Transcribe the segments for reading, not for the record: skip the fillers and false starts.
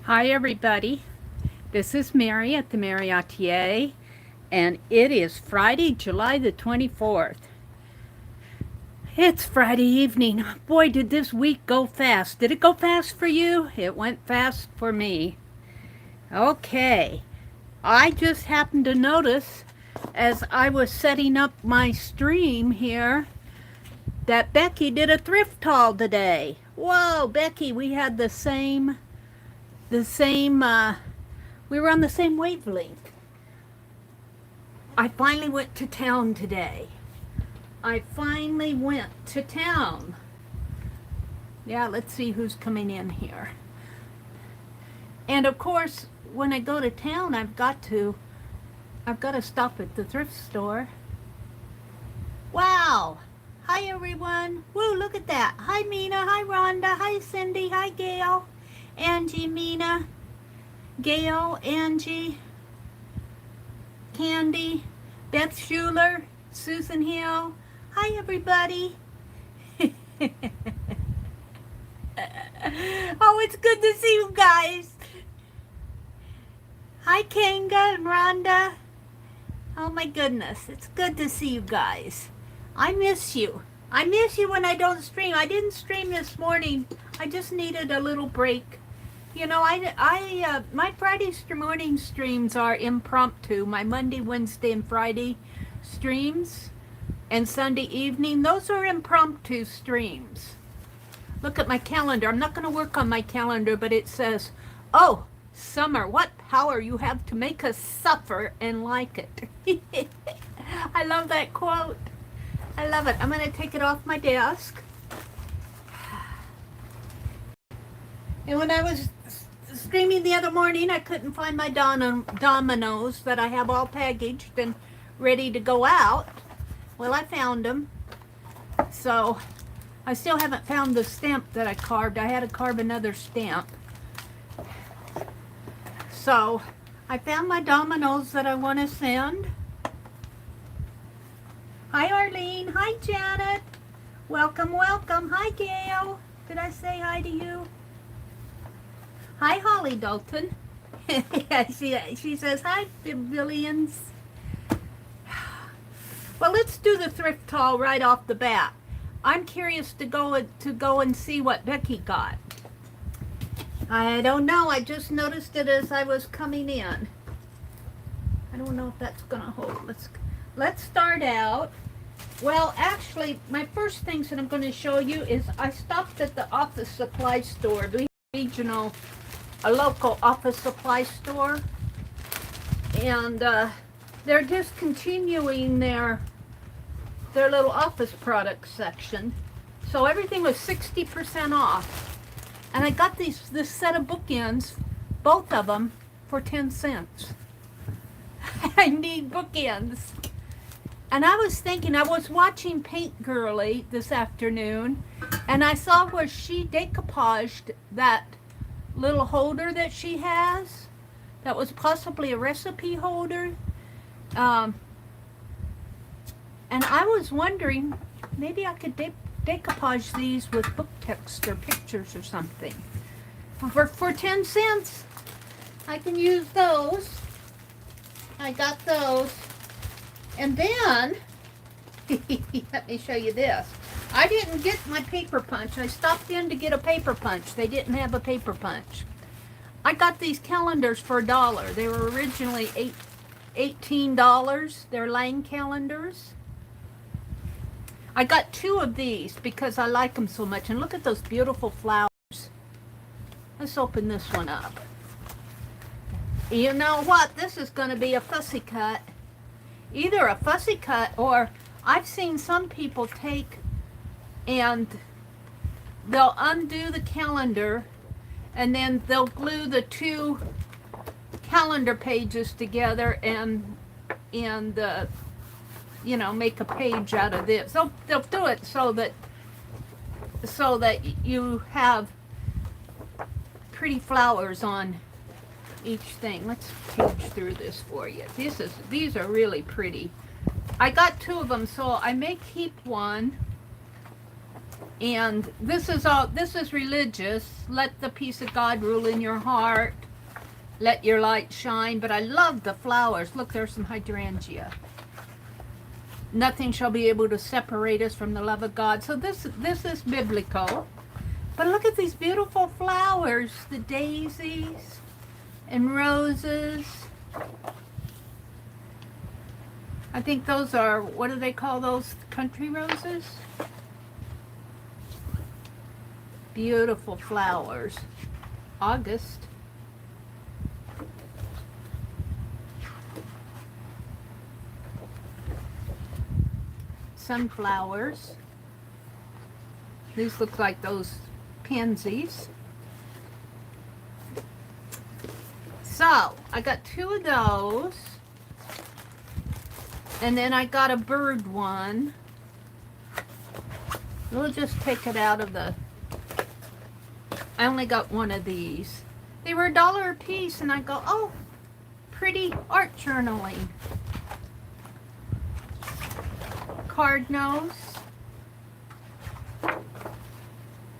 Hi everybody, this is Mary at the.meri.atelier, and it is Friday, July the 24th. It's Friday evening. Boy, did this week go fast. Did it go fast for you? It went fast for me. Okay, I just happened to notice as I was setting up my stream here that Becky did a thrift haul today. Whoa, Becky, we had the same we were on the same wavelength. I finally went to town today. Yeah, let's see who's coming in here. And of course, when I go to town, I've got to stop at the thrift store. Wow. Hi everyone. Woo, look at that. Hi Mina, hi Rhonda, hi Cindy, hi Gail, Angie, Mina, Gail, Angie, Candy, Beth Schuler, Susan Hill. Hi, everybody. Oh, it's good to see you guys. Hi, Kanga and Rhonda. Oh, my goodness. It's good to see you guys. I miss you. I miss you when I don't stream. I didn't stream this morning. I just needed a little break. You know, my Friday morning streams are impromptu. My Monday, Wednesday, and Friday streams, and Sunday evening, those are impromptu streams. Look at my calendar. I'm not going to work on my calendar, but it says, "Oh, summer, what power you have to make us suffer and like it." I love that quote. I love it. I'm going to take it off my desk. And when I was streaming the other morning, I couldn't find my dominoes that I have all packaged and ready to go out. Well, I found them. So I still haven't found the stamp that I carved. I had to carve another stamp. So I found my dominoes that I want to send. Hi, Arlene. Hi, Janet. Welcome, welcome. Hi, Gail. Did I say hi to you? Hi, Holly Dalton. Yeah, she says, hi, billions. Well, let's do the thrift haul right off the bat. I'm curious to go and see what Becky got. I don't know. I just noticed it as I was coming in. I don't know if that's going to hold. Let's start out. Well, actually, my first things that I'm going to show you is I stopped at the office supply store, the regional, a local office supply store, and they're discontinuing their little office products section. So everything was 60% off, and I got this set of bookends, both of them, for 10 cents. I need bookends. And I was thinking, I was watching Paint Girly this afternoon, and I saw where she decoupaged that little holder that she has. That was possibly a recipe holder. And I was wondering, maybe I could decoupage these with book text or pictures or something. For 10 cents, I can use those. I got those. And then, let me show you this. I didn't get my paper punch. I stopped in to get a paper punch. They didn't have a paper punch. I got these calendars for $1. They were originally $18. They're Lang calendars. I got 2 of these because I like them so much. And look at those beautiful flowers. Let's open this one up. You know what? This is going to be a fussy cut. Either a fussy cut, or I've seen some people take and they'll undo the calendar and then they'll glue the 2 calendar pages together and you know, make a page out of this. They'll do it so that you have pretty flowers on each thing. Let's page through this for you. These are really pretty. I got 2 of them, so I may keep one And this is religious. Let the peace of God rule in your heart. Let your light shine. But I love the flowers. Look, there's some hydrangea. Nothing shall be able to separate us from the love of God. So this is biblical. But look at these beautiful flowers. The daisies and roses. I think those are, what do they call those? Country roses? Beautiful flowers. August. Sunflowers. These look like those pansies. So, I got 2 of those. And then I got a bird one. We'll just take it out of the... I only got 1 of these. They were $1 a piece, and I go, oh, pretty art journaling. Card nose.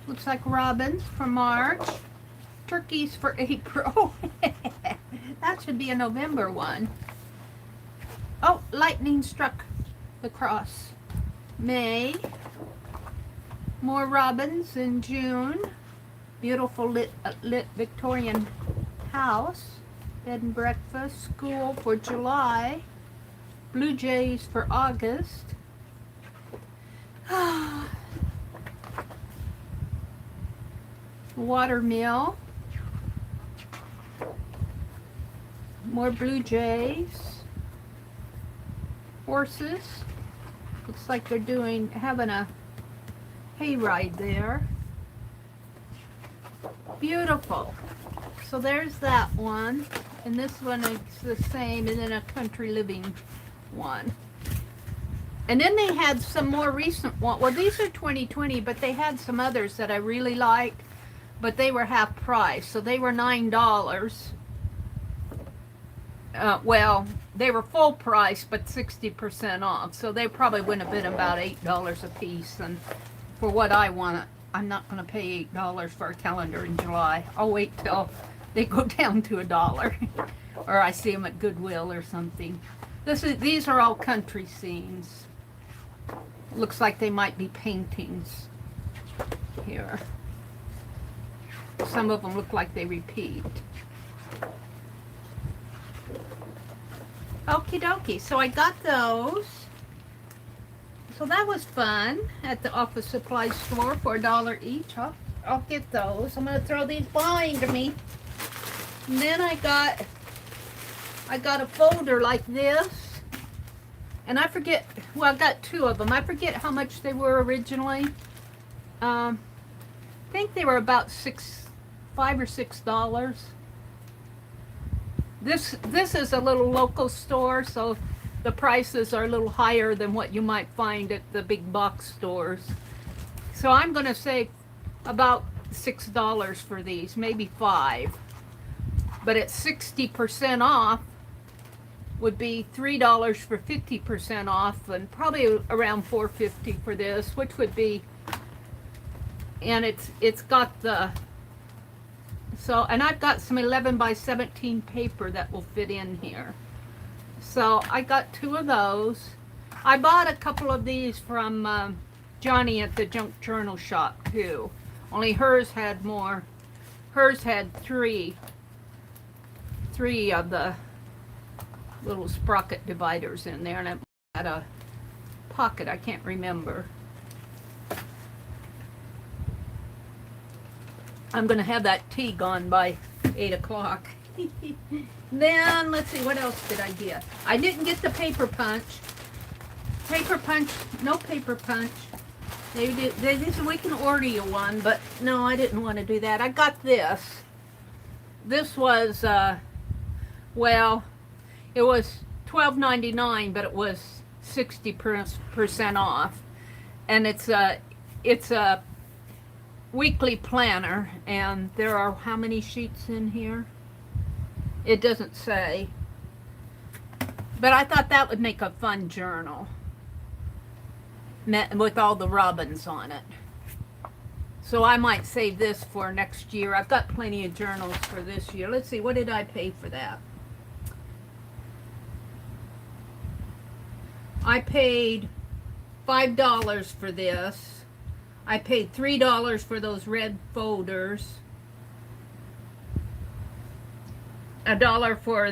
Looks like robins for March. Turkeys for April. That should be a November one. Oh, lightning struck the cross. May. More robins in June. Beautiful lit Victorian house. Bed and breakfast. School for July. Blue jays for August. Watermill. More blue jays. Horses. Looks like they're having a hayride there. Beautiful. So there's that one. And this one is the same, and then a country living one. And then they had some more recent ones. Well, these are 2020, but they had some others that I really liked, but they were half price. So they were $9. Well, they were full price, but 60% off. So they probably wouldn't have been about $8 a piece. And for what I want, I'm not going to pay $8 for a calendar in July. I'll wait till they go down to $1. Or I see them at Goodwill or something. These are all country scenes. Looks like they might be paintings here. Some of them look like they repeat. Okie dokie. So I got those. So that was fun at the office supply store for $1 each. I'll get those. I'm going to throw these behind me. And then I got a folder like this. And I forget, well, I got 2 of them. I forget how much they were originally. I think they were about $5 or $6. This is a little local store, so the prices are a little higher than what you might find at the big box stores. So I'm going to say about $6 for these, maybe $5. But at 60% off would be $3 for 50% off, and probably around $4.50 for this, which would be, and it's got the, so, and I've got some 11 by 17 paper that will fit in here. So I got 2 of those. I bought a couple of these from Johnny at the junk journal shop too. Only hers had more. Hers had 3 of the little sprocket dividers in there, and it had a pocket. I can't remember. I'm going to have that tea gone by 8 o'clock. Then, let's see, what else did I get? I didn't get the paper punch. Paper punch, no paper punch. They said we can order you one, but no, I didn't want to do that. I got this. This was, well, it was $12.99, but it was 60% off. And it's a weekly planner, and there are how many sheets in here? It doesn't say. But I thought that would make a fun journal with all the robins on it. So I might save this for next year. I've got plenty of journals for this year. Let's see, what did I pay for that? I paid $5 for this. I paid $3 for those red folders. $1 for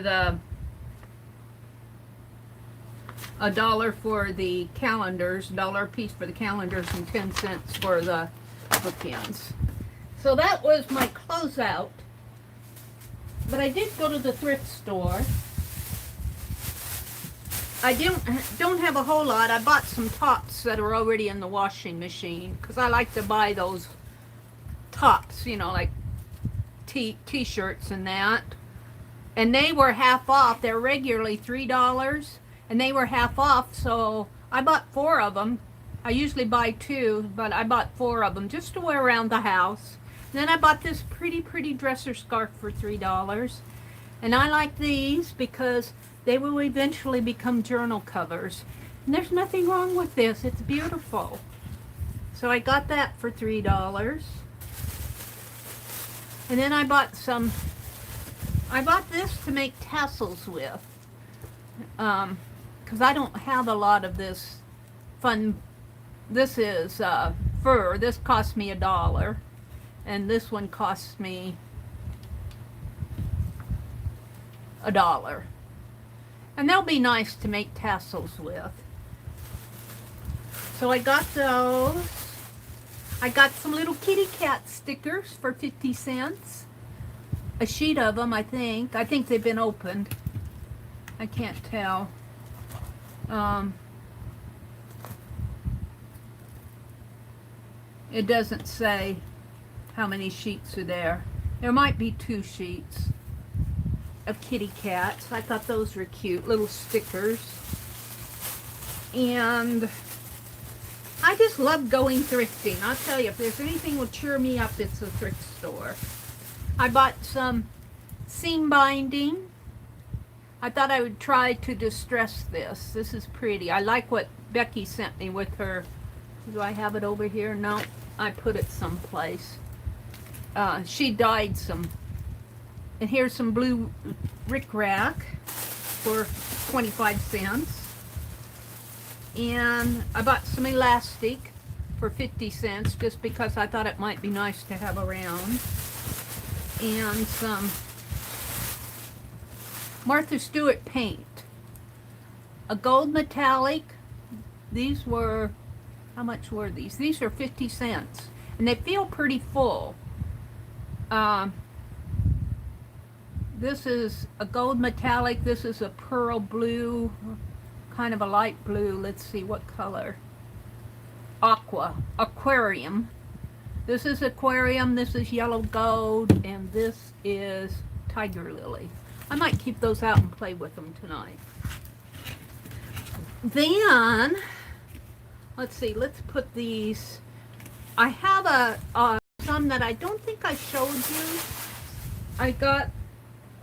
the calendars, $1 a piece for the calendars, and 10 cents for the bookends. So that was my closeout. But I did go to the thrift store. I don't have a whole lot. I bought some tops that are already in the washing machine because I like to buy those tops, you know, like t-shirts and that. And they were half off. They're regularly $3, and they were half off, so I bought 4 of them. I usually buy 2, but I bought 4 of them just to wear around the house. And then I bought this pretty dresser scarf for $3. And I like these because they will eventually become journal covers. And there's nothing wrong with this. It's beautiful. So I got that for $3. And then I bought this to make tassels with. Because I don't have a lot of this fun. This is fur. This cost me $1. And this one cost me $1. And they'll be nice to make tassels with. So I got those. I got some little kitty cat stickers for 50 cents. A sheet of them, I think. I think they've been opened. I can't tell. It doesn't say how many sheets are there. There might be 2 sheets of kitty cats. I thought those were cute, little stickers. And I just love going thrifting. I'll tell you, if there's anything will cheer me up, it's a thrift store. I bought some seam binding. I thought I would try to distress this. This is pretty. I like what Becky sent me with her. Do I have it over here? No, I put it someplace. She dyed some. And here's some blue rickrack for 25 cents. And I bought some elastic for 50 cents just because I thought it might be nice to have around. And some Martha Stewart paint. A gold metallic. These were, how much were these? These are 50 cents. And they feel pretty full. This is a gold metallic. This is a pearl blue, kind of a light blue. Let's see what color. Aquarium. This is aquarium. This is yellow gold, and this is tiger lily. I might keep those out and play with them tonight. Then, let's see. Let's put these. I have some that I don't think I showed you. I got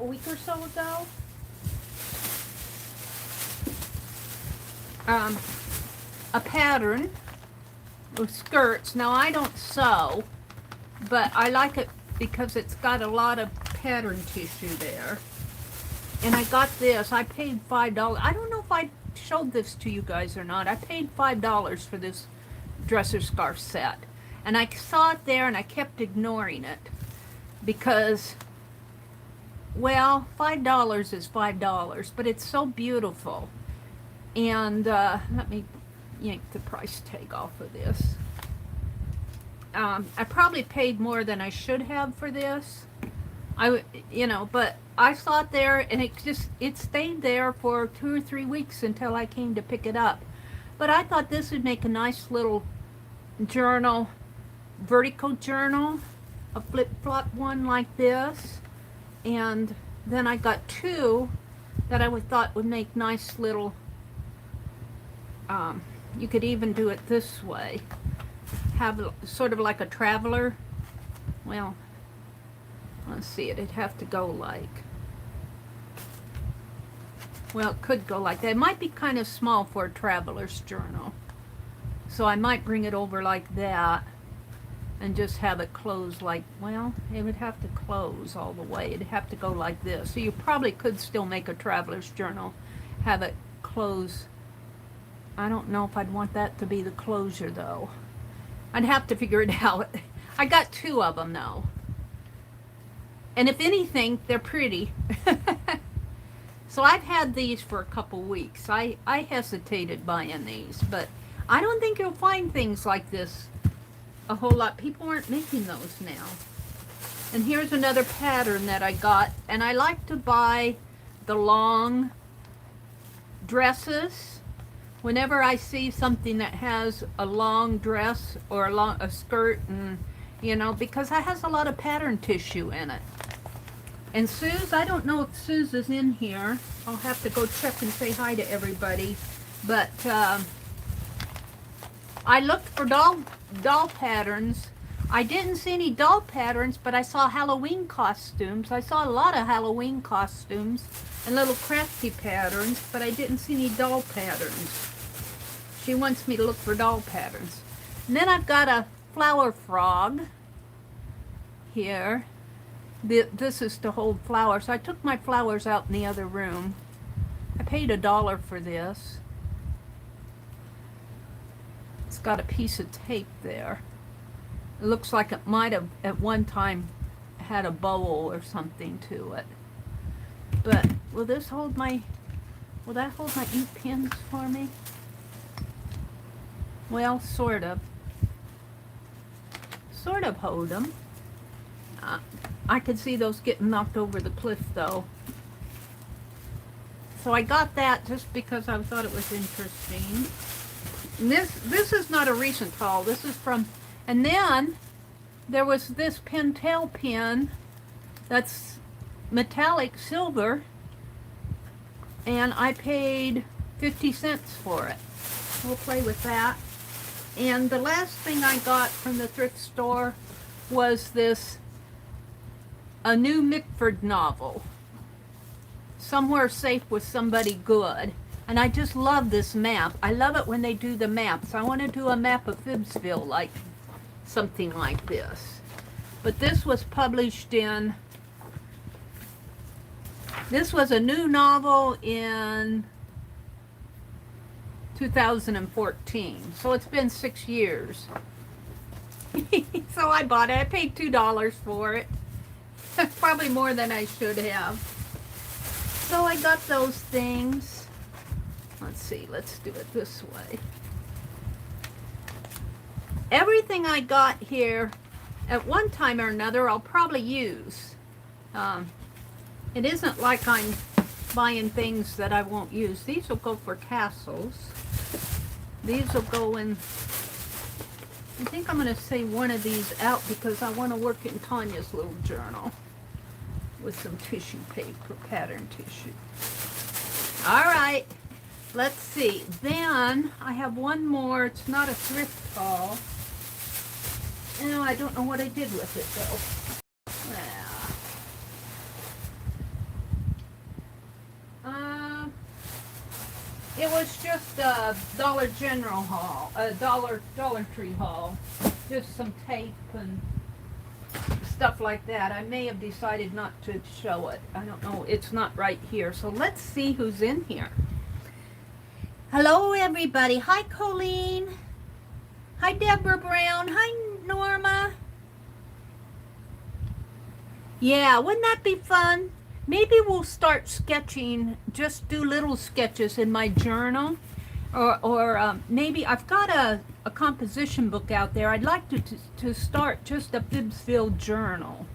a week or so ago. A pattern of skirts. Now I don't sew, but I like it because it's got a lot of pattern tissue there. And I got this. I paid $5. I don't know if I showed this to you guys or not. I paid $5 for this dresser scarf set. And I saw it there and I kept ignoring it because, well, $5 is $5, but it's so beautiful. And let me yank the price tag off of this. I probably paid more than I should have for this. But I saw it there and it stayed there for 2 or 3 weeks until I came to pick it up. But I thought this would make a nice little journal, vertical journal, a flip-flop one like this. And then I got 2 that I thought would make nice little, you could even do it this way. Have sort of like a traveler. Well, let's see, it'd have to go like, well, it could go like that. It might be kind of small for a traveler's journal. So I might bring it over like that and just have it close like, well, it would have to close all the way. It'd have to go like this. So you probably could still make a traveler's journal, have it close. I don't know if I'd want that to be the closure though. I'd have to figure it out. I got 2 of them though. And if anything, they're pretty. So I've had these for a couple weeks. I hesitated buying these, but I don't think you'll find things like this a whole lot. People aren't making those now. And here's another pattern that I got, and I like to buy the long dresses. Whenever I see something that has a long dress or a skirt, and you know, because it has a lot of pattern tissue in it. And Suze, I don't know if Suze is in here. I'll have to go check and say hi to everybody. But I looked for doll patterns. I didn't see any doll patterns, but I saw Halloween costumes. I saw a lot of Halloween costumes and little crafty patterns, but I didn't see any doll patterns. She wants me to look for doll patterns. And then I've got a flower frog here. This is to hold flowers. I took my flowers out in the other room. I paid $1 for this. It's got a piece of tape there. It looks like it might have at one time had a bowl or something to it. But will that hold my ink pens for me? Well, sort of. Sort of hold them. I could see those getting knocked over the cliff though. So I got that just because I thought it was interesting. And this is not a recent haul. This is from, and then there was this Pentel pen that's metallic silver, and I paid 50 cents for it. We'll play with that. And the last thing I got from the thrift store was a new Mitford novel, Somewhere Safe with Somebody Good. And I just love this map. I love it when they do the maps. I want to do a map of Phibbsville, like something like this. But this was published in, this was a new novel in 2014. So it's been 6 years. So I bought it. I paid $2 for it. Probably more than I should have. So I got those things. Let's see, let's do it this way. Everything I got here, at one time or another, I'll probably use. It isn't like I'm buying things that I won't use. These will go for tassels. These will go in, I think I'm going to say one of these out because I want to work in Tanya's little journal with some tissue paper, pattern tissue. All right, let's see. Then I have one more. It's not a thrift haul. No, I don't know what I did with it though. It was just a Dollar General haul, a Dollar Tree haul. Just some tape and stuff like that. I may have decided not to show it. I don't know. It's not right here. So let's see who's in here. Hello, everybody. Hi, Colleen. Hi, Deborah Brown. Hi, Norma. Yeah, wouldn't that be fun? Maybe we'll start sketching, just do little sketches in my journal. Or maybe I've got a composition book out there. I'd like to start just a Phibbsville journal.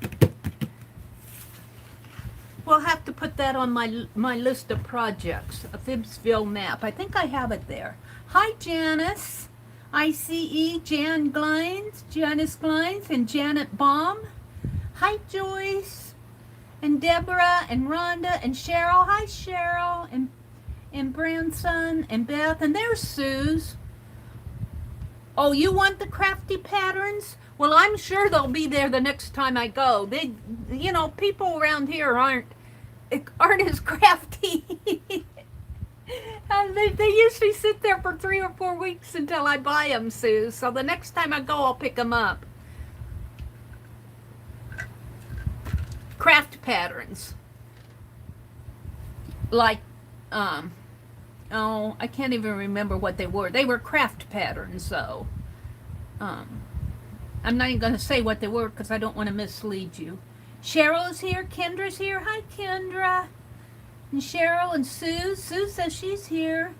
We'll have to put that on my list of projects, a Phibbsville map. I think I have it there. Hi, Janice. ICE, Janice Glines, and Janet Baum. Hi, Joyce. And Deborah, and Rhonda, and Cheryl. Hi, Cheryl, and Branson, and Beth, and there's Suze. Oh, you want the crafty patterns? Well, I'm sure they'll be there the next time I go. They, you know, people around here aren't as crafty. They usually sit there for 3 or 4 weeks until I buy them, Suze. So the next time I go, I'll pick them up. patterns. Like, oh, I can't even remember what they were. They were craft patterns, so I'm not even going to say what they were because I don't want to mislead you. Cheryl's here. Kendra's here. Hi, Kendra. And Cheryl and Sue. Sue says she's here.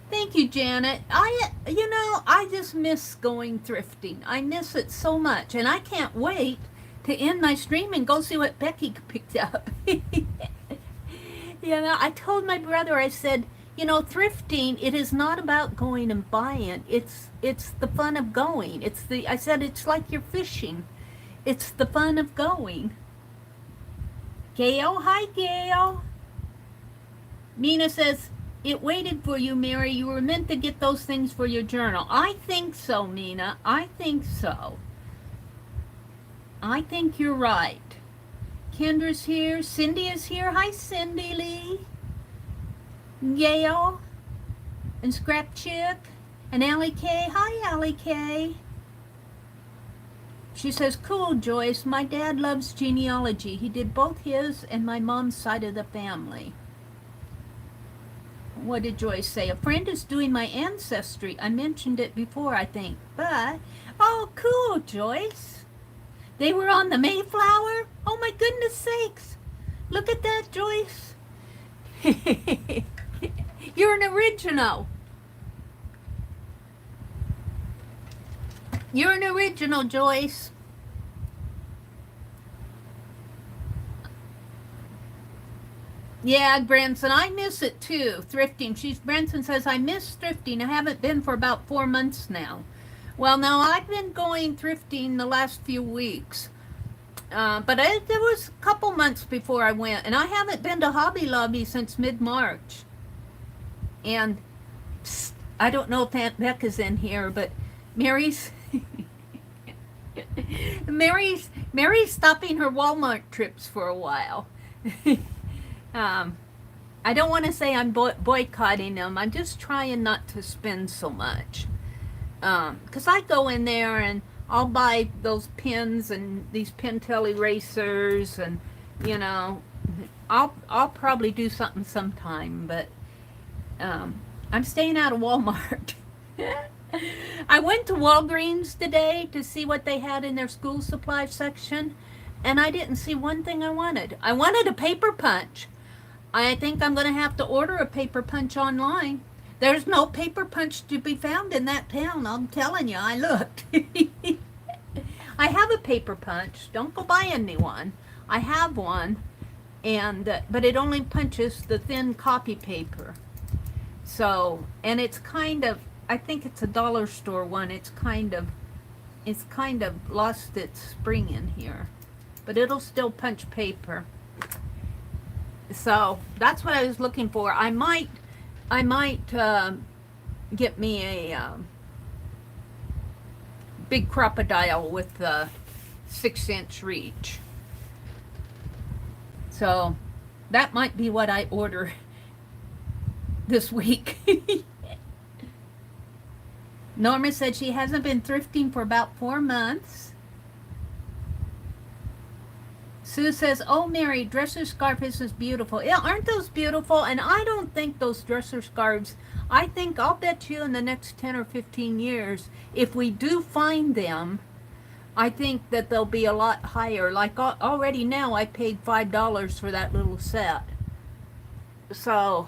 Thank you, Janet. I just miss going thrifting. I miss it so much, and I can't wait to end my stream and go see what Becky picked up. I told my brother, I said, thrifting, it is not about going and buying. It's the fun of going. I said, it's like you're fishing. It's the fun of going. Gail, hi, Gail. Mina says, it waited for you, Mary. You were meant to get those things for your journal. I think so, Mina. I think so. I think you're right. Kendra's here. Cindy is here. Hi, Cindy Lee. Gail. And Scrap Chick. And Allie K. Hi, Allie K. She says, cool, Joyce. My dad loves genealogy. He did both his and my mom's side of the family. What did Joyce say? A friend is doing my ancestry. I mentioned it before, I think. But, oh, cool, Joyce. They were on the Mayflower? Oh, my goodness sakes. Look at that, Joyce. You're an original. You're an original, Joyce. Yeah, Branson, I miss it too, thrifting. Branson says, I miss thrifting. I haven't been for about 4 months now. Well, now I've been going thrifting the last few weeks. But there was a couple months before I went, and I haven't been to Hobby Lobby since mid-March. And I don't know if Aunt Becca's in here, but Mary's stopping her Walmart trips for a while. I don't want to say I'm boycotting them. I'm just trying not to spend so much. Because I go in there and I'll buy those pins and these Pentel erasers, and I'll probably do something sometime, but I'm staying out of Walmart. I went to Walgreens today to see what they had in their school supply section, and I didn't see one thing I wanted. I wanted a paper punch. I think I'm going to have to order a paper punch online. There's no paper punch to be found in that town. I'm telling you, I looked. I have a paper punch. Don't go buying me one. I have one, but it only punches the thin copy paper. So, and it's kind of, I think it's a dollar store one. It's kind of lost its spring in here, but it'll still punch paper. So that's what I was looking for. I might get me a big crocodile with the 6-inch reach. So that might be what I order this week. Norma said she hasn't been thrifting for about 4 months. Sue says, oh, Mary, dresser scarf is beautiful. Yeah, aren't those beautiful? And I don't think those dresser scarves, I'll bet you in the next 10 or 15 years, if we do find them, I think that they'll be a lot higher. Like already now, I paid $5 for that little set. So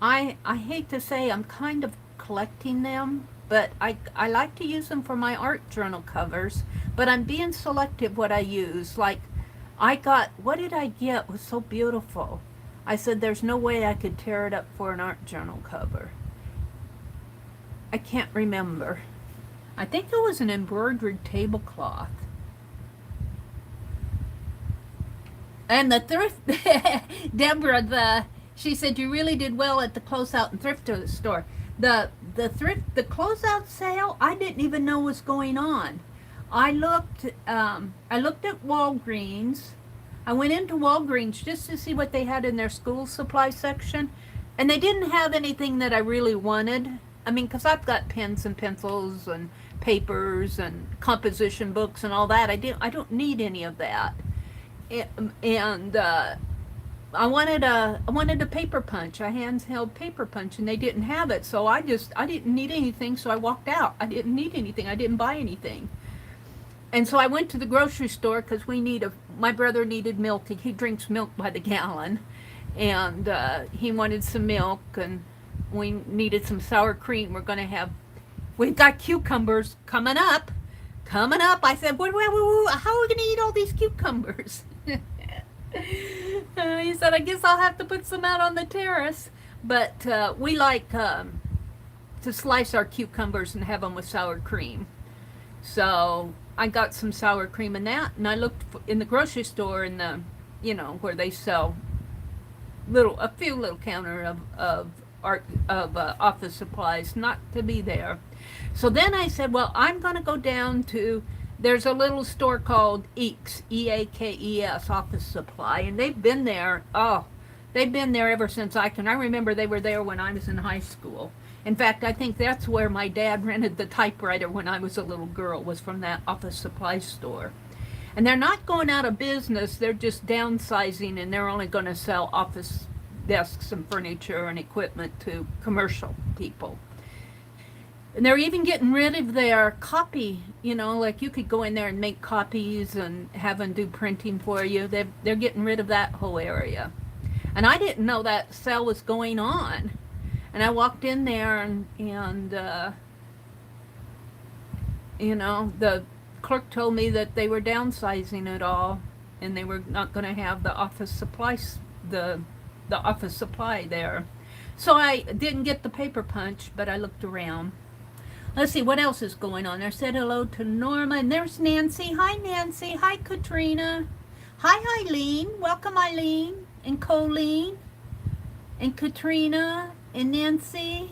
I hate to say I'm kind of collecting them, but I like to use them for my art journal covers, but I'm being selective what I use. Like, what did I get? It was so beautiful. I said, there's no way I could tear it up for an art journal cover. I can't remember. I think it was an embroidered tablecloth. And the thrift, Deborah, she said, you really did well at the closeout and thrift store. The closeout sale, I didn't even know was going on. I looked at Walgreens. I went into Walgreens just to see what they had in their school supply section, and they didn't have anything that I really wanted. I mean, because I've got pens and pencils and papers and composition books and all that. I don't need any of that. and I wanted a paper punch, a handheld paper punch, and they didn't have it. So I didn't need anything, so I walked out. I didn't need anything. I didn't buy anything. And so I went to the grocery store because my brother needed milk. He drinks milk by the gallon, and he wanted some milk, and we needed some sour cream. We've got cucumbers coming up. I said, how are we going to eat all these cucumbers? He said, I guess I'll have to put some out on the terrace. But we like to slice our cucumbers and have them with sour cream. So I got some sour cream and that, and I looked in the grocery store in the, where they sell a few little counter of office supplies, not to be there. So then I said, well, I'm going to go down to, there's a little store called Eakes, E-A-K-E-S, office supply, and they've been there ever since I remember they were there when I was in high school. In fact, I think that's where my dad rented the typewriter when I was a little girl, was from that office supply store. And they're not going out of business, they're just downsizing, and they're only going to sell office desks and furniture and equipment to commercial people. And they're even getting rid of their copy, like you could go in there and make copies and have them do printing for you. They're getting rid of that whole area. And I didn't know that sale was going on. And I walked in there and the clerk told me that they were downsizing it all, and they were not going to have the office supplies, the office supply there. So I didn't get the paper punch, but I looked around. Let's see what else is going on. I said hello to Norma, and there's Nancy. Hi, Nancy. Hi, Katrina. Hi, Eileen. Welcome, Eileen, and Colleen, and Katrina, and Nancy.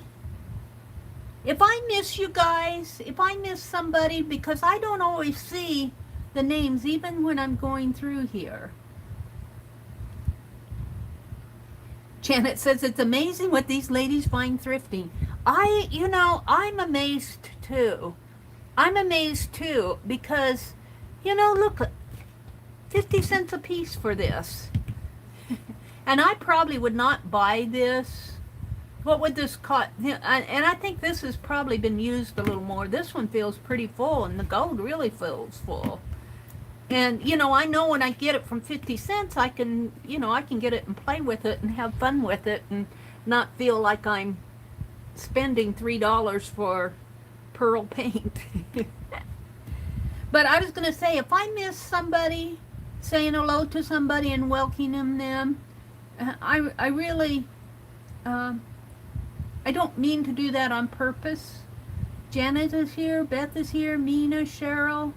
If I miss you guys, if I miss somebody, because I don't always see the names even when I'm going through here. Janet says, it's amazing what these ladies find thrifting. I'm amazed too. I'm amazed too because, look, 50 cents a piece for this. And I probably would not buy this. What would this cost? And I think this has probably been used a little more. This one feels pretty full, and the gold really feels full. And, I know when I get it from 50 cents, I can get it and play with it and have fun with it and not feel like I'm spending $3 for pearl paint. But I was going to say, if I miss somebody, saying hello to somebody and welcoming them, I really, I don't mean to do that on purpose. Janet is here, Beth is here, Mina, Cheryl,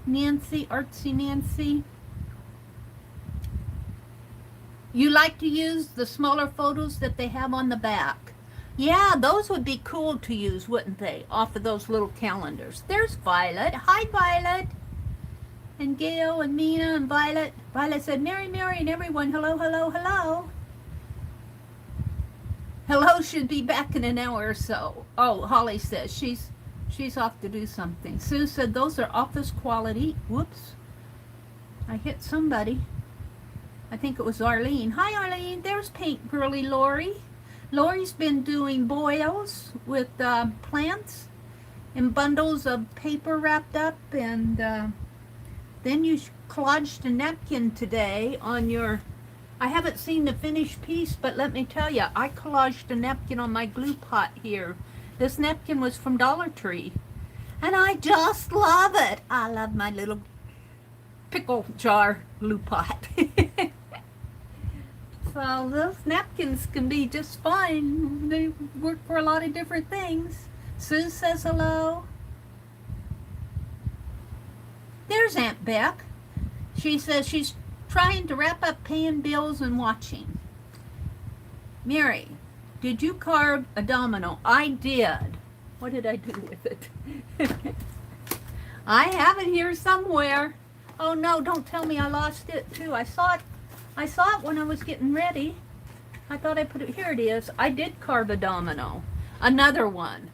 Nancy, Artsy Nancy. You like to use the smaller photos that they have on the back. Yeah, those would be cool to use, wouldn't they? Off of those little calendars. There's Violet. Hi, Violet. And Gail and Mina and Violet. Violet said, Mary, and everyone, hello, hello, hello. Hello should be back in an hour or so. Oh, Holly says she's off to do something. Sue said those are office quality. Whoops. I hit somebody. I think it was Arlene. Hi, Arlene. There's Paint Girly Lori. Lori's been doing boils with plants in bundles of paper wrapped up, and then you collaged a napkin today on your, I haven't seen the finished piece, but let me tell you, I collaged a napkin on my glue pot here. This napkin was from Dollar Tree, and I just love it. I love my little pickle jar glue pot. So those napkins can be just fine. They work for a lot of different things. Sue says hello. There's Aunt Beck. She says she's trying to wrap up paying bills and watching. Mary, did you carve a domino? I did. What did I do with it? I have it here somewhere. Oh no, don't tell me I lost it too. I saw it when I was getting ready. I thought I put it, here it is. I did carve a domino. Another one.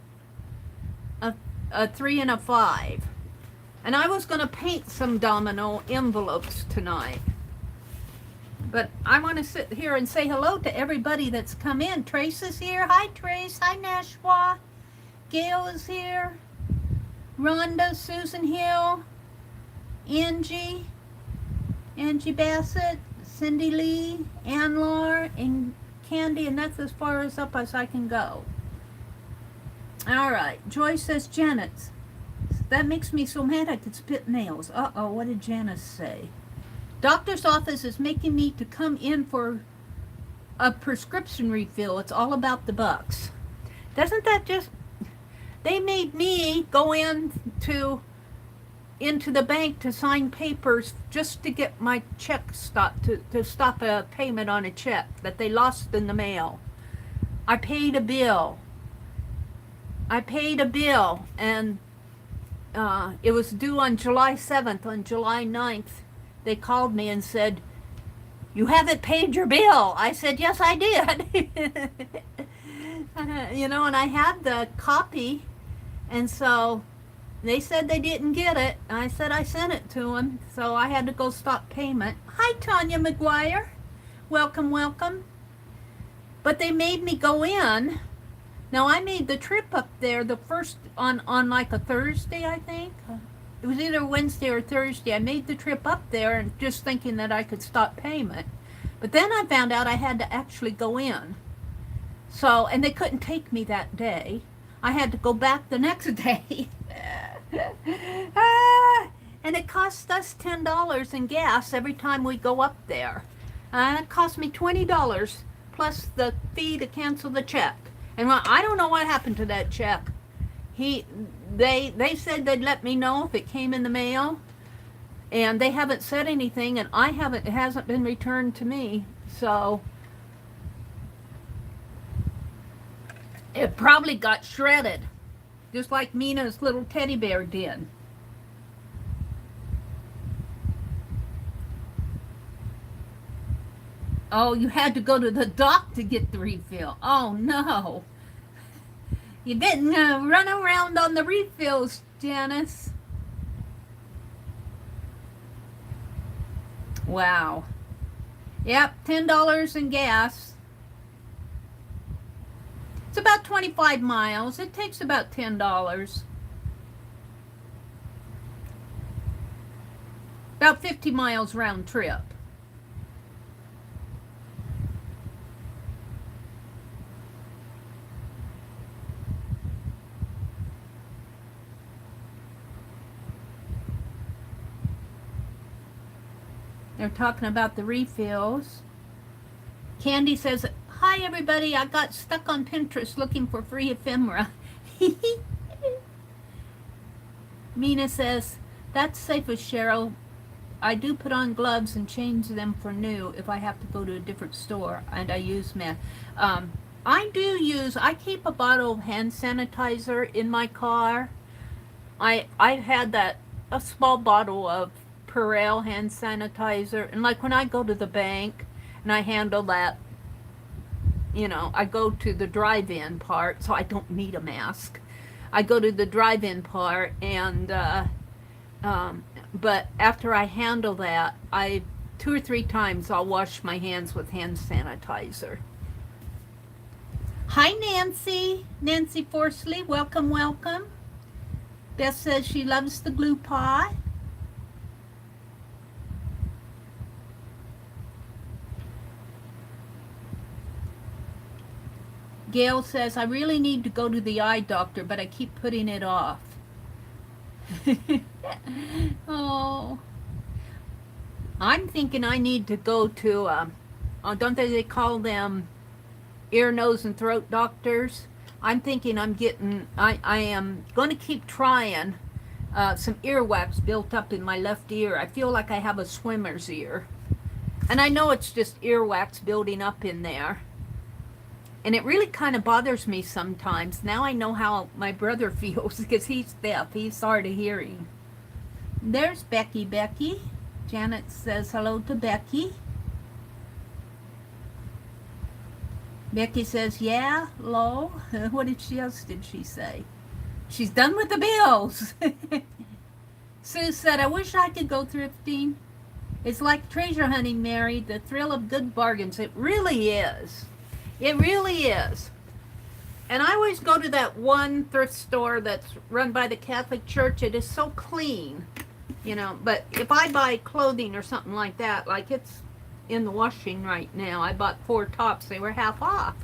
A 3 and a 5. And I was going to paint some domino envelopes tonight. But I want to sit here and say hello to everybody that's come in. Trace is here. Hi, Trace. Hi, Nashwa. Gail is here. Rhonda, Susan Hill, Angie Bassett, Cindy Lee, Ann Laura, and Candy, and that's as far as up as I can go. All right. Joyce says, Janet, that makes me so mad I could spit nails. Uh-oh, what did Janice say? Doctor's office is making me to come in for a prescription refill. It's all about the bucks. Doesn't that just... They made me go into the bank to sign papers just to get my check stopped, to stop a payment on a check that they lost in the mail. I paid a bill. And it was due on July 7th. On July 9th, they called me and said, you haven't paid your bill. I said, yes, I did. You know, and I had the copy, and so they said they didn't get it. I said I sent it to them, so I had to go stop payment. Hi, Tanya McGuire. Welcome, welcome. But they made me go in. Now, I made the trip up there the first, on like a Thursday, I think. It was either Wednesday or Thursday. I made the trip up there and just thinking that I could stop payment. But then I found out I had to actually go in. So, and they couldn't take me that day. I had to go back the next day. And it cost us $10 in gas every time we go up there. It cost me $20 plus the fee to cancel the check. And I don't know what happened to that check. They said they'd let me know if it came in the mail, and they haven't said anything, and it hasn't been returned to me. So it probably got shredded, just like Mina's little teddy bear did. Oh, you had to go to the dock to get the refill. Oh, no. You didn't run around on the refills, Janice. Wow. Yep, $10 in gas. It's about 25 miles. It takes about $10. About 50 miles round trip. They're talking about the refills. Candy says, hi everybody, I got stuck on Pinterest looking for free ephemera. Mina says, that's safest, Cheryl. I do put on gloves and change them for new if I have to go to a different store, and I use mask. I keep a bottle of hand sanitizer in my car. I've had a small bottle of Meridel hand sanitizer, and like when I go to the bank and I handle that, you know, I go to the drive-in part, so I don't need a mask. I go to the drive-in part, and but after I handle that, 2 or 3 times I'll wash my hands with hand sanitizer. Hi, Nancy Forsley, welcome, welcome. Beth says she loves the glue pot. Gail says, I really need to go to the eye doctor, but I keep putting it off. Oh. I'm thinking I need to go to, don't they call them ear, nose, and throat doctors? I'm thinking I am going to keep trying some earwax built up in my left ear. I feel like I have a swimmer's ear. And I know it's just earwax building up in there. And it really kind of bothers me sometimes. Now I know how my brother feels because he's deaf. He's hard of hearing. There's Becky. Janet says hello to Becky. Becky says, yeah, lol. What else did she say? She's done with the bills. Sue said, I wish I could go thrifting. It's like treasure hunting, Mary, the thrill of good bargains. It really is. It really is. And I always go to that one thrift store that's run by the Catholic Church. It is so clean, you know. But if I buy clothing or something like that, like it's in the washing right now. I bought 4 tops. They were half off.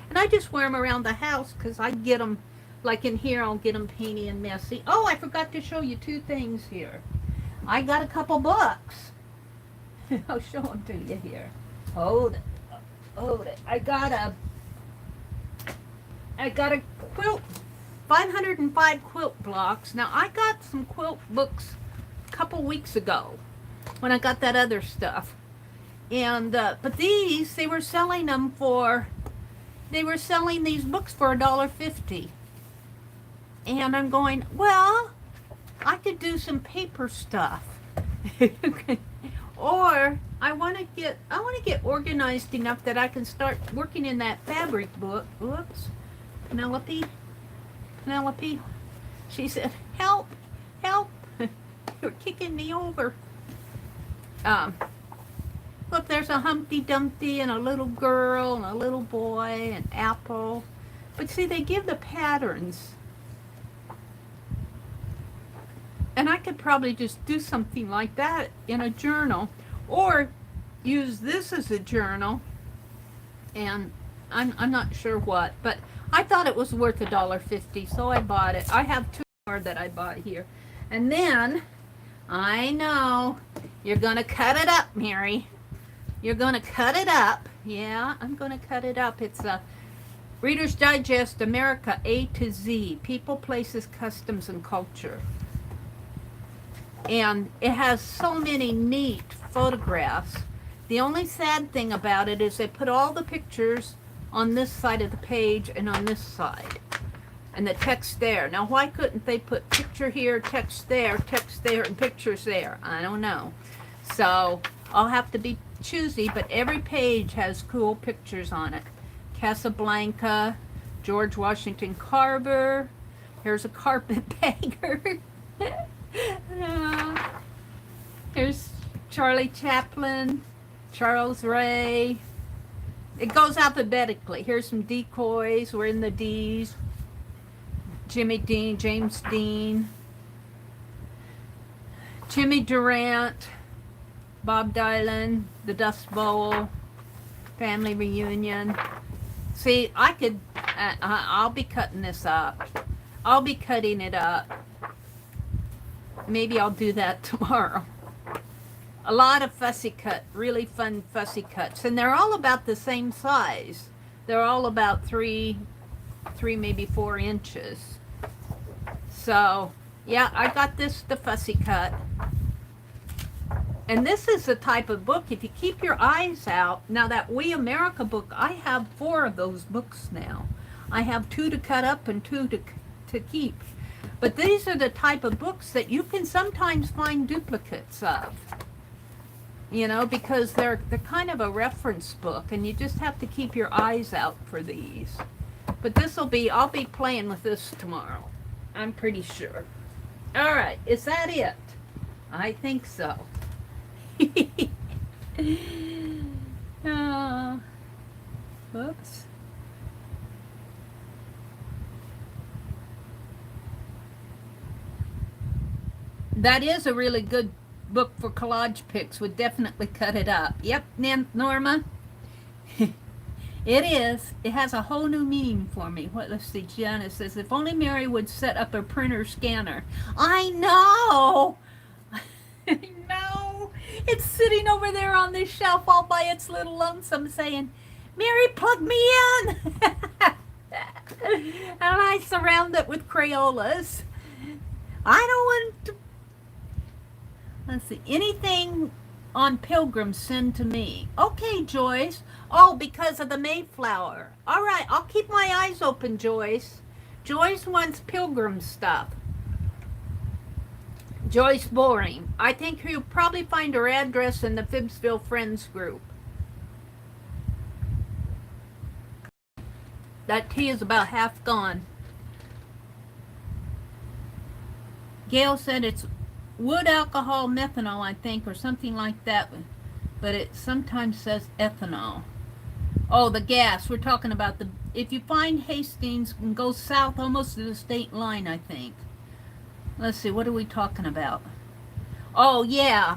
And I just wear them around the house because I get them, like in here, I'll get them painty and messy. Oh, I forgot to show you 2 things here. I got a couple books. I'll show them to you here. Hold it. Hold it. I got a quilt, 505 quilt blocks. Now, I got some quilt books a couple weeks ago when I got that other stuff. And, but these, they were selling these books for $1.50. And I'm going, well, I could do some paper stuff. Or I want to get organized enough that I can start working in that fabric book. Whoops. Penelope, she said, help, you're kicking me over. Look, there's a Humpty Dumpty and a little girl and a little boy and apple. But see, they give the patterns. And I could probably just do something like that in a journal, or use this as a journal, and I'm not sure what, but I thought it was worth $1.50, so I bought it. I have 2 more that I bought here. And then, I know, you're going to cut it up, Mary. You're going to cut it up. Yeah, I'm going to cut it up. It's a Reader's Digest, America A to Z, People, Places, Customs, and Culture. And it has so many neat photographs. The only sad thing about it is they put all the pictures on this side of the page and on this side, and the text there. Now, why couldn't they put picture here, text there, and pictures there? I don't know. So I'll have to be choosy, but every page has cool pictures on it. Casablanca, George Washington Carver. Here's a carpetbagger. Here's Charlie Chaplin, Charles Ray. It goes alphabetically. Here's some decoys. We're in the D's. Jimmy Dean, James Dean, Jimmy Durant, Bob Dylan, The Dust Bowl, Family Reunion. See, I could, I'll be cutting this up. I'll be cutting it up. Maybe I'll do that tomorrow. A lot of fussy cut, really fun fussy cuts. And they're all about the same size. They're all about 3, maybe 4 inches. So, yeah, I got this, the fussy cut. And this is the type of book, if you keep your eyes out. Now, that We America book, I have 4 of those books now. I have 2 to cut up and 2 to keep. But these are the type of books that you can sometimes find duplicates of. You know, because they're kind of a reference book, and you just have to keep your eyes out for these. But I'll be playing with this tomorrow. I'm pretty sure. All right, is that it? I think so. Whoops. That is a really good book for collage pics. Would definitely cut it up. Yep, Norma. It is. It has a whole new meaning for me. Let's see. Gianna says, if only Mary would set up a printer scanner. I know. I know. It's sitting over there on this shelf all by its little lonesome saying, Mary, plug me in. And I surround it with Crayolas. I don't want to. Let's see. Anything on Pilgrim, send to me. Okay, Joyce. Oh, because of the Mayflower. All right, I'll keep my eyes open, Joyce. Joyce wants Pilgrim stuff. Joyce Boring. I think you'll probably find her address in the Phibbsville Friends group. That tea is about half gone. Gail said it's wood alcohol methanol, I think, or something like that. But it sometimes says ethanol. Oh, the gas. We're talking about the... If you find Hastings and go south almost to the state line, I think. Let's see, what are we talking about? Oh, yeah.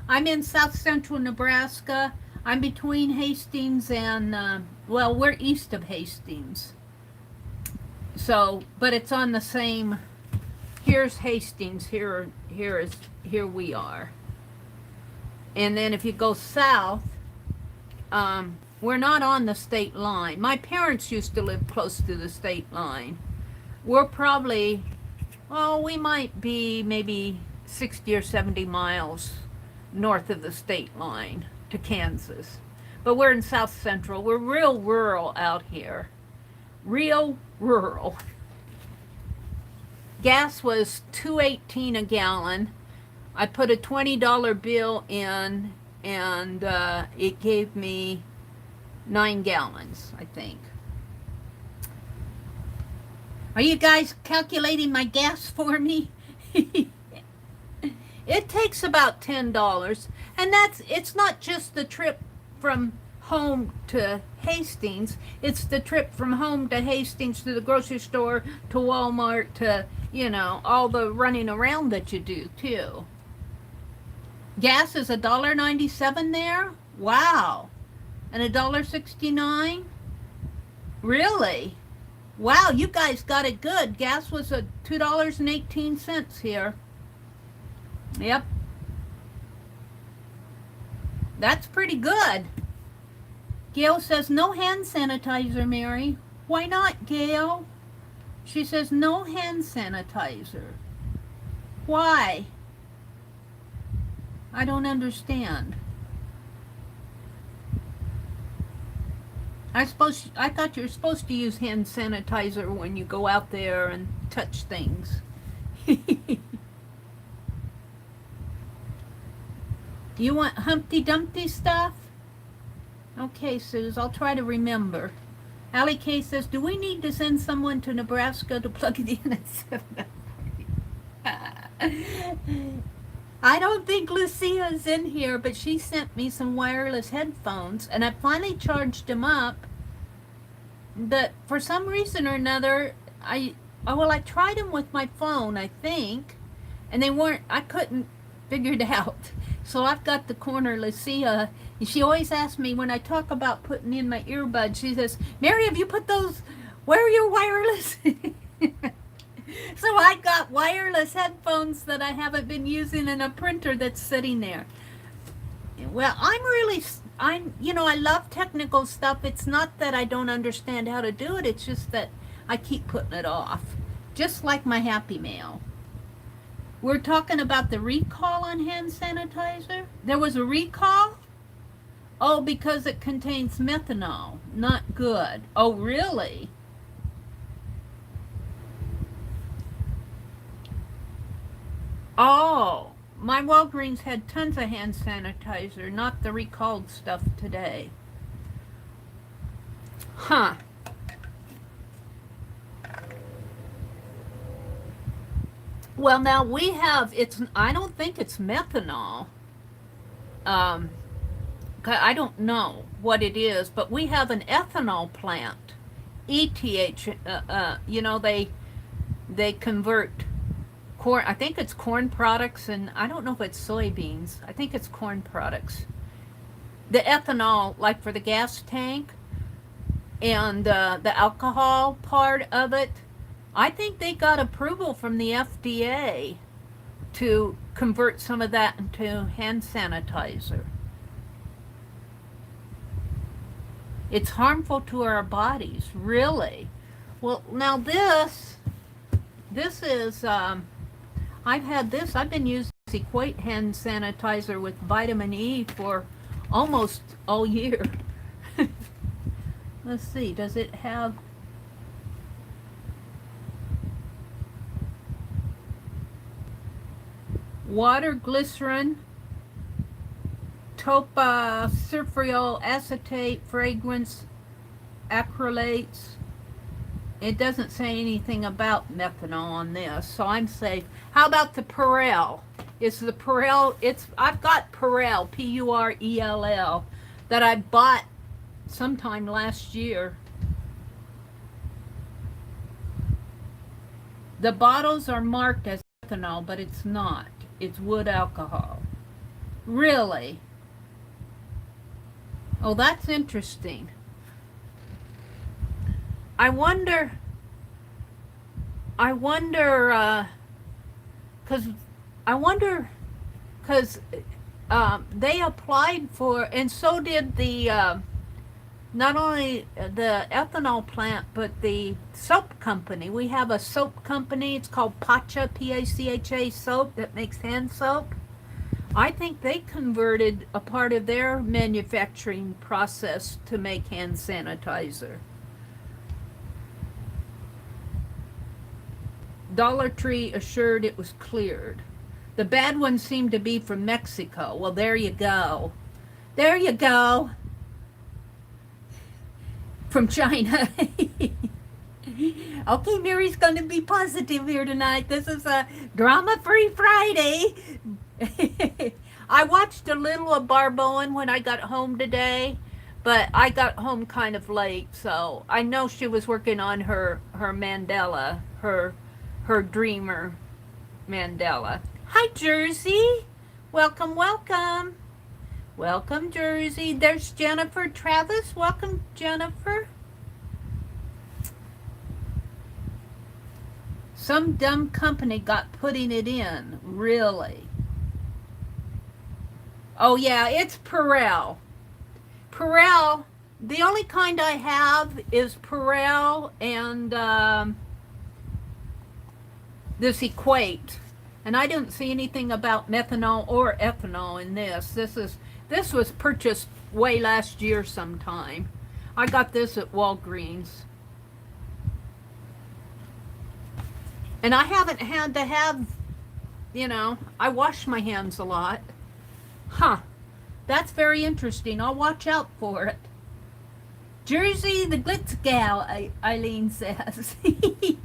I'm in south central Nebraska. I'm between Hastings and, well, we're east of Hastings. So, but it's on the same... Here's Hastings. Here we are. And then if you go south, we're not on the state line. My parents used to live close to the state line. We're probably, well, we might be maybe 60 or 70 miles north of the state line to Kansas. But we're in south central. We're real rural out here. Real rural. Gas was $2.18 a gallon. I put a $20 bill in, and it gave me 9 gallons, I think. Are you guys calculating my gas for me? It takes about $10, and it's not just the trip from home to Hastings. It's the trip from home to Hastings to the grocery store to Walmart to, you know, all the running around that you do too. Gas is $1.97 there? Wow. And $1.69? Really? Wow, you guys got it good. Gas was $2.18 here. Yep. That's pretty good. Gail says, no hand sanitizer, Mary. Why not, Gail? She says, no hand sanitizer. Why? I don't understand. I thought you were supposed to use hand sanitizer when you go out there and touch things. You want Humpty Dumpty stuff? Okay, Suze, I'll try to remember. Allie K says, do we need to send someone to Nebraska to plug it in at 7? I don't think Lucia's in here, but she sent me some wireless headphones, and I finally charged them up. But for some reason or another, I tried them with my phone, I think, and I couldn't figure it out. So I've got the corner Lucia, and she always asks me when I talk about putting in my earbuds, she says, Mary, have you put those, where are your wireless? So I got wireless headphones that I haven't been using and a printer that's sitting there. Well, you know, I love technical stuff. It's not that I don't understand how to do it. It's just that I keep putting it off. Just like my Happy Mail. We're talking about the recall on hand sanitizer. There was a recall? Oh, because it contains methanol. Not good. Oh, really? Oh, my Walgreens had tons of hand sanitizer, not the recalled stuff today. Huh. Well, now we have, I don't think it's methanol. I don't know what it is, but we have an ethanol plant. ETH, you know, they convert corn, I think it's corn products, and I don't know if it's soybeans. I think it's corn products. The ethanol, like for the gas tank, and the alcohol part of it, I think they got approval from the FDA to convert some of that into hand sanitizer. It's harmful to our bodies, really. Well, now this is, I've been using Equate hand sanitizer with vitamin E for almost all year. Let's see, does it have... water, glycerin, topasulfonyl acetate, fragrance, acrylates. It doesn't say anything about methanol on this, so I'm safe. How about the Perel? is the Purell. I've got Purell, Purell, that I bought sometime last year. The bottles are marked as ethanol, but it's not. It's wood alcohol. Really? Oh, that's interesting. I wonder, because they applied for, and so did the, not only the ethanol plant, but the soap company. We have a soap company. It's called Pacha, P-A-C-H-A soap that makes hand soap. I think they converted a part of their manufacturing process to make hand sanitizer. Dollar Tree assured it was cleared. The bad ones seemed to be from Mexico. Well, there you go. There you go. From China. Okay, Mary's going to be positive here tonight. This is a drama-free Friday. I watched a little of Barboen when I got home today, but I got home kind of late, so I know she was working on her mandala, her dreamer mandala. Hi, Jersey. Welcome, welcome. Welcome, Jersey. There's Jennifer Travis. Welcome, Jennifer. Some dumb company got putting it in. Really? Oh, yeah, it's Purell. Purell, the only kind I have is Purell and this Equate. And I didn't see anything about methanol or ethanol in this. This was purchased way last year sometime. I got this at Walgreens. And I haven't had to have, I wash my hands a lot. Huh. That's very interesting. I'll watch out for it. Jersey, the glitz gal, Eileen says. The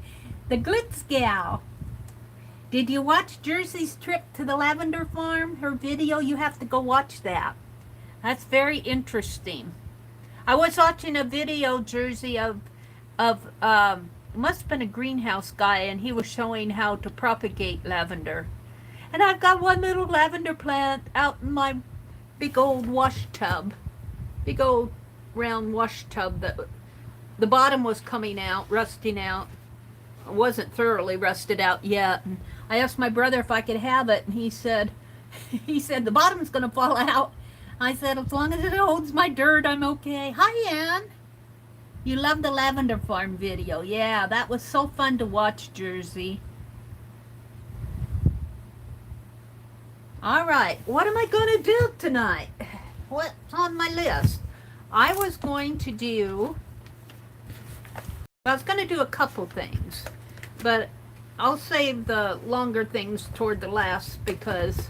glitz gal. Did you watch Jersey's trip to the lavender farm? Her video, you have to go watch that. That's very interesting. I was watching a video, Jersey, of must have been a greenhouse guy, and he was showing how to propagate lavender. And I've got one little lavender plant out in my big old wash tub. Big old round wash tub that the bottom was coming out, rusting out. It wasn't thoroughly rusted out yet. And I asked my brother if I could have it, and he said the bottom's going to fall out. I said, as long as it holds my dirt, I'm okay. Hi, Ann. You love the lavender farm video. Yeah, that was so fun to watch, Jersey. All right, what am I going to do tonight? What's on my list? I was going to do a couple things, but I'll save the longer things toward the last because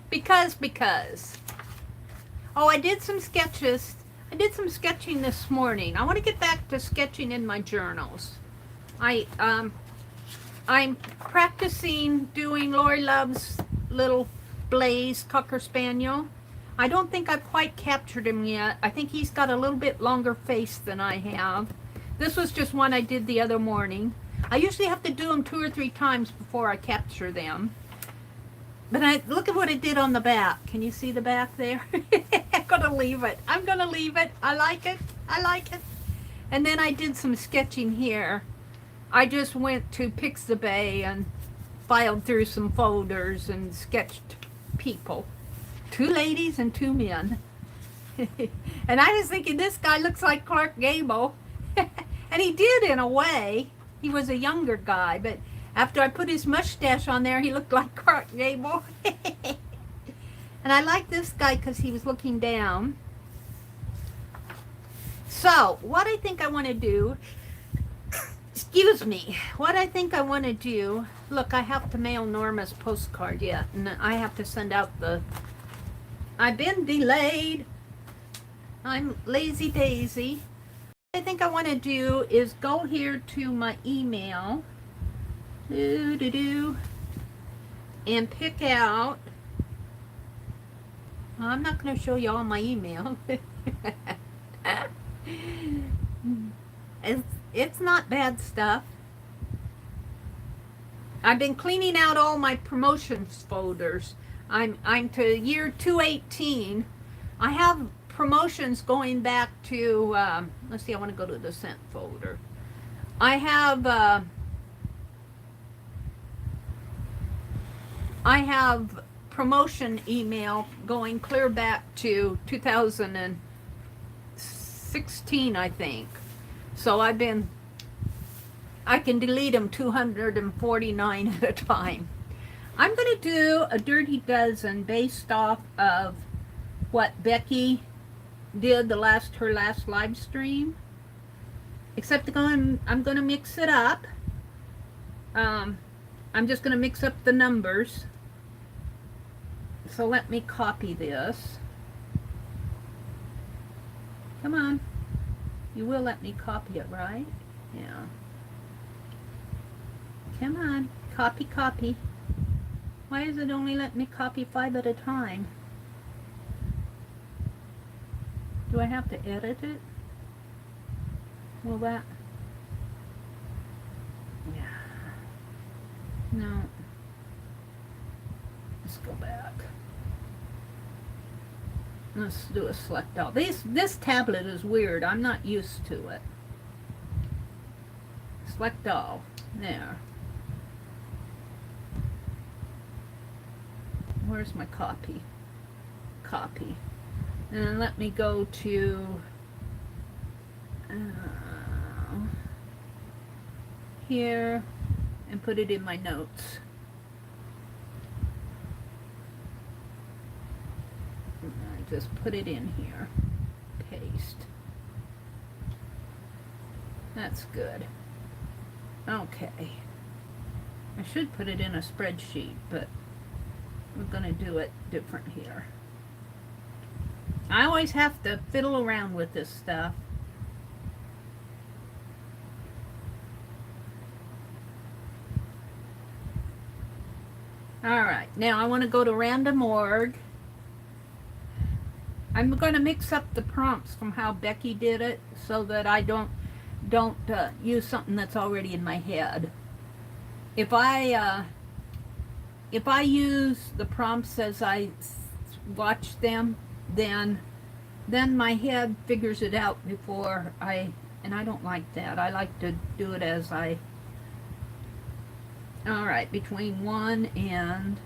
because. Oh, I did some sketches. I did some sketching this morning. I want to get back to sketching in my journals. I'm practicing doing Lori Love's little Blaze Cocker Spaniel. I don't think I've quite captured him yet. I think he's got a little bit longer face than I have. This was just one I did the other morning. I usually have to do them 2 or 3 times before I capture them. But look at what it did on the back. Can you see the back there? I'm going to leave it. I'm going to leave it. I like it. I like it. And then I did some sketching here. I just went to Pixabay and filed through some folders and sketched people. 2 ladies and 2 men. And I was thinking, this guy looks like Clark Gable. And he did in a way. He was a younger guy, but after I put his mustache on there, he looked like Clark Gable. And I like this guy because he was looking down. So, what I think I want to do, excuse me, what I think I want to do, look, I have to mail Norma's postcard yet, and I have to send out I've been delayed. I'm lazy daisy. What I think I want to do is go here to my email. and pick out, I'm not going to show you all my email. It's not bad stuff. I've been cleaning out all my promotions folders. I'm to year 218. I have promotions going back to, let's see, I want to go to the scent folder. I have promotion email going clear back to 2016, I think. So I can delete them 249 at a time. I'm going to do a dirty dozen based off of what Becky did her last live stream. Except I'm going to mix it up. I'm just going to mix up the numbers. So let me copy this. Come on. You will let me copy it, right? Yeah. Come on. Copy, copy. Why is it only letting me copy 5 at a time? Do I have to edit it? Will that? Yeah. No. Let's go back. Let's do a select all. This tablet is weird. I'm not used to it. Select all. There. Where's my copy? Copy. And then let me go to here and put it in my notes. I just put it in here. Paste. That's good. Okay. I should put it in a spreadsheet, but we're going to do it different here. I always have to fiddle around with this stuff. Alright, now I want to go to Random Org. I'm going to mix up the prompts from how Becky did it so that I don't use something that's already in my head. If I use the prompts as I watch them, then my head figures it out before and I don't like that. I like to do it as I... Alright, between 1 and...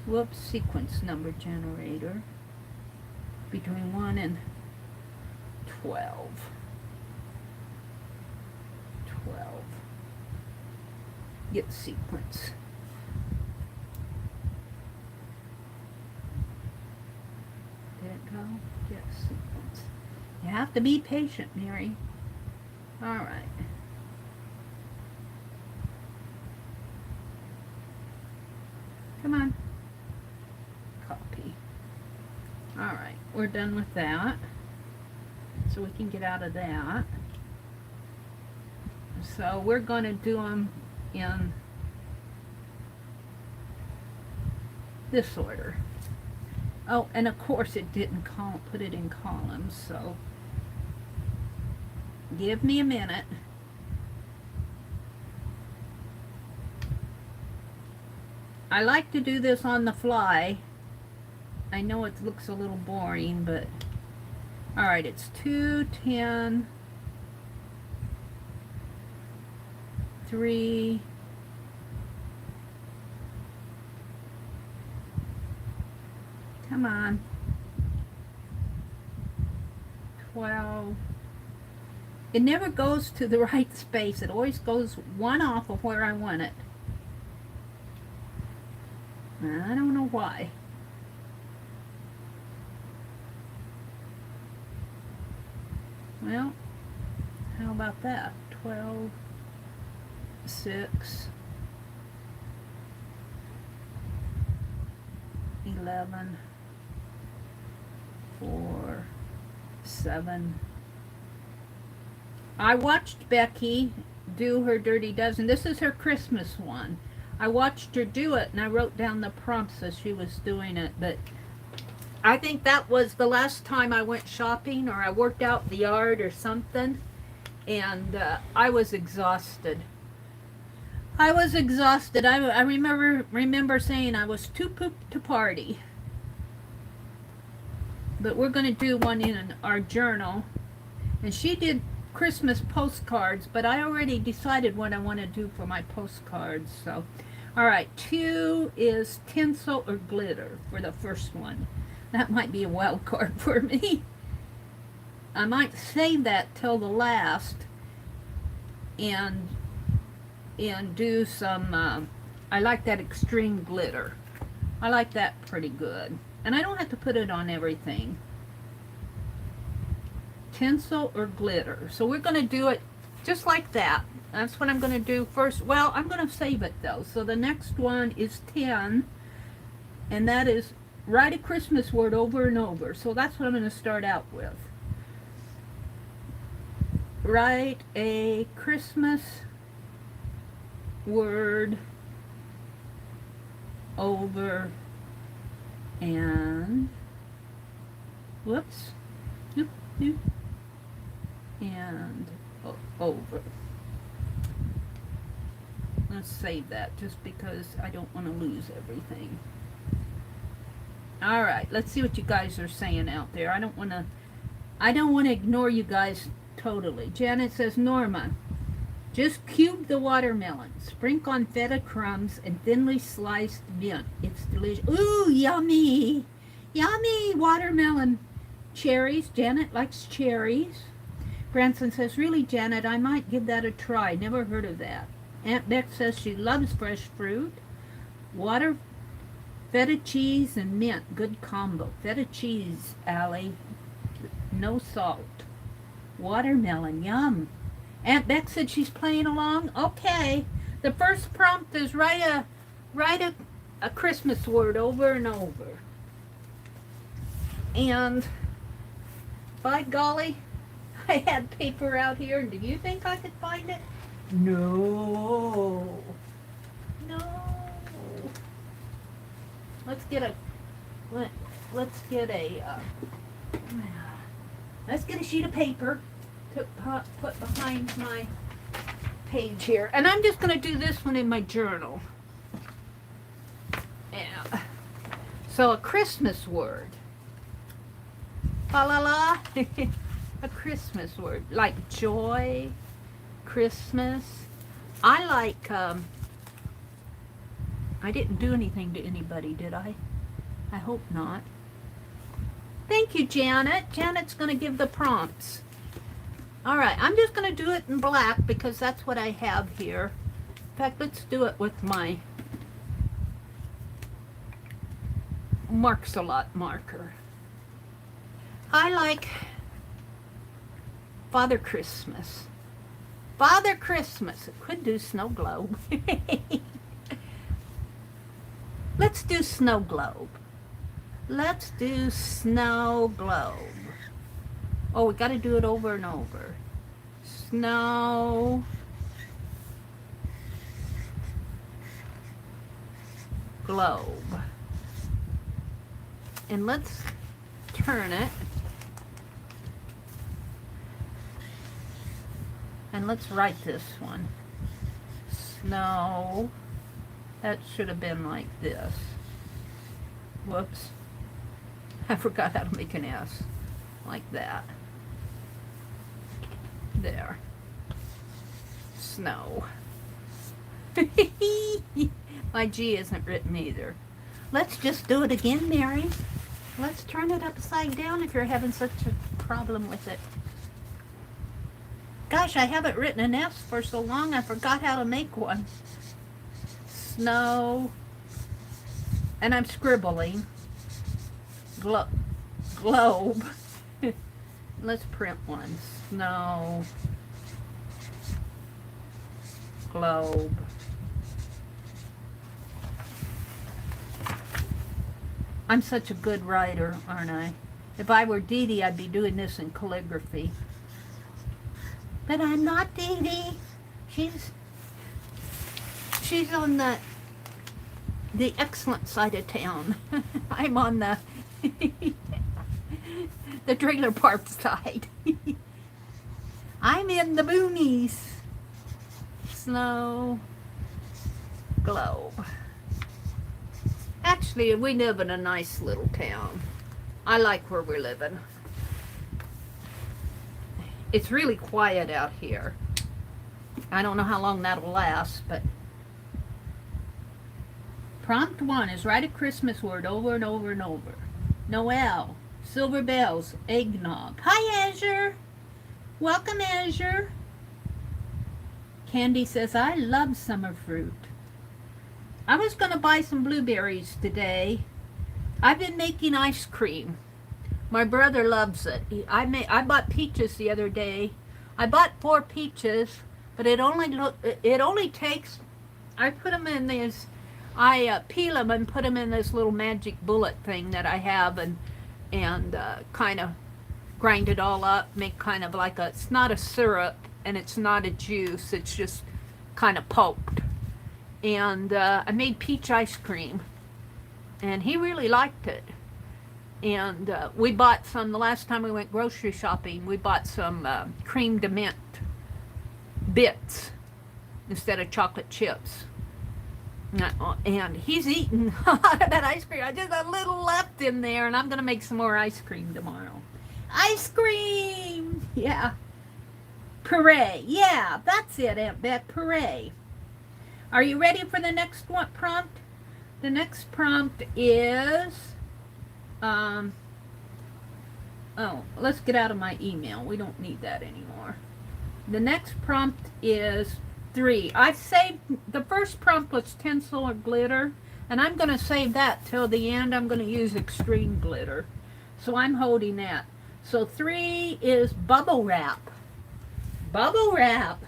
Whoops, sequence number generator. Between 1 and 12. 12. Get sequence. Did it go? Get sequence. You have to be patient, Mary. Alright. Come on. Copy. Alright, we're done with that. So we can get out of that. So we're going to do them in this order. Oh, and of course it didn't put it in columns, so give me a minute. I like to do this on the fly. I know it looks a little boring, but alright, it's 210 3 come on 12. It never goes to the right space. It always goes one off of where I want it. I don't know why. Well, how about that? 12, 6, 11, 4, 7. I watched Becky do her Dirty Dozen. This is her Christmas one. I watched her do it, and I wrote down the prompts as she was doing it, but I think that was the last time I went shopping, or I worked out in the yard or something, and I was exhausted. I was exhausted. I remember saying I was too pooped to party. But we're going to do one in our journal. And she did Christmas postcards, but I already decided what I want to do for my postcards. So, all right, 2 is tinsel or glitter for the first one. That might be a wild card for me. I might save that till the last and do some, I like that extreme glitter. I like that pretty good. And I don't have to put it on everything. Tinsel or glitter. So we're going to do it just like that. That's what I'm going to do first. Well, I'm going to save it though. So the next one is 10. And that is write a Christmas word over and over. So that's what I'm going to start out with. Write a Christmas word over and whoops and over. Let's save that just because I don't want to lose everything. All right, let's see what you guys are saying out there. I don't want to ignore you guys totally. Janet says, Norma, just cube the watermelon, sprinkle on feta crumbs, and thinly sliced mint. It's delicious. Ooh, yummy! Yummy watermelon. Cherries. Janet likes cherries. Branson says, really, Janet, I might give that a try. Never heard of that. Aunt Beck says she loves fresh fruit. Water, feta cheese, and mint. Good combo. Feta cheese, Allie. No salt. Watermelon. Yum. Aunt Beck said she's playing along. Okay. The first prompt is write a Christmas word over and over. And by golly, I had paper out here. Do you think I could find it? No. No. Let's get a sheet of paper to put behind my page here. And I'm just going to do this one in my journal. Yeah. So a Christmas word. Fa la la. A Christmas word. Like joy, Christmas. I like, I didn't do anything to anybody, did I? I hope not. Thank you, Janet. Janet's going to give the prompts. All right, I'm just going to do it in black because that's what I have here. In fact, let's do it with my Marks-a-Lot marker. I like Father Christmas. Father Christmas. It could do Snowglobe. Let's do Snowglobe. Let's do Snowglobe. Oh, we got to do it over and over. Snow globe. And let's turn it. And let's write this one. Snow. That should have been like this. Whoops. I forgot how to make an S. Like that. There. Snow. My G isn't written either. Let's just do it again, Mary. Let's turn it upside down if you're having such a problem with it. Gosh, I haven't written an S for so long I forgot how to make one. Snow. And I'm scribbling. Globe. Let's print one. Snow globe. I'm such a good writer, aren't I? If I were Dee Dee, I'd be doing this in calligraphy. But I'm not Dee Dee. She's on the the excellent side of town. I'm on the the trailer park side. I'm in the boonies. Snowglobe. Actually, we live in a nice little town. I like where we're living. It's really quiet out here. I don't know how long that'll last, but prompt 1 is write a Christmas word over and over and over. Noel, silver bells, eggnog. Hi, Azure. Welcome, Azure. Candy says, I love summer fruit. I was going to buy some blueberries today. I've been making ice cream. My brother loves it. I bought peaches the other day. I bought 4 peaches, but it only takes, I put them in this, I peel them and put them in this little magic bullet thing that I have, and kind of grind it all up, make kind of like it's not a syrup and it's not a juice, it's just kind of pulped. And I made peach ice cream, and he really liked it. And we bought some, the last time we went grocery shopping, we bought some cream de mint bits instead of chocolate chips. And he's eating a lot of that ice cream. I just a little left in there, and I'm going to make some more ice cream tomorrow. Ice cream! Yeah. Puree. Yeah, that's it, Aunt Beth. Puree. Are you ready for the next one prompt? The next prompt is, let's get out of my email. We don't need that anymore. The next prompt is 3. I've saved, the first prompt was tinsel or glitter, and I'm going to save that till the end. I'm going to use extreme glitter. So I'm holding that. So 3 is bubble wrap. Bubble wrap.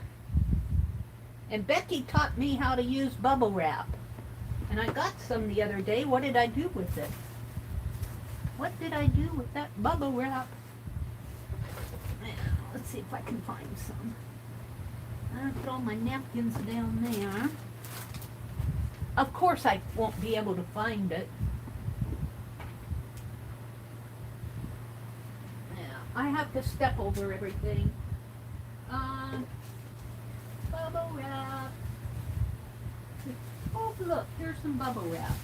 And Becky taught me how to use bubble wrap. And I got some the other day. What did I do with it? What did I do with that bubble wrap? Let's see if I can find some. I'll put all my napkins down there. Of course I won't be able to find it. Yeah, I have to step over everything. Bubble wrap. Oh, look, here's some bubble wrap.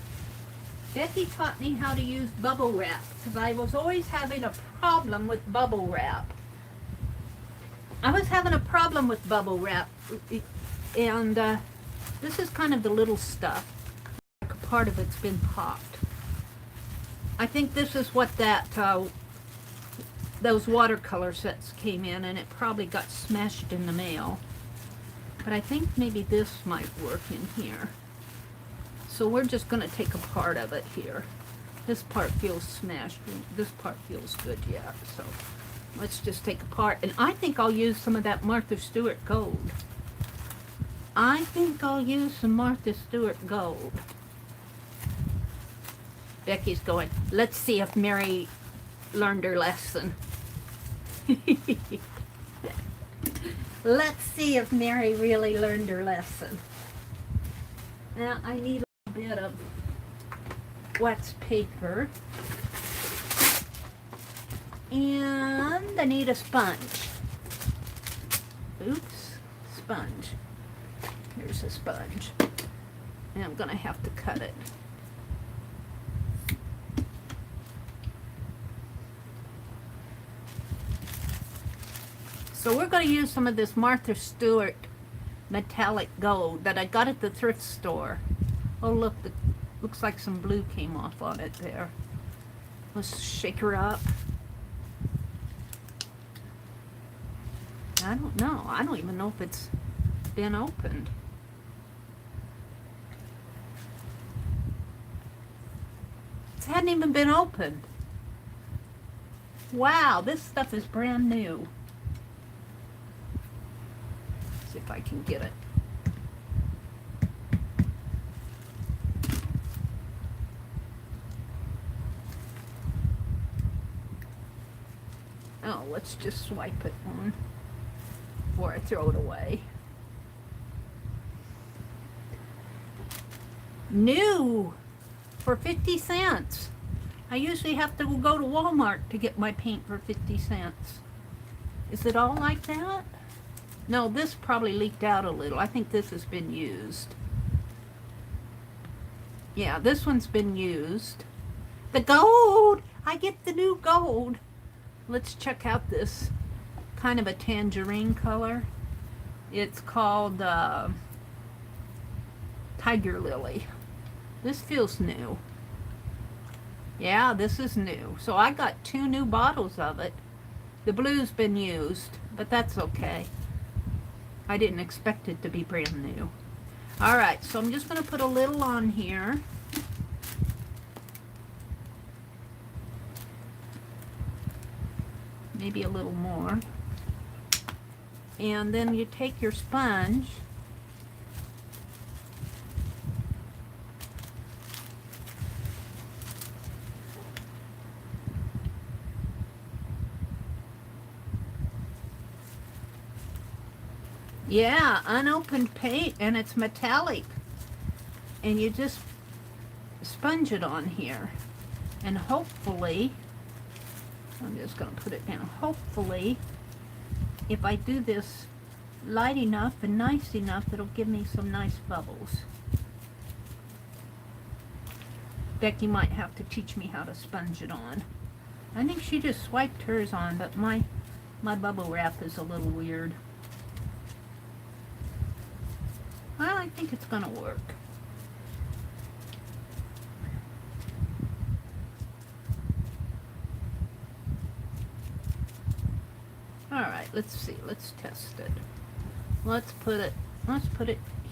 Becky taught me how to use bubble wrap because I was always having a problem with bubble wrap. I was having a problem with bubble wrap, and this is kind of the little stuff. Like a part of it's been popped. I think this is what that those watercolor sets came in, and it probably got smashed in the mail. But I think maybe this might work in here. So we're just going to take a part of it here. This part feels smashed. This part feels good yet. So let's just take a part. And I think I'll use some of that Martha Stewart gold. I think I'll use some Martha Stewart gold. Becky's going, let's see if Mary learned her lesson. Let's see if Mary really learned her lesson. Now I need a little bit of wax paper. And I need a sponge. Oops, sponge. Here's a sponge. And I'm going to have to cut it. So we're going to use some of this Martha Stewart metallic gold that I got at the thrift store. Oh look, it looks like some blue came off on it there. Let's shake her up. I don't know. I don't even know if it's been opened. It hadn't even been opened. Wow, this stuff is brand new. See if I can get it. Oh, let's just swipe it on before I throw it away. New for 50 cents. I usually have to go to Walmart to get my paint for 50 cents. Is it all like that? No, this probably leaked out a little. I think this has been used. Yeah, this one's been used. The gold! I get the new gold. Let's check out this kind of a tangerine color. It's called Tiger Lily. This feels new. Yeah, this is new. So I got 2 new bottles of it. The blue's been used, but that's okay. I didn't expect it to be brand new. Alright, so I'm just going to put a little on here. Maybe a little more. And then you take your sponge. Yeah, unopened paint, and it's metallic. And you just sponge it on here. And hopefully, I'm just going to put it down. Hopefully, if I do this light enough and nice enough, it'll give me some nice bubbles. Becky might have to teach me how to sponge it on. I think she just swiped hers on, but my bubble wrap is a little weird. Well, I think it's going to work. Alright, let's see. Let's test it. Let's put it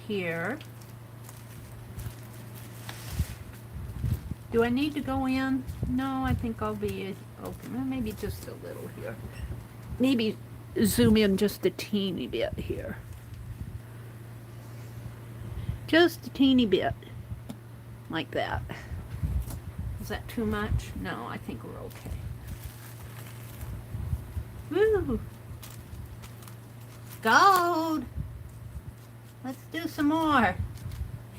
here. Do I need to go in? No, I think I'll be okay. Well, maybe just a little here. Maybe zoom in just a teeny bit here. Just a teeny bit. Like that. Is that too much? No, I think we're okay. Woo! Gold! Let's do some more.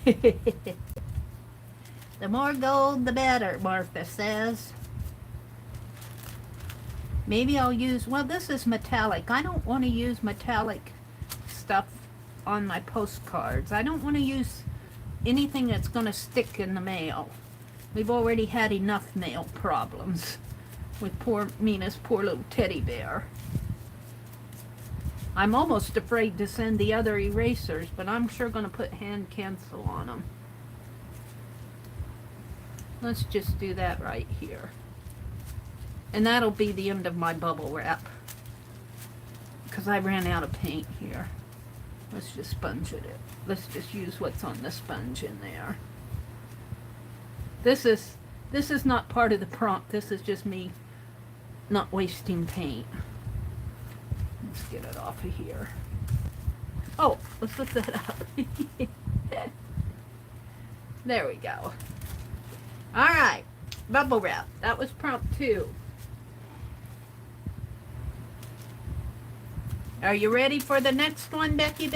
The more gold, the better, Martha says. Maybe I'll use, well, this is metallic. I don't want to use metallic stuff on my postcards. I don't want to use anything that's going to stick in the mail. We've already had enough mail problems with poor Mina's poor little teddy bear. I'm almost afraid to send the other erasers, but I'm sure going to put hand cancel on them. Let's just do that right here. And that'll be the end of my bubble wrap, because I ran out of paint here. Let's just sponge it. Let's just use what's on the sponge in there. This is not part of the prompt. This is just me not wasting paint. Let's get it off of here. Oh, let's lift that up. There we go. All right, bubble wrap. That was prompt 2. Are you ready for the next one, Becky?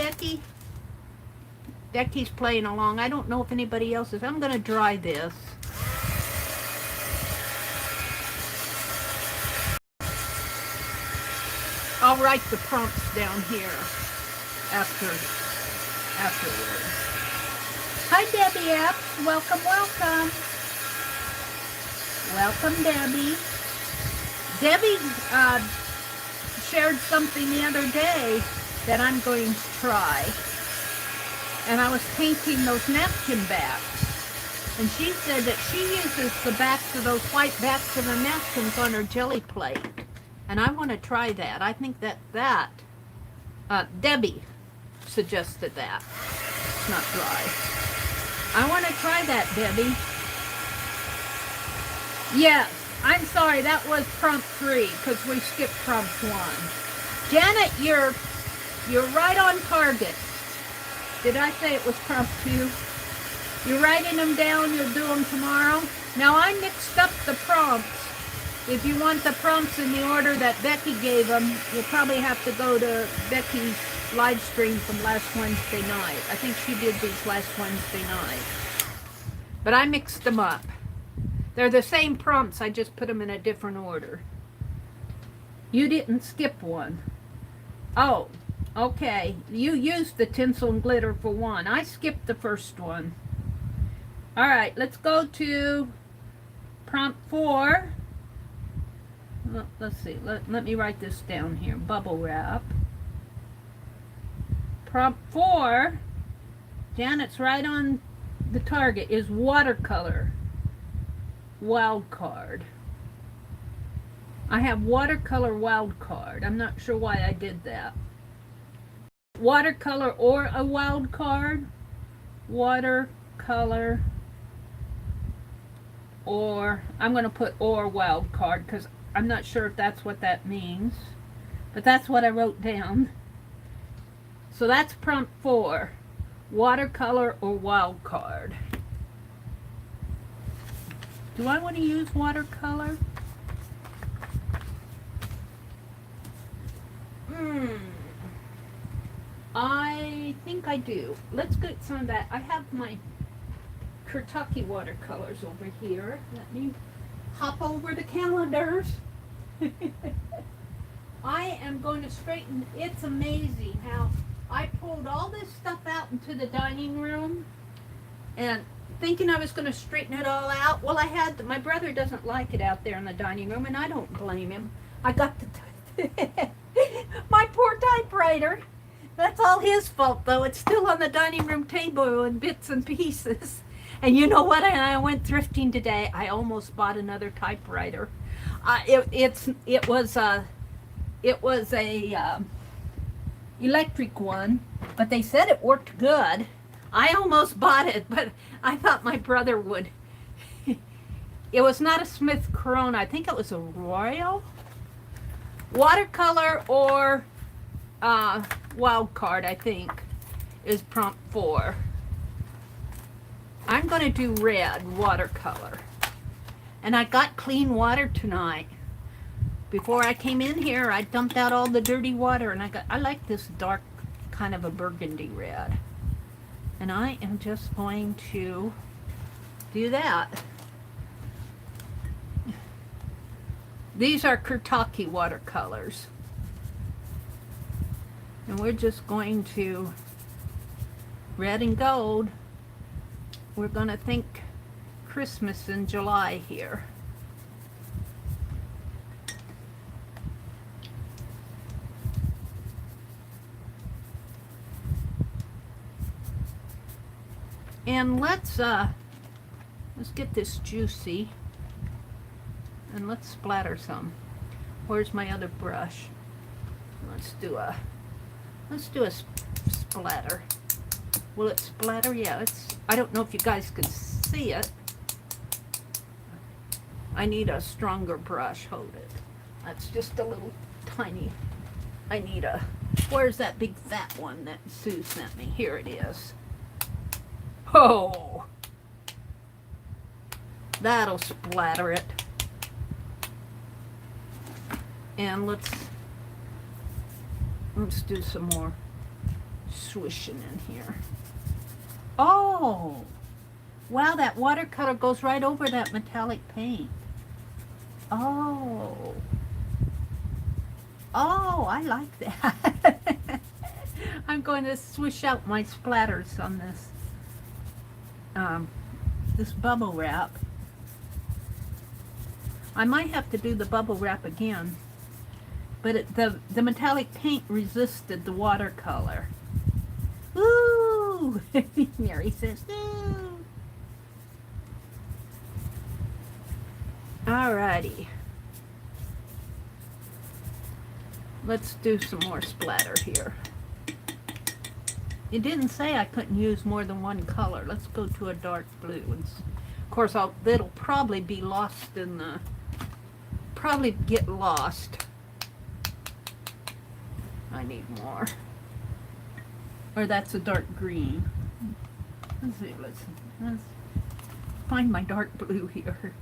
Becky's playing along. I don't know if anybody else is. I'm going to dry this. I'll write the prompts down here afterwards. Hi, Debbie F. Welcome, welcome. Welcome, Debbie. Debbie shared something the other day that I'm going to try. And I was painting those napkin backs. And she said that she uses the backs of those white backs of the napkins on her jelly plate. And I want to try that. I think that Debbie suggested that. It's not dry. I want to try that, Debbie. Yes, I'm sorry, that was prompt 3 because we skipped prompt 1. Janet, you're right on target. Did I say it was prompt 2? You're writing them down, you'll do them tomorrow. Now I mixed up the prompts. If you want the prompts in the order that Becky gave them, you'll probably have to go to Becky's live stream from last Wednesday night. I think she did these last Wednesday night. But I mixed them up. They're the same prompts, I just put them in a different order. You didn't skip one. Oh, okay. You used the tinsel and glitter for one. I skipped the first one. All right, let's go to prompt 4. Let's see. Let me write this down here. Bubble wrap. Prompt 4, Janet's right on the target, is watercolor. Wild card. I have watercolor wild card. I'm not sure why I did that. Watercolor or a wild card. Watercolor or, I'm going to put or wild card because I'm not sure if that's what that means. But that's what I wrote down. So that's prompt 4. Watercolor or wild card. Do I want to use watercolor? I think I do. Let's get some of that. I have my Kentucky watercolors over here. Let me hop over the calendars. I am going to straighten. It's amazing how I pulled all this stuff out into the dining room and thinking I was going to straighten it all out. Well, my brother doesn't like it out there in the dining room, and I don't blame him. I got my poor typewriter. That's all his fault, though. It's still on the dining room table in bits and pieces. And you know what? I went thrifting today. I almost bought another typewriter. It was a electric one, but they said it worked good. I almost bought it, but I thought my brother would. It was not a Smith Corona. I think it was a Royal. Watercolor or wild card, I think, is prompt 4. I'm going to do red watercolor. And I got clean water tonight. Before I came in here, I dumped out all the dirty water, and I like this dark kind of a burgundy red. And I am just going to do that. These are Kentucky watercolors. And we're just going to red and gold. We're going to think Christmas in July here. And let's get this juicy, and let's splatter some. Where's my other brush? Let's do a splatter. Will it splatter? Yeah, I don't know if you guys can see it. I need a stronger brush. Hold it. That's just a little tiny. Where's that big fat one that Sue sent me? Here it is. Oh, that'll splatter it. And let's do some more swishing in here. Oh, wow, that watercolor goes right over that metallic paint. Oh, I like that. I'm going to swish out my splatters on this bubble wrap. I might have to do the bubble wrap again, but the metallic paint resisted the watercolor. Ooh! Mary says, ooh! Alrighty. Let's do some more splatter here. It didn't say I couldn't use more than one color. Let's go to a dark blue. And of course, it'll probably be lost in the... Probably get lost. I need more. Or that's a dark green. Let's see. Let's find my dark blue here.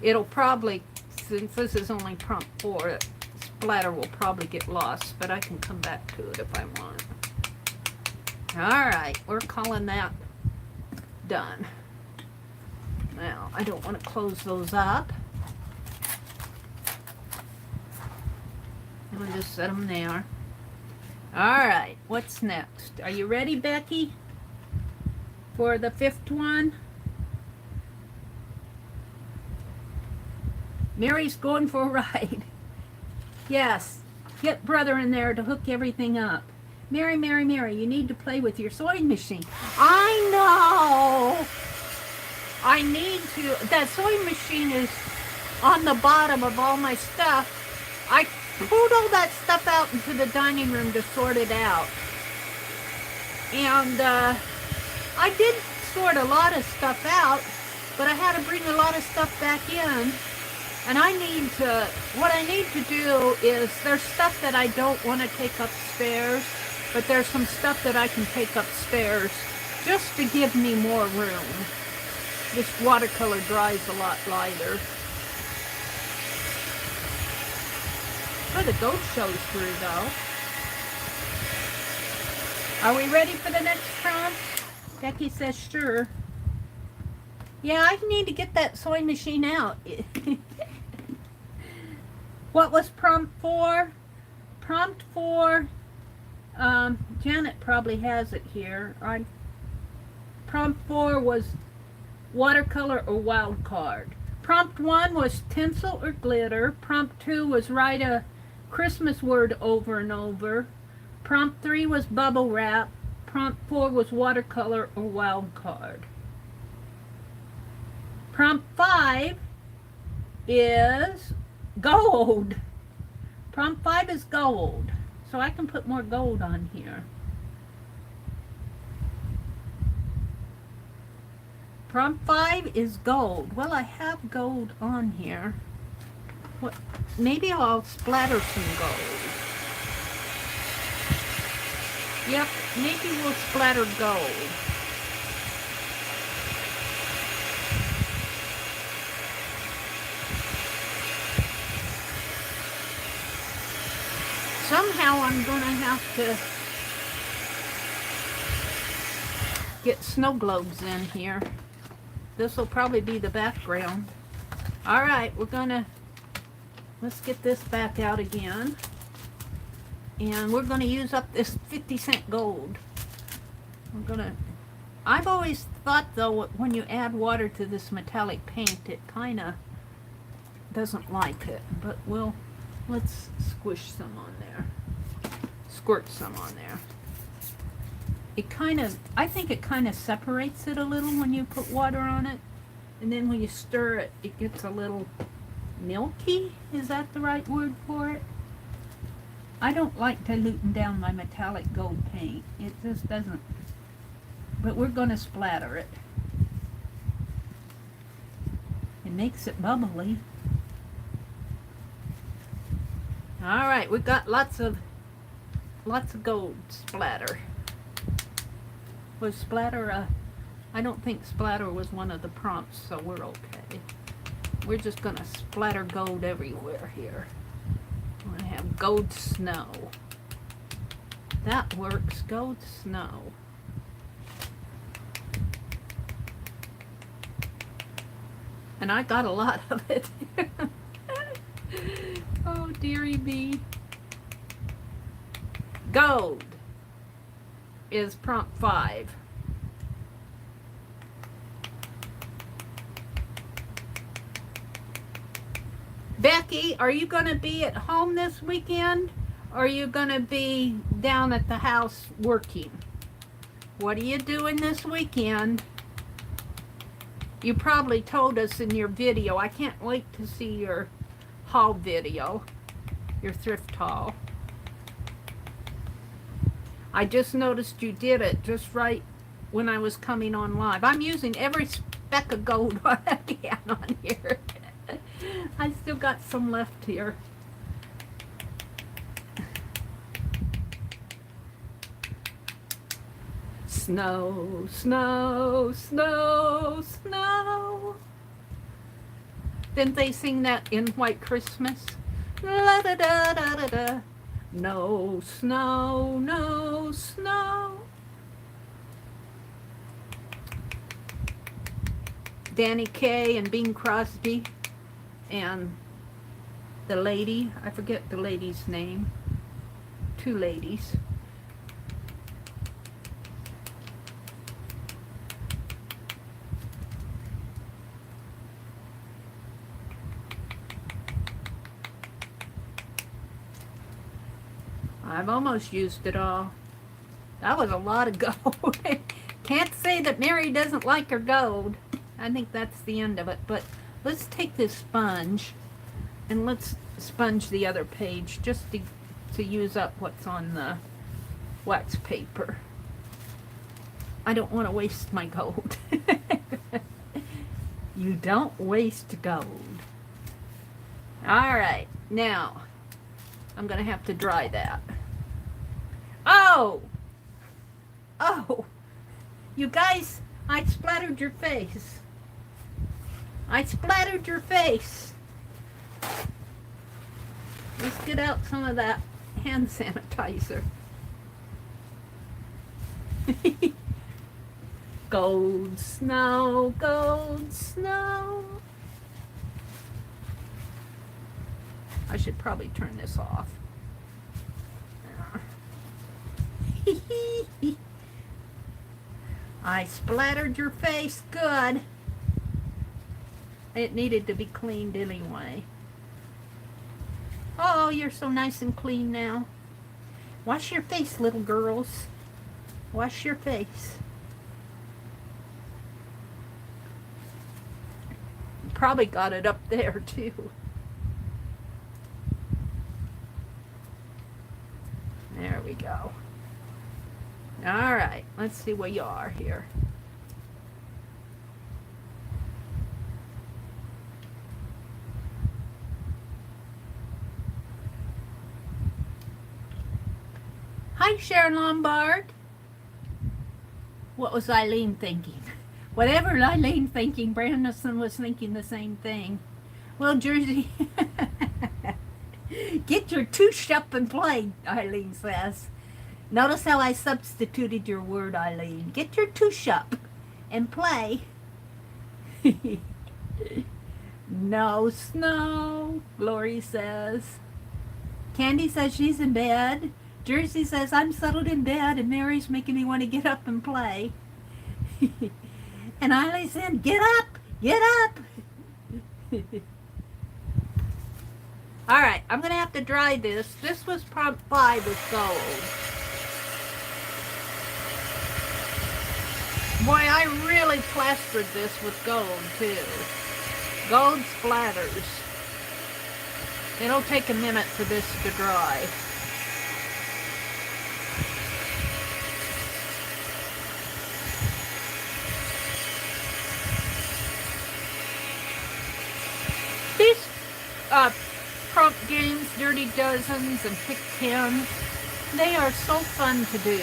It'll probably, since this is only prompt 4, splatter will probably get lost, but I can come back to it if I want. Alright, we're calling that done. Now, I don't want to close those up. I'm going to just set them there. Alright, what's next? Are you ready, Becky? For the fifth one? Mary's going for a ride. Yes, get brother in there to hook everything up. Mary, Mary, Mary, you need to play with your sewing machine. I know! I need to. That sewing machine is on the bottom of all my stuff. I pulled all that stuff out into the dining room to sort it out. And I did sort a lot of stuff out, but I had to bring a lot of stuff back in. And what I need to do is, there's stuff that I don't want to take upstairs, but there's some stuff that I can take upstairs just to give me more room. This watercolor dries a lot lighter. Oh, the goat shows through though. Are we ready for the next prompt? Becky says sure. Yeah, I need to get that sewing machine out. What was prompt 4? Prompt 4, Janet probably has it here. Prompt 4 was watercolor or wild card. Prompt 1 was tinsel or glitter. Prompt 2 was write a Christmas word over and over. Prompt 3 was bubble wrap. Prompt 4 was watercolor or wild card. Prompt 5 is gold. Prompt 5 is gold. So I can put more gold on here. Prompt 5 is gold. Well, I have gold on here. What? Maybe I'll splatter some gold. Yep, maybe we'll splatter gold. Somehow I'm going to have to get snow globes in here. This will probably be the background. Alright, let's get this back out again. And we're going to use up this 50-cent gold. I've always thought though, when you add water to this metallic paint, it kind of doesn't like it. But let's squish some on there. Squirt some on there. I think it kind of separates it a little when you put water on it. And then when you stir it, it gets a little milky. Is that the right word for it? I don't like diluting down my metallic gold paint. It just doesn't. But we're going to splatter it. It makes it bubbly. Alright, we've got lots of gold splatter. Was splatter I don't think splatter was one of the prompts, so we're okay. We're just going to splatter gold everywhere here. We're going to have gold snow. That works, gold snow. And I got a lot of it. Oh, dearie me. Gold is prompt 5. Becky, are you going to be at home this weekend? Or are you going to be down at the house working? What are you doing this weekend? You probably told us in your video. I can't wait to see your haul video, your thrift haul. I just noticed you did it just right when I was coming on live. I'm using every speck of gold I can on here. I still got some left here. Snow, snow, snow, snow. Didn't they sing that in White Christmas? La da da da da da. No snow, no snow. Danny Kaye and Bing Crosby and the lady, I forget the lady's name, 2 ladies. I've almost used it all. That was a lot of gold. Can't say that Meri doesn't like her gold. I think that's the end of it. But let's take this sponge and let's sponge the other page just to use up what's on the wax paper. I don't want to waste my gold. You don't waste gold. Alright, now I'm going to have to dry that. Oh! Oh! You guys, I splattered your face. I splattered your face. Let's get out some of that hand sanitizer. Gold snow, gold snow. I should probably turn this off. I splattered your face good. It needed to be cleaned anyway. Oh, you're so nice and clean now. Wash your face, little girls. Wash your face. Probably got it up there too. There we go. All right, let's see where you are here. Hi, Sharon Lombard. What was Eileen thinking? Whatever Eileen thinking, Brandon was thinking the same thing. Well, Jersey, get your touche up and play, Eileen says. Notice how I substituted your word, Eileen. Get your touche up and play. No snow, Glory says. Candy says she's in bed. Jersey says, I'm settled in bed and Mary's making me want to get up and play. And Eileen said, get up, get up. All right, I'm going to have to dry this. This was probably with gold. Boy, I really plastered this with gold, too. Gold splatters. It'll take a minute for this to dry. These prompt games, Dirty Dozens and Pick 10, they are so fun to do.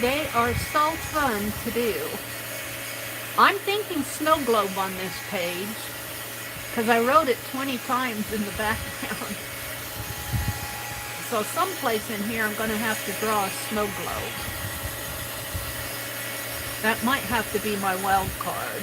They are so fun to do. I'm thinking Snowglobe on this page because I wrote it 20 times in the background. So someplace in here I'm going to have to draw a Snowglobe. That might have to be my wild card.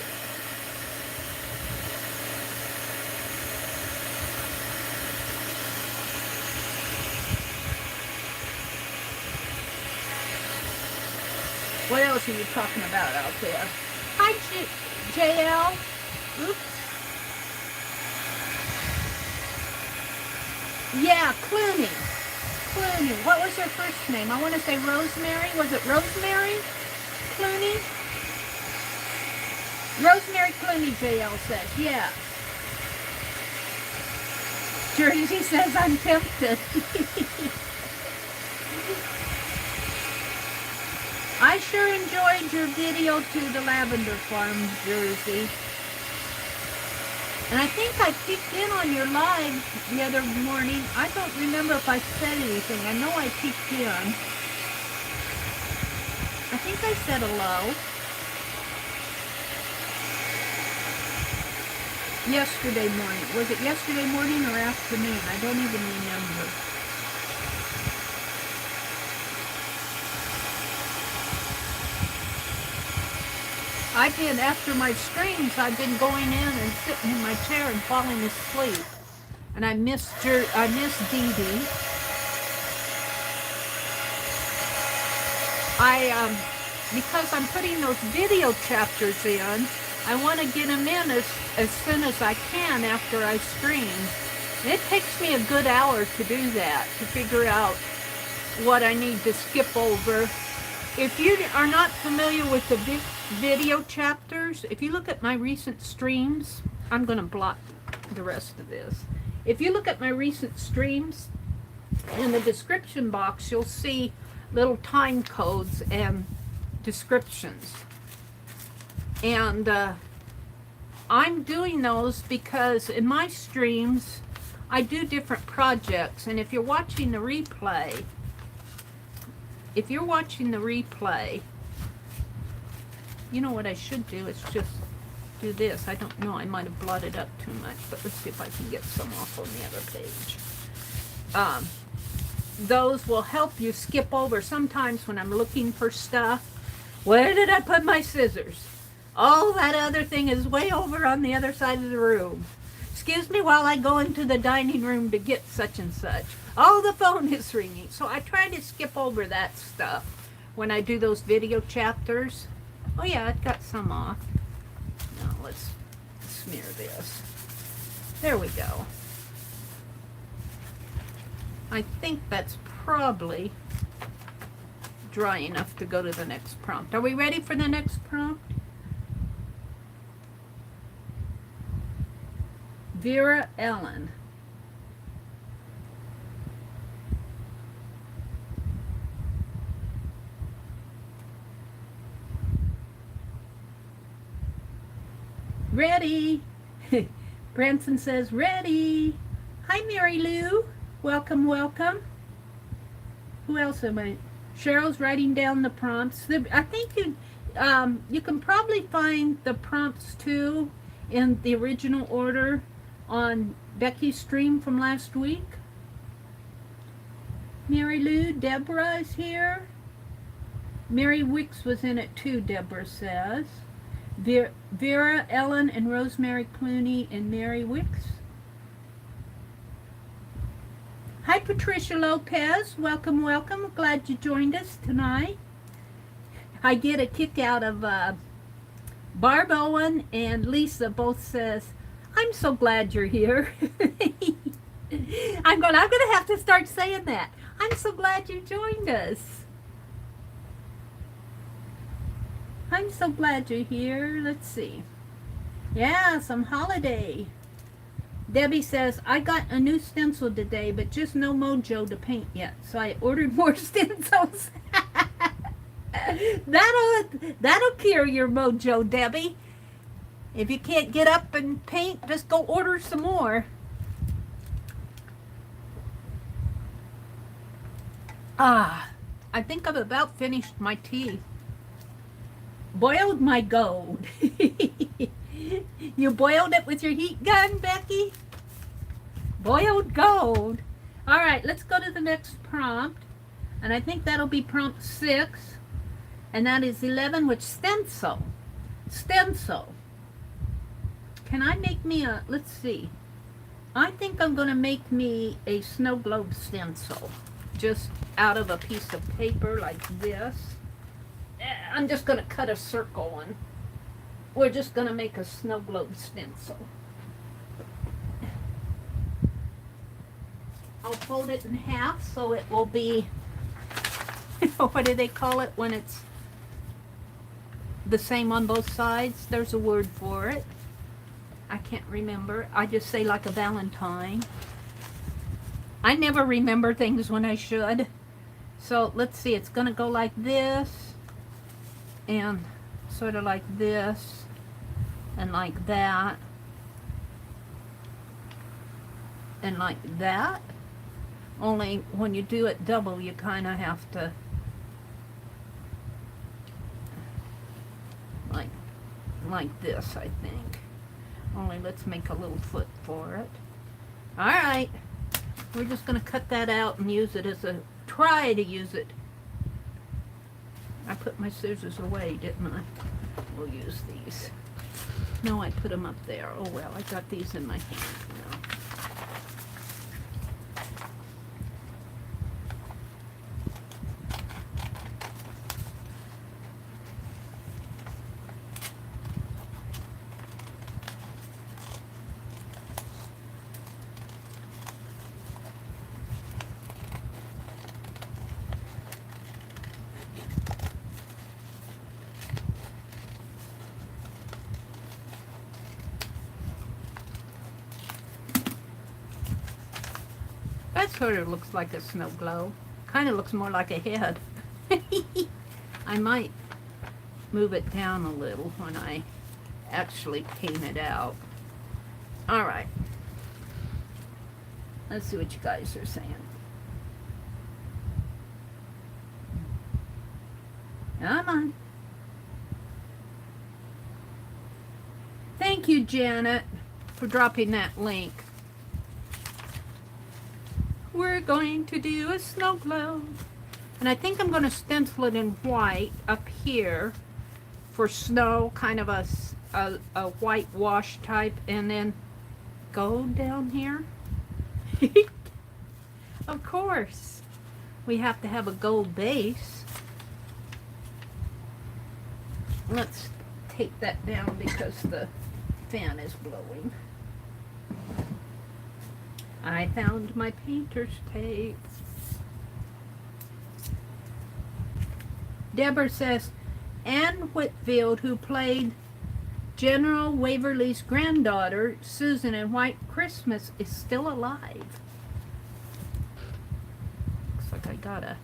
What else are you talking about out there? Hi, JL. Oops. Yeah, Clooney. Clooney. What was her first name? I want to say Rosemary. Was it Rosemary Clooney? Rosemary Clooney, JL says. Yeah. Jersey says I'm tempted. I sure enjoyed your video to the Lavender Farm, Jersey. And I think I peeked in on your live the other morning. I don't remember if I said anything. I know I peeked in. I think I said hello. Yesterday morning. Was it yesterday morning or afternoon? I don't even remember. I've been, after my streams, I've been going in and sitting in my chair and falling asleep. And I miss Dee Dee. Because I'm putting those video chapters in, I want to get them in as soon as I can after I stream. And it takes me a good hour to do that, to figure out what I need to skip over. If you are not familiar with the video chapters, if you look at my recent streams, I'm going to block the rest of this. If you look at my recent streams, in the description box, you'll see little time codes and descriptions. And I'm doing those because in my streams, I do different projects. And if you're watching the replay, you know what I should do is just do this. I don't know, I might have blotted up too much, but let's see if I can get some off on the other page. Those will help you skip over. Sometimes when I'm looking for stuff, where did I put my scissors? Oh, that other thing is way over on the other side of the room. Excuse me while I go into the dining room to get such and such. Oh, the phone is ringing. So I try to skip over that stuff when I do those video chapters. Oh yeah, it got some off. Now let's smear this. There we go. I think that's probably dry enough to go to the next prompt. Are we ready for the next prompt? Vera Ellen. Ready. Branson says ready. Hi, Mary Lou. Welcome, welcome. Who else am I? Cheryl's writing down the prompts. I think you can probably find the prompts too in the original order on Becky's stream from last week. Mary Lou, Deborah is here. Mary Wicks was in it too, Deborah says. Vera, Ellen, and Rosemary Clooney and Mary Wicks. Hi, Patricia Lopez. Welcome, welcome. Glad you joined us tonight. I get a kick out of Barb Owen and Lisa both says, I'm so glad you're here. I'm gonna have to start saying that. I'm so glad you joined us. I'm so glad you're here. Let's see. Yeah, some holiday. Debbie says, I got a new stencil today, but just no mojo to paint yet. So I ordered more stencils. That'll cure your mojo, Debbie. If you can't get up and paint, just go order some more. I think I've about finished my tea. Boiled my gold. You boiled it with your heat gun, Becky? Boiled gold. All right, let's go to the next prompt. And I think that'll be prompt 6. And that is 11, which stencil. Stencil. Can I make me a, let's see. I think I'm going to make me a snow globe stencil. Just out of a piece of paper like this. I'm just going to cut a circle and we're just going to make a snow globe stencil. I'll fold it in half so it will be, what do they call it when it's the same on both sides? There's a word for it. I can't remember. I just say like a Valentine. I never remember things when I should. So let's see, it's going to go like this. And sort of like this, and like that, and like that. Only when you do it double, you kind of have to, like this, I think. Only let's make a little foot for it. All right, we're just going to cut that out and use it as a, try to use it. I put my scissors away, didn't I? we'll use these. No, I put them up there. Oh well, I got these in my hand now. That sort of looks like a snow globe. Kind of looks more like a head. I might move it down a little when I actually paint it out. Alright. Let's see what you guys are saying. Come on. Thank you, Janet, for dropping that link. We're going to do a snow globe. And I think I'm going to stencil it in white up here for snow, kind of a white wash type, and then gold down here. Of course, we have to have a gold base. Let's take that down because the fan is blowing. I found my painter's tape. Deborah says, Anne Whitfield, who played General Waverly's granddaughter, Susan, in White Christmas, is still alive. Looks like I gotta.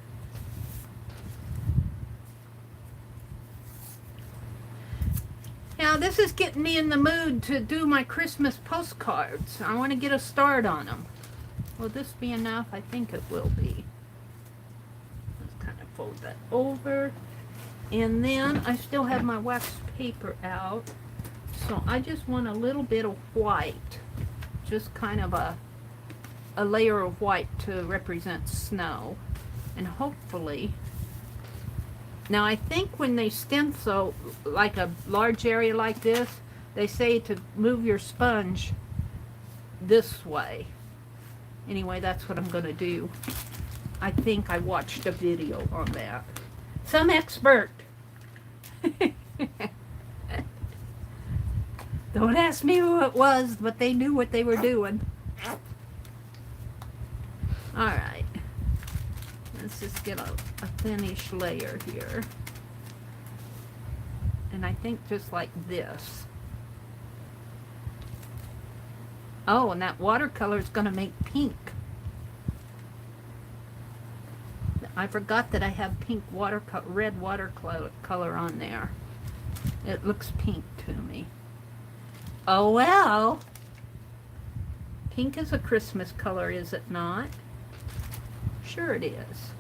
Now, this is getting me in the mood to do my Christmas postcards. I want to get a start on them. Will this be enough? I think it will be. Let's kind of fold that over. And then I still have my wax paper out. So I just want a little bit of white. Just kind of a layer of white to represent snow. And hopefully... Now, I think when they stencil like a large area like this, they say to move your sponge this way. Anyway, that's what I'm going to do. I think I watched a video on that. Some expert. Don't ask me who it was, but they knew what they were doing. All right. Let's just get a thinnish layer here. And I think just like this. Oh, and that watercolor is going to make pink. I forgot that I have pink red watercolor on there. It looks pink to me. Oh well. Pink is a Christmas color, is it not? Sure it is.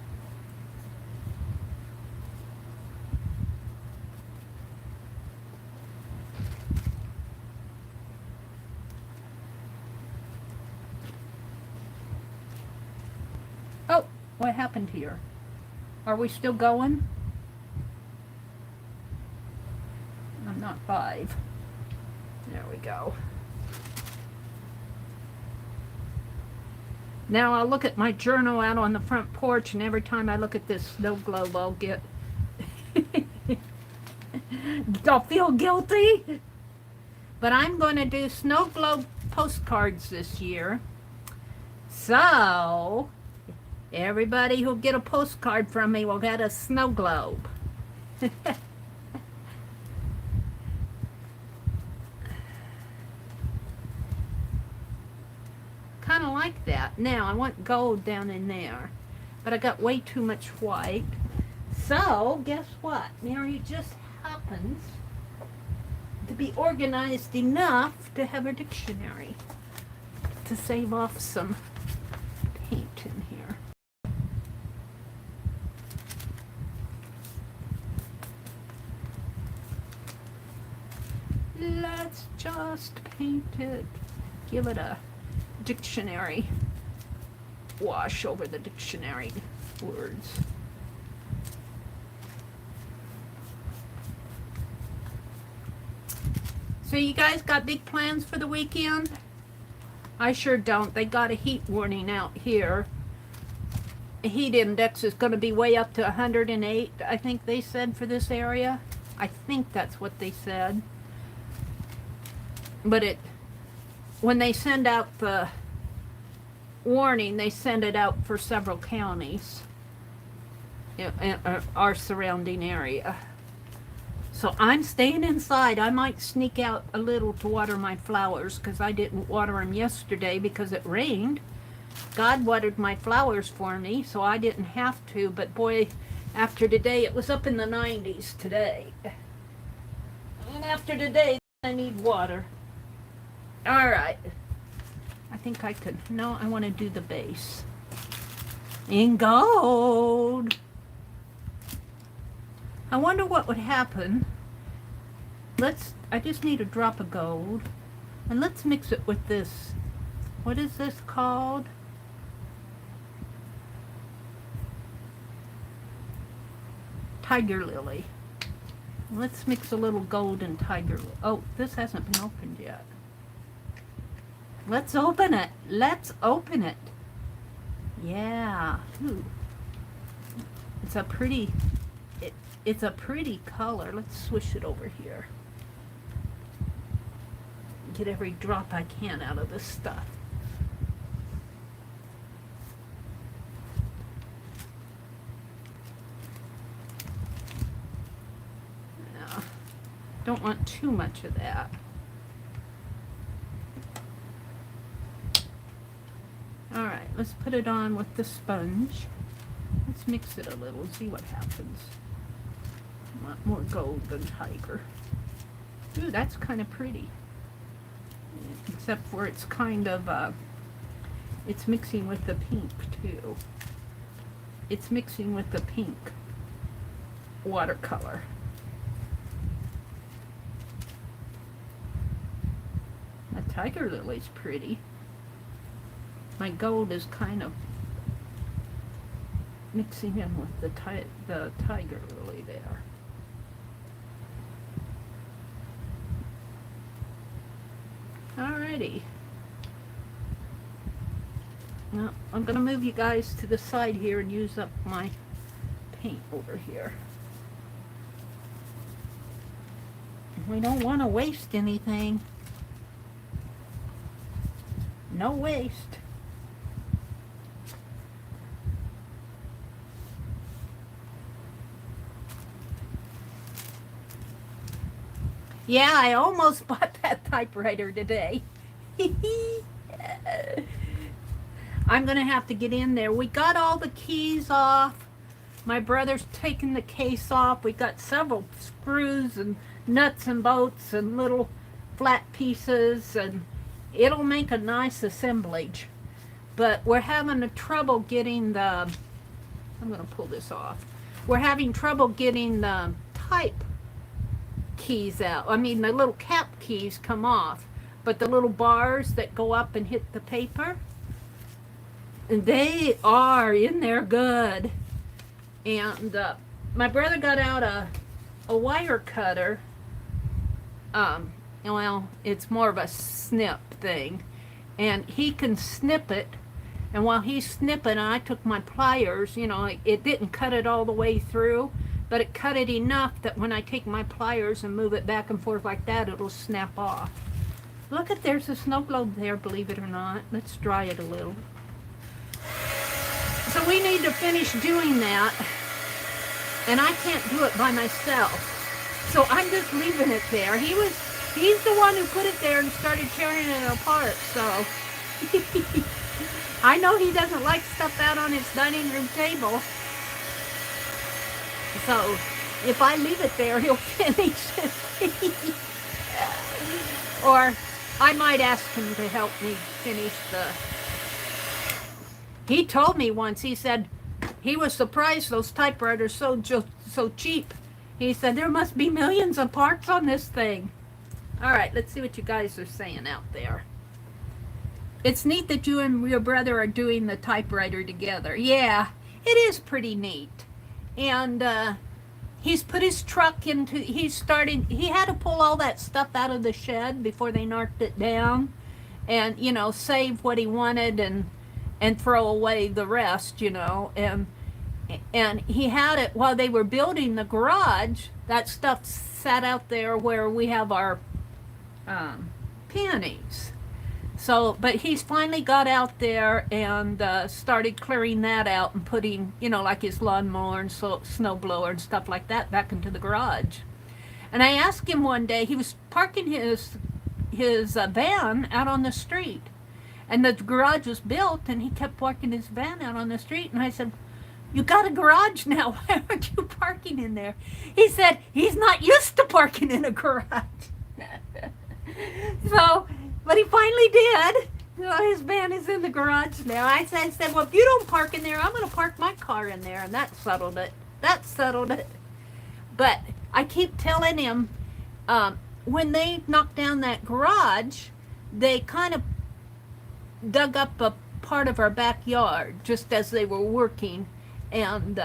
Oh, what happened here? Are we still going? I'm not 5. There we go. Now I'll look at my journal out on the front porch, and every time I look at this snow globe, I'll get... I'll feel guilty. But I'm going to do snow globe postcards this year. So, everybody who'll get a postcard from me will get a snow globe. Kind of like that. Now I want gold down in there, but I got way too much white. So guess what? Mary just happens to be organized enough to have a dictionary to save off some paint in here. Let's just paint it. Give it a dictionary wash over the dictionary words. So you guys got big plans for the weekend? I sure don't. They got a heat warning out here. The heat index is going to be way up to 108, I think they said, for this area. I think that's what they said. But when they send out the warning, they send it out for several counties in our surrounding area. So I'm staying inside. I might sneak out a little to water my flowers because I didn't water them yesterday because it rained. God watered my flowers for me, so I didn't have to. But boy, after today, it was up in the 90s today. And after today, I need water. All right. I think I could. No, I want to do the base in gold. I wonder what would happen. I just need a drop of gold. And let's mix it with this. What is this called? Tiger lily. Let's mix a little gold and tiger lily. Oh, this hasn't been opened yet. Let's open it. Let's open it. Yeah. Ooh. It's a pretty... It's a pretty color. Let's swish it over here. Get every drop I can out of this stuff. Now, don't want too much of that. All right, let's put it on with the sponge. Let's mix it a little, see what happens. I want more gold than tiger. Ooh, that's kind of pretty. Except for it's kind of, it's mixing with the pink too. It's mixing with the pink watercolor. The tiger lily's pretty. My gold is kind of mixing in with the tiger lily there. Alrighty. Now, I'm going to move you guys to the side here and use up my paint over here. We don't want to waste anything. No waste. Yeah, I almost bought that typewriter today. I'm going to have to get in there. We got all the keys off. My brother's taken the case off. We got several screws and nuts and bolts and little flat pieces, and it'll make a nice assemblage. But we're having a trouble getting the... I'm going to pull this off. We're having trouble getting the type keys out. I mean, the little cap keys come off, but the little bars that go up and hit the paper, they are in there good. And my brother got out a wire cutter. Well, it's more of a snip thing, and he can snip it. And while he's snipping, I took my pliers. You know, it didn't cut it all the way through, but it cut it enough that when I take my pliers and move it back and forth like that, it'll snap off. Look at, there's a snow globe there, believe it or not. Let's dry it a little. So we need to finish doing that, and I can't do it by myself. So I'm just leaving it there. He's the one who put it there and started tearing it apart, so. I know he doesn't like stuff out on his dining room table. So, if I leave it there, he'll finish it. Or I might ask him to help me finish the... He told me once, he said he was surprised those typewriters so cheap. He said, there must be millions of parts on this thing. All right, let's see what you guys are saying out there. It's neat that you and your brother are doing the typewriter together. Yeah, it is pretty neat. And he's put his truck into, he had to pull all that stuff out of the shed before they knocked it down, and, you know, save what he wanted and throw away the rest, you know, and he had it while they were building the garage. That stuff sat out there where we have our peonies. So, but he's finally got out there and started clearing that out and putting, you know, like his lawnmower and snow blower and stuff like that back into the garage. And I asked him one day, he was parking his van out on the street, and the garage was built, and he kept parking his van out on the street. And I said, "You got a garage now, why aren't you parking in there?" He said he's not used to parking in a garage. So, but he finally did. So his van is in the garage now. I said, "Well, if you don't park in there, I'm going to park my car in there." And that settled it. That settled it. But I keep telling him, when they knocked down that garage, they kind of dug up a part of our backyard just as they were working. And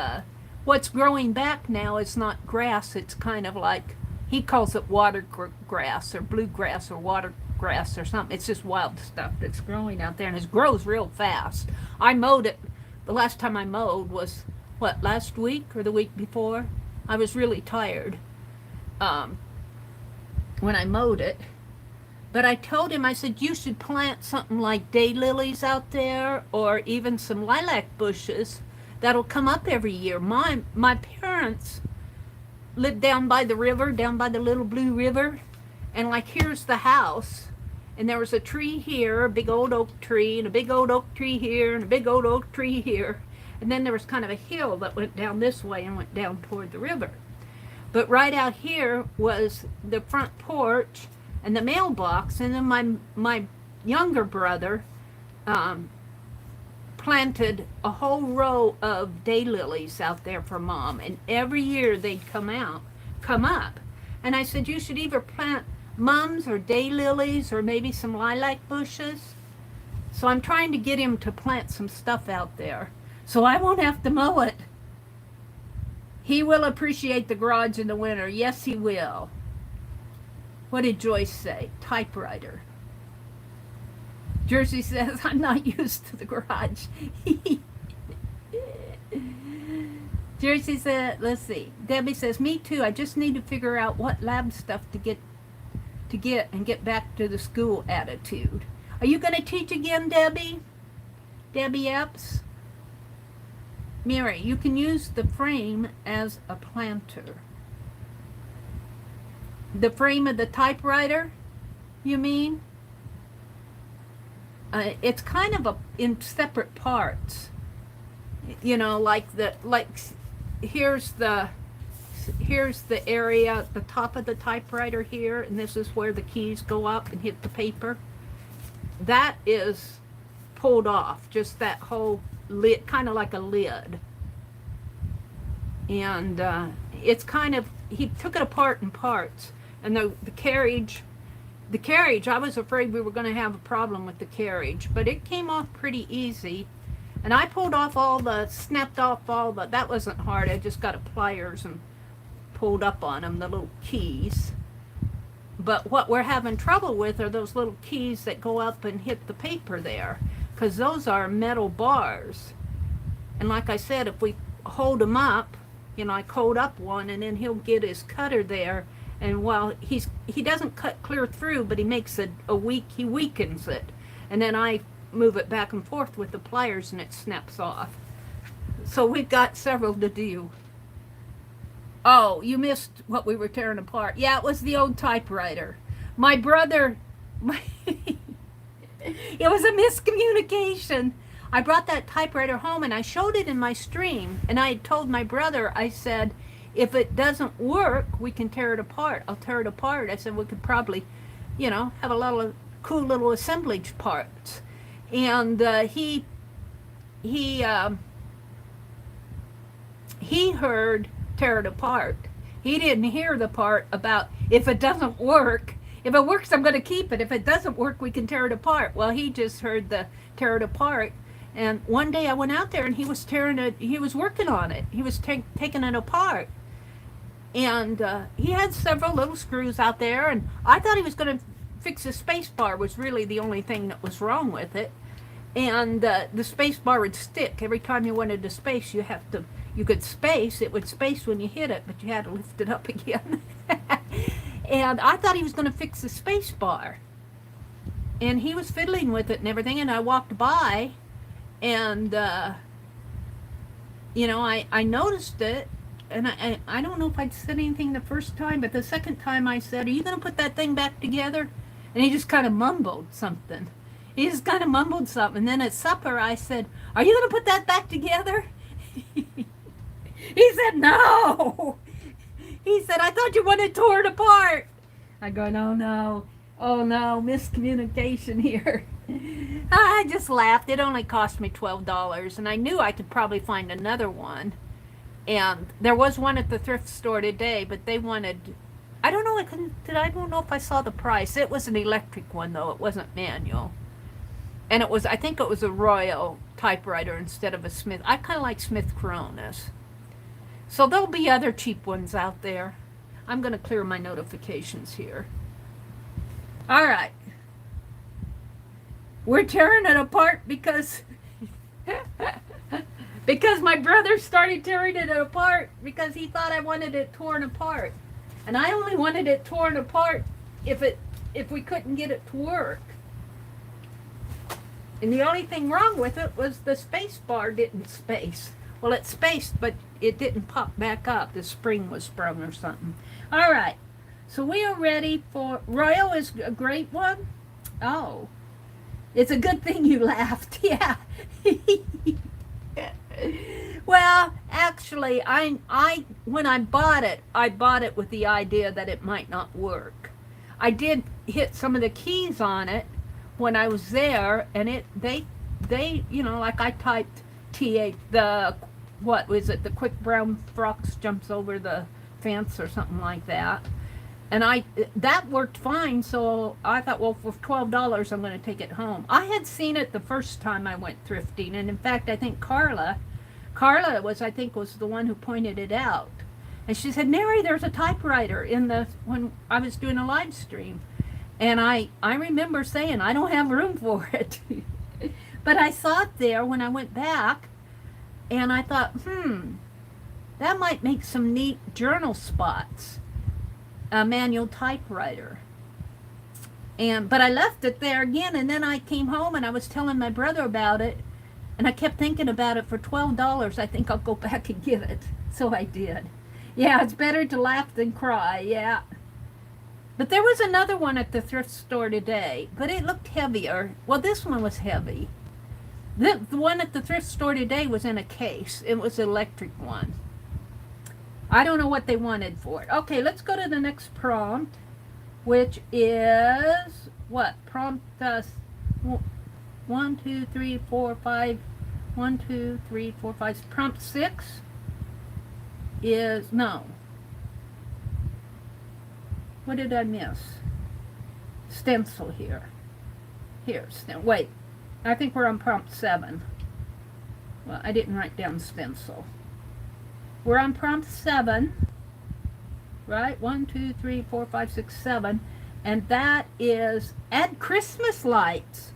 what's growing back now is not grass. It's kind of like, he calls it water grass or bluegrass or water grass or something. It's just wild stuff that's growing out there, and it grows real fast. I mowed it. The last time I mowed was, what, last week or the week before? I was really tired when I mowed it. But I told him, I said, you should plant something like daylilies out there, or even some lilac bushes that'll come up every year. My parents lived down by the river, down by the Little Blue River, and like, here's the house, and there was a tree here, a big old oak tree, and a big old oak tree here, and a big old oak tree here, and then there was kind of a hill that went down this way and went down toward the river. But right out here was the front porch and the mailbox, and then my younger brother planted a whole row of daylilies out there for Mom, and every year they'd come up. And I said, you should either plant mums or daylilies or maybe some lilac bushes. So I'm trying to get him to plant some stuff out there so I won't have to mow it. He will appreciate the garage in the winter. Yes, he will. What did Joyce say? Typewriter. Jersey says, I'm not used to the garage. Jersey said, let's see. Debbie says, me too. I just need to figure out what lab stuff to get and get back to the school attitude. Are you going to teach again, Debbie? Debbie Epps? Mary, you can use the frame as a planter. The frame of the typewriter, you mean? It's kind of in separate parts. You know, here's the area, the top of the typewriter here, and this is where the keys go up and hit the paper. That is pulled off, just that whole lid, kind of like a lid. And it's kind of, he took it apart in parts. And the carriage, I was afraid we were going to have a problem with the carriage, but it came off pretty easy. And I pulled off snapped off all the, that wasn't hard. I just got a pliers and pulled up on them, the little keys. But what we're having trouble with are those little keys that go up and hit the paper there, because those are metal bars. And like I said, if we hold them up, you know, I hold up one, and then he'll get his cutter there. And while he doesn't cut clear through, but he makes he weakens it. And then I move it back and forth with the pliers and it snaps off. So we've got several to do. Oh, you missed what we were tearing apart. Yeah, it was the old typewriter. My brother, it was a miscommunication. I brought that typewriter home and I showed it in my stream. And I had told my brother, I said, if it doesn't work, we can tear it apart. I'll tear it apart. I said we could probably, you know, have a lot of cool little assemblage parts. And he heard tear it apart. He didn't hear the part about if it doesn't work. If it works, I'm going to keep it. If it doesn't work, we can tear it apart. Well, he just heard the tear it apart. And one day I went out there and he was tearing it. He was working on it. He was taking it apart. And he had several little screws out there, and I thought he was going to fix the space bar was really the only thing that was wrong with it. And the space bar would stick. Every time you wanted to space, you could space. It would space when you hit it, but you had to lift it up again. And I thought he was going to fix the space bar. And he was fiddling with it and everything, and I walked by, and, you know, I noticed it, and I don't know if I'd said anything the first time, but the second time I said, "Are you going to put that thing back together?" And he just kind of mumbled something. And then at supper I said, "Are you going to put that back together?" He said, "No." He said, "I thought you wanted to tore it apart." I go, "No, no. Oh no, miscommunication here." I just laughed. It only cost me $12, and I knew I could probably find another one. And there was one at the thrift store today, but they wanted, I don't know, I don't know if I saw the price. It was an electric one though, it wasn't manual. And I think it was a Royal typewriter instead of a Smith. I kind of like Smith Coronas. So there'll be other cheap ones out there. I'm going to clear my notifications here. All right. We're tearing it apart because my brother started tearing it apart because he thought I wanted it torn apart. And I only wanted it torn apart if we couldn't get it to work. And the only thing wrong with it was the space bar didn't space. Well, it spaced, but it didn't pop back up. The spring was sprung or something. All right. So we are ready for... Royal is a great one. Oh. It's a good thing you laughed. Yeah. Well, actually, when I bought it with the idea that it might not work. I did hit some of the keys on it when I was there, and they you know, like I typed what was it, the quick brown fox jumps over the fence or something like that, and that worked fine. So I thought, well, for $12 I'm going to take it home. I had seen it the first time I went thrifting, and in fact I think Carla was the one who pointed it out, and she said, "Mary, there's a typewriter when I was doing a live stream." And I remember saying, "I don't have room for it." But I saw it there when I went back, and I thought, that might make some neat journal spots, a manual typewriter. But I left it there again, and then I came home and I was telling my brother about it, and I kept thinking about it. For $12, I think I'll go back and get it. So I did. Yeah, it's better to laugh than cry, yeah. But there was another one at the thrift store today, but it looked heavier. Well, this one was heavy. The one at the thrift store today was in a case. It was an electric one. I don't know what they wanted for it. Okay, let's go to the next prompt, which is what? Prompt 1, 2, 3, 4, 5. 1, 2, 3, 4, 5. Prompt 6 is, no. What did I miss? Stencil here. Wait. I think we're on prompt 7. Well, I didn't write down stencil. We're on prompt 7. Right? 1, 2, 3, 4, 5, 6, 7. And that is add Christmas lights.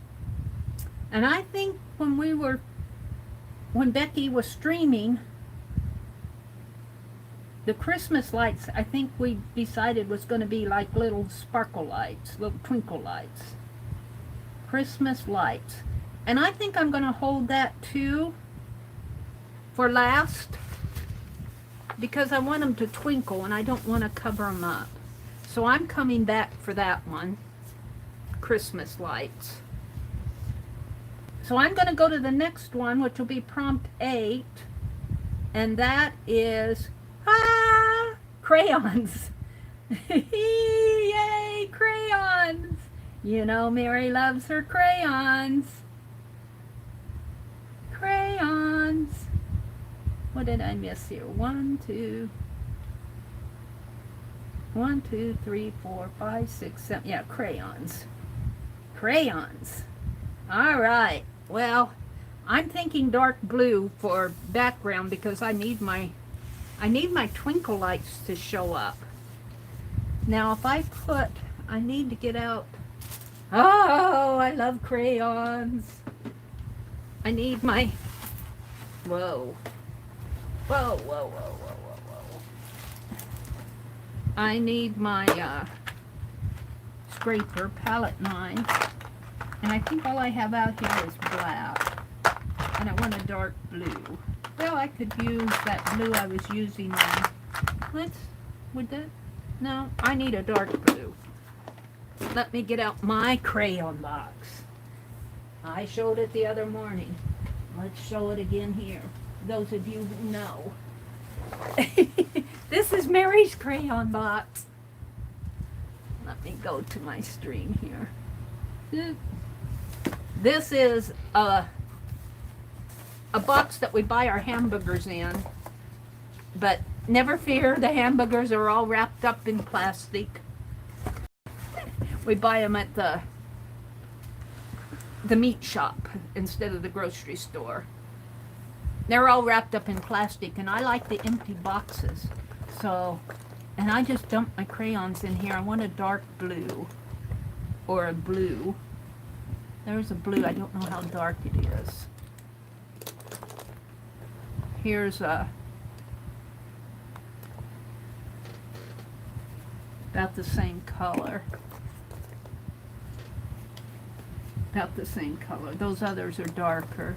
And I think when Becky was streaming, the Christmas lights, I think we decided was going to be like little sparkle lights, little twinkle lights. Christmas lights. And I think I'm going to hold that too for last, because I want them to twinkle and I don't want to cover them up. So I'm coming back for that one, Christmas lights. So I'm going to go to the next one, which will be prompt 8, and that is crayons. Yay, crayons. You know Mary loves her crayons. Crayons. What did I miss here? 1, 2, 3, 4, 5, 6, 7. Yeah, crayons. Crayons. All right. Well, I'm thinking dark blue for background because I need my I need my twinkle lights to show up. Now if I need to get out, oh, I love crayons. I need my, whoa, whoa, whoa, whoa, whoa, whoa, whoa. I need my scraper palette knife, and I think all I have out here is black, and I want a dark blue. Well, I could use that blue I was using on, no, I need a dark blue. Let me get out my crayon box. I showed it the other morning. Let's show it again here. Those of you who know. This is Mary's crayon box. Let me go to my stream here. This is a box that we buy our hamburgers in. But never fear, the hamburgers are all wrapped up in plastic. We buy them at the meat shop instead of the grocery store. They're all wrapped up in plastic, and I like the empty boxes. So, and I just dumped my crayons in here. I want a dark blue or a blue. There's a blue. I don't know how dark it is. Here's a about the same color. About the same color. Those others are darker.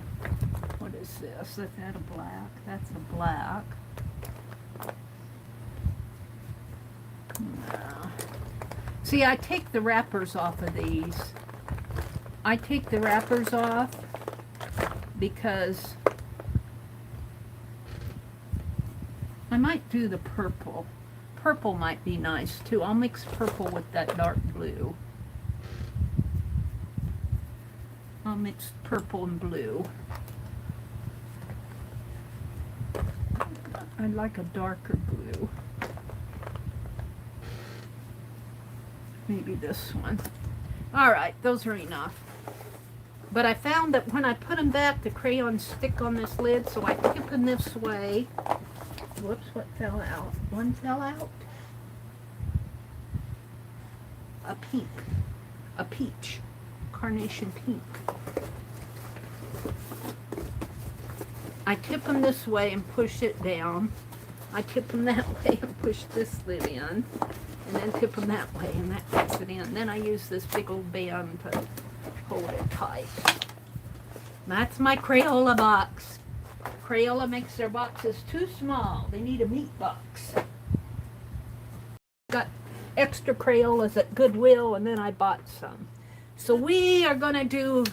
What is this? Is that a black? That's a black. No. See, I take the wrappers off of these. I take the wrappers off because I might do the purple. Purple might be nice too. I'll mix purple with that dark blue. I'll mix purple and blue. I'd like a darker blue. Maybe this one. Alright, those are enough. But I found that when I put them back, the crayons stick on this lid, so I tip them this way. Whoops, what fell out? One fell out. A pink. A peach. Carnation pink. I tip them this way and push it down. I tip them that way and push this lid in. And then tip them that way and that gets it in. Then I use this big old band to hold it tight. That's my Crayola box. Crayola makes their boxes too small. They need a meat box. Got extra Crayolas at Goodwill, and then I bought some. So we are going to do,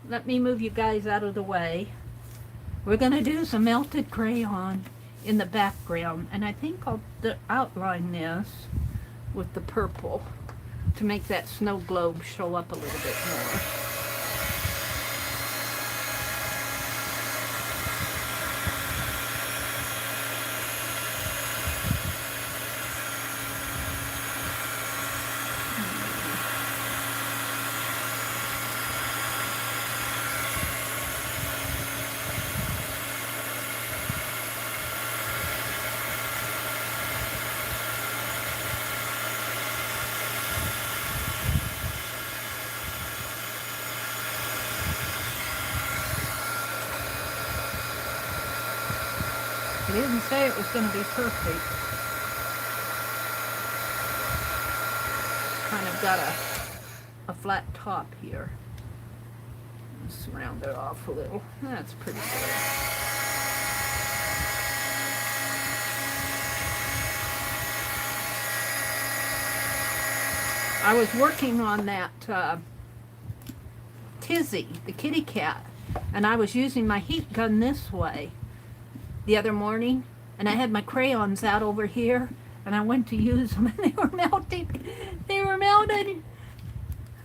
let me move you guys out of the way. We're going to do some melted crayon in the background, and I think I'll outline this with the purple to make that snow globe show up a little bit more. It didn't say it was going to be perfect. Kind of got a flat top here. Let's round it off a little. That's pretty good. I was working on that Tizzy, the kitty cat, and I was using my heat gun this way the other morning, and I had my crayons out over here, and I went to use them, and they were melting. They were melted.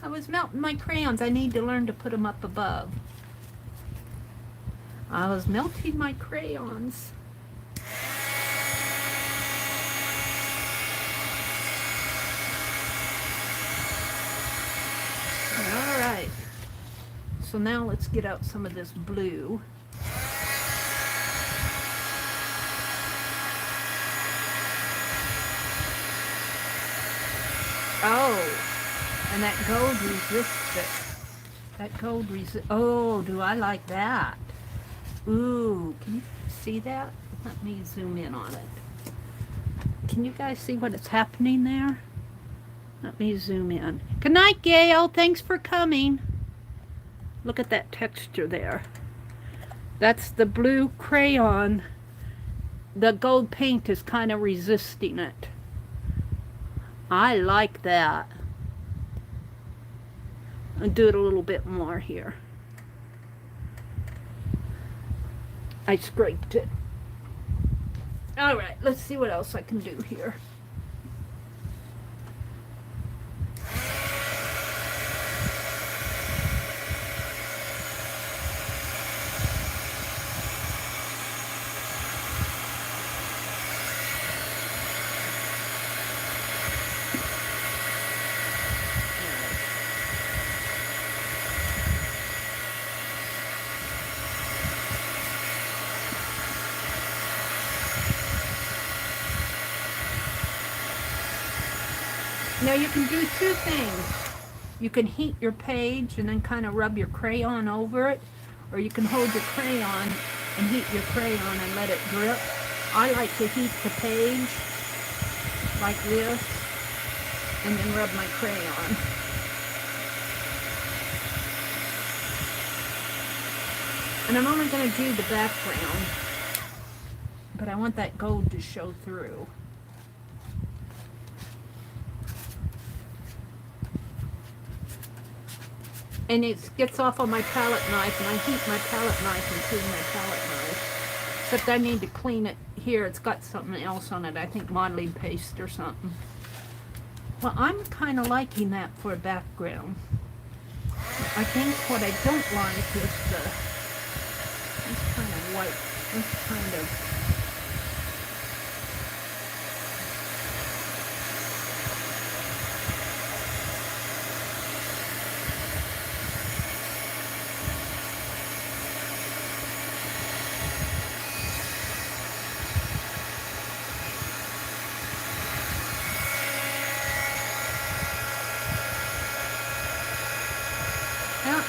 I was melting my crayons. I need to learn to put them up above. I was melting my crayons. All right. So now let's get out some of this blue. Oh, and that gold resists it. That gold resists. Oh, do I like that? Ooh, can you see that? Let me zoom in on it. Can you guys see what is happening there? Let me zoom in. Good night, Gail. Thanks for coming. Look at that texture there. That's the blue crayon. The gold paint is kind of resisting it. I like that. I'll do it a little bit more here. I scraped it. All right, let's see what else I can do here. Now you can do two things. You can heat your page and then kind of rub your crayon over it, or you can hold your crayon and heat your crayon and let it drip. I like to heat the page like this and then rub my crayon. And I'm only going to do the background, but I want that gold to show through. And it gets off on my palette knife, and I heat my palette knife and clean my palette knife. Except I need to clean it here. It's got something else on it, I think modeling paste or something. Well, I'm kind of liking that for a background. I think what I don't like is this kind of white, this kind of...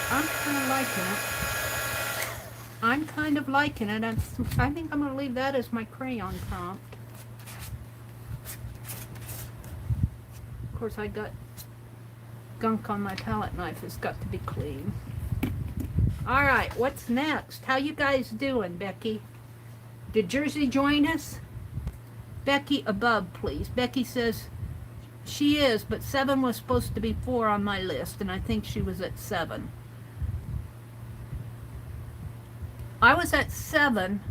I'm kind of liking it. I'm kind of liking it. I think I'm going to leave that as my crayon prompt. Of course, I got gunk on my palette knife. It's got to be clean. All right, what's next? How you guys doing, Becky? Did Jersey join us? Becky above, please. Becky says she is, but 7 was supposed to be 4 on my list, and I think she was at 7. I was at 7.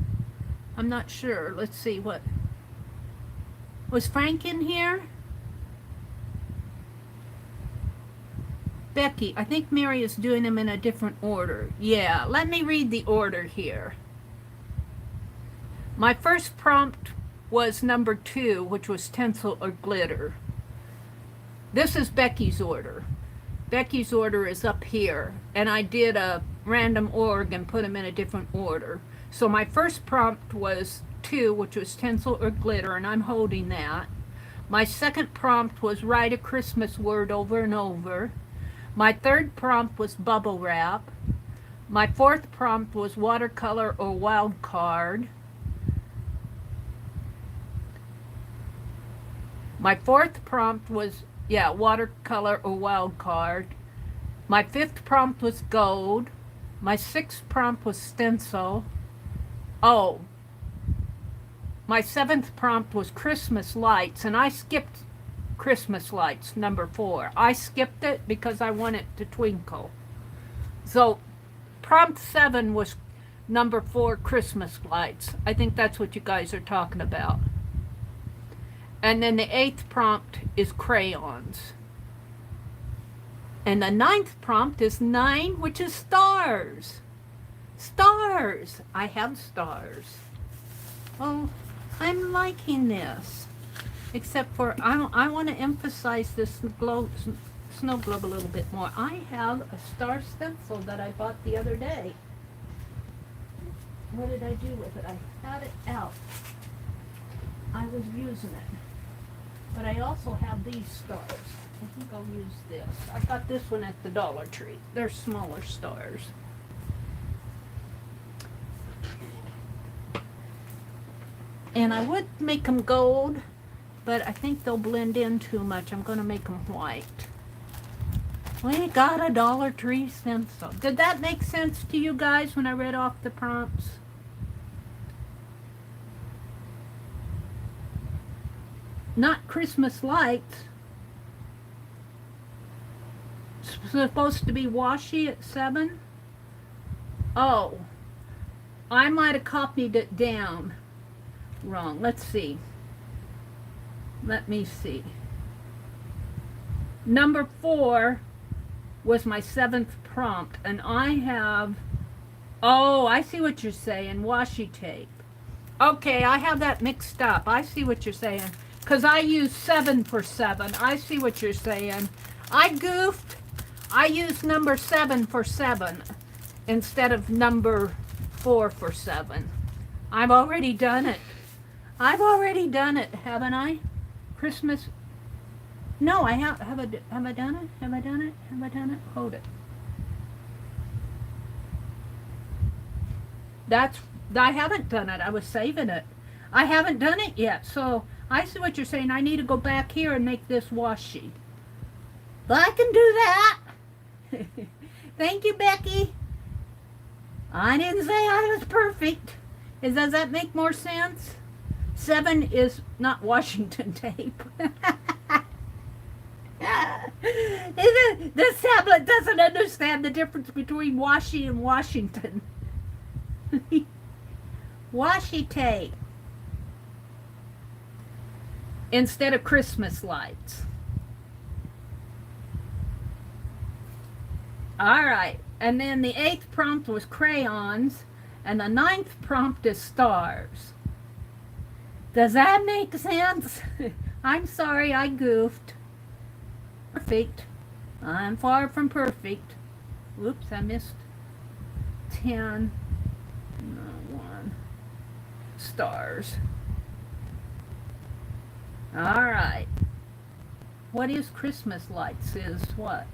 I'm not sure. Let's see what. Was Frank in here? Becky, I think Mary is doing them in a different order. Yeah, let me read the order here. My first prompt was number 2, which was tinsel or glitter. This is Becky's order. Becky's order is up here, and I did a random org and put them in a different order. So my first prompt was 2, which was tinsel or glitter, and I'm holding that. My second prompt was write a Christmas word over and over. My third prompt was bubble wrap. My fourth prompt was watercolor or wild card. My fourth prompt was watercolor or wild card. My fifth prompt was gold. My sixth prompt was stencil. Oh, my seventh prompt was Christmas lights, and I skipped Christmas lights, number 4. I skipped it because I want it to twinkle. So prompt 7 was number 4, Christmas lights. I think that's what you guys are talking about. And then the 8th prompt is crayons. And the 9th prompt is 9, which is stars. Stars. I have stars. Oh, I'm liking this. Except for, I want to emphasize this snow globe a little bit more. I have a star stencil that I bought the other day. What did I do with it? I had it out. I was using it. But I also have these stars. I think I'll use this. I got this one at the Dollar Tree. They're smaller stars. And I would make them gold, but I think they'll blend in too much. I'm going to make them white. We got a Dollar Tree stencil. Did that make sense to you guys when I read off the prompts? Not Christmas lights. It's supposed to be washi at 7. Oh, I might have copied it down wrong. Let's see. Let me see. Number 4 was my 7th prompt, and I have, oh, I see what you're saying, washi tape. Okay, I have that mixed up. I see what you're saying, because I used 7 for 7. I see what you're saying. I goofed. I used number 7 for 7 instead of number 4 for 7. I've already done it. I've already done it, haven't I? Christmas. No, I have. Have I done it? Have I done it? Have I done it? Hold it. I haven't done it. I was saving it. I haven't done it yet. So I see what you're saying. I need to go back here and make this washi. But I can do that. Thank you, Becky. I didn't say I was perfect. Does that make more sense? 7 is not Washington tape. This tablet doesn't understand the difference between washi and Washington. Washi tape instead of Christmas lights. All right, and then the 8th prompt was crayons, and the 9th prompt is stars. Does that make sense? I'm sorry, I goofed. Perfect. I'm far from perfect. Whoops, I missed 10. No, 1. Stars. All right. What is Christmas lights? Is what?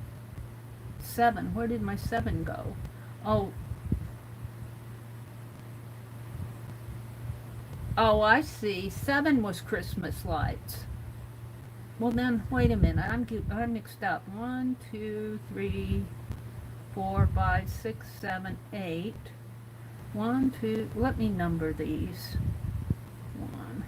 7. Where did my 7 go? Oh. Oh, I see. 7 was Christmas lights. Well then, wait a minute. I'm mixed up. 1, 2, 3, 4, 5, 6, 7, 8. 1, 2. Let me number these. 1.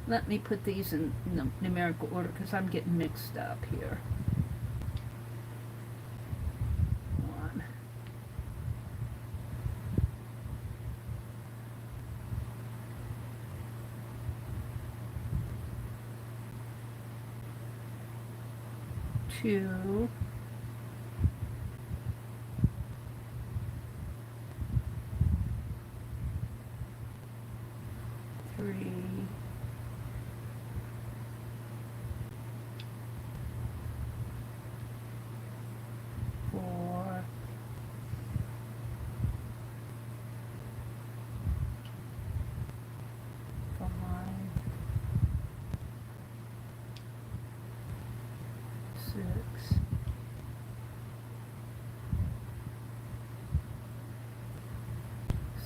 Let me put these in numerical order because I'm getting mixed up here. 1. 2. 3. 4. 5. 6.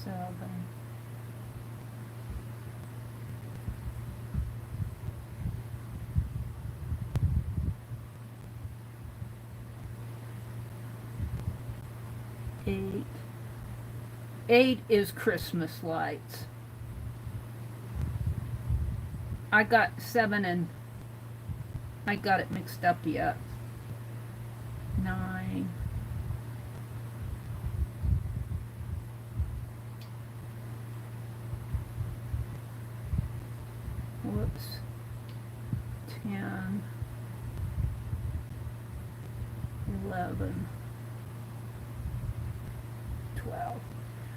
7. 8. 8 is Christmas lights. I got 7 and I got it mixed up yet. 9. 10. 11. 12.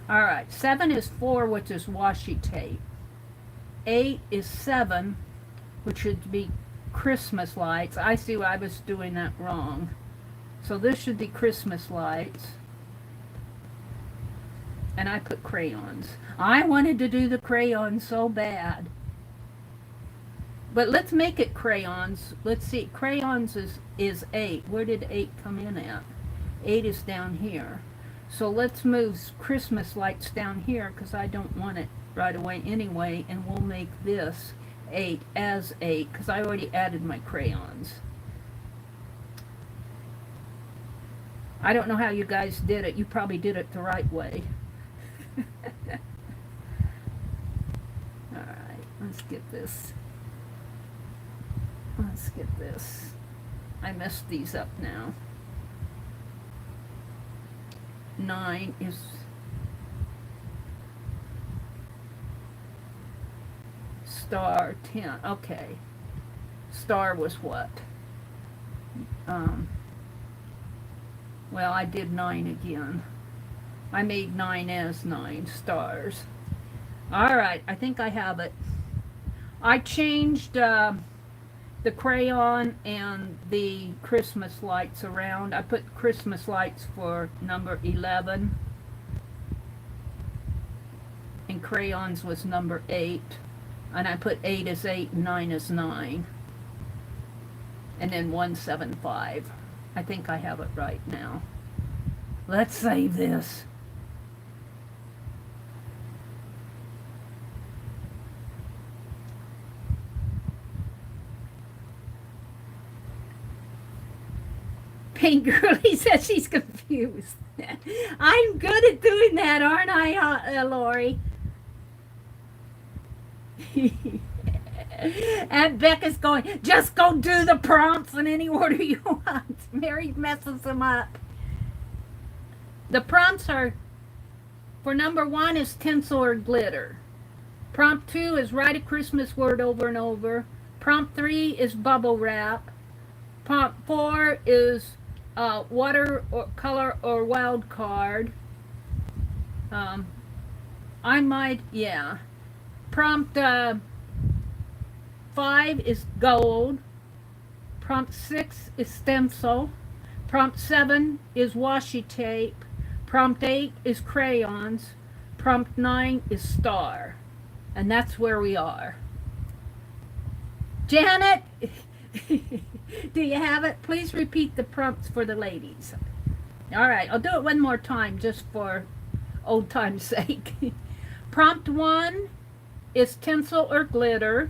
All right, 7 is 4, which is washi tape. 8 is 7, which should be Christmas lights. I see why I was doing that wrong. So this should be Christmas lights. And I put crayons. I wanted to do the crayons so bad. But let's make it crayons. Let's see. Crayons is 8. Where did 8 come in at? 8 is down here. So let's move Christmas lights down here because I don't want it right away anyway. And we'll make this 8 as 8 because I already added my crayons. I don't know how you guys did it. You probably did it the right way. Alright, let's get this. Let's get this. I messed these up now. 9 is star 10. Okay. Star was what? Well, I did 9 again. I made 9 as 9 stars. Alright, I think I have it. I changed the crayon and the Christmas lights around. I put Christmas lights for number 11. And crayons was number 8. And I put 8 as 8 and 9 as 9. And then 175. I think I have it right now. Let's save this. Pink Girlie says she's confused. I'm good at doing that, aren't I, Lori? And Becca's going, just go do the prompts in any order you want. Mary messes them up. The prompts are, for number 1 is tinsel or glitter. Prompt 2 is write a Christmas word over and over. Prompt 3 is bubble wrap. Prompt 4 is water or color or wild card. Prompt 5 is gold. Prompt 6 is stencil. Prompt 7 is washi tape. Prompt 8 is crayons. Prompt 9 is star. And that's where we are. Janet, do you have it? Please repeat the prompts for the ladies. All right, I'll do it one more time just for old time's sake. Prompt 1 is tinsel or glitter.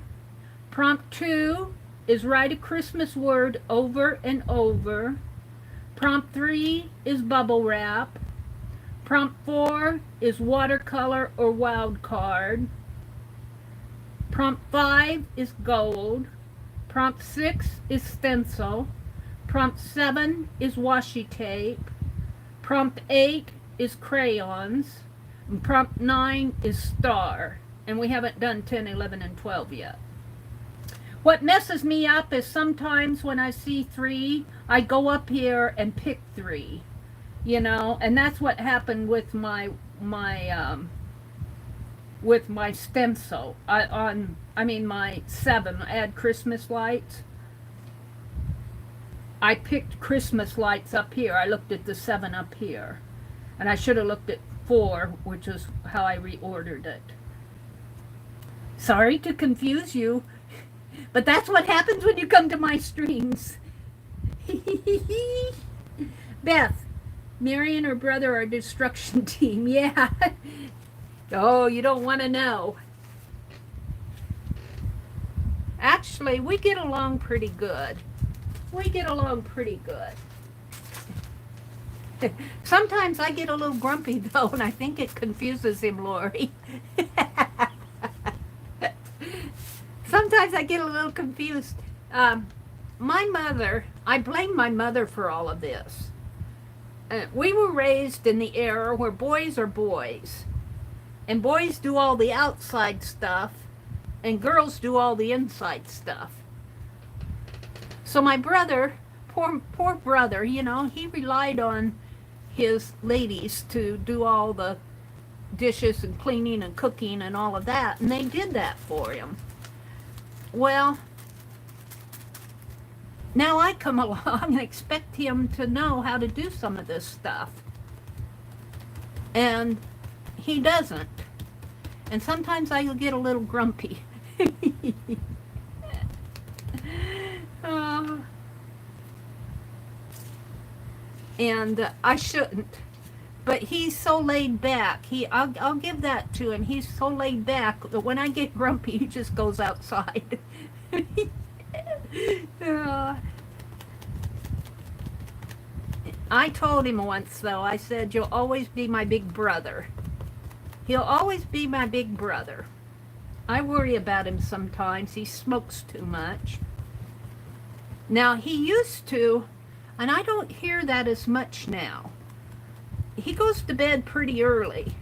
Prompt 2 is write a Christmas word over and over. Prompt 3 is bubble wrap. Prompt 4 is watercolor or wild card. Prompt 5 is gold. Prompt 6 is stencil. Prompt 7 is washi tape. Prompt 8 is crayons. And prompt 9 is star. And we haven't done 10, 11, and 12 yet. What messes me up is sometimes when I see 3, I go up here and pick 3. You know, and that's what happened with my stencil. My 7, add Christmas lights. I picked Christmas lights up here. I looked at the 7 up here. And I should have looked at 4, which is how I reordered it. Sorry to confuse you, but that's what happens when you come to my streams. Beth, Mary and her brother are a destruction team. Yeah. Oh, you don't want to know. Actually, we get along pretty good. Sometimes I get a little grumpy, though, and I think it confuses him, Lori. Sometimes I get a little confused. My mother, I blame my mother for all of this. We were raised in the era where boys are boys. And boys do all the outside stuff, and girls do all the inside stuff. So my brother, poor brother, you know, he relied on his ladies to do all the dishes and cleaning and cooking and all of that, and they did that for him. Well, now I come along and expect him to know how to do some of this stuff. And he doesn't. And sometimes I get a little grumpy. And I shouldn't. But he's so laid back. I'll give that to him. He's so laid back that when I get grumpy, he just goes outside. I told him once, though, I said, you'll always be my big brother. He'll always be my big brother. I worry about him sometimes. He smokes too much. Now, he used to, and I don't hear that as much now. He goes to bed pretty early,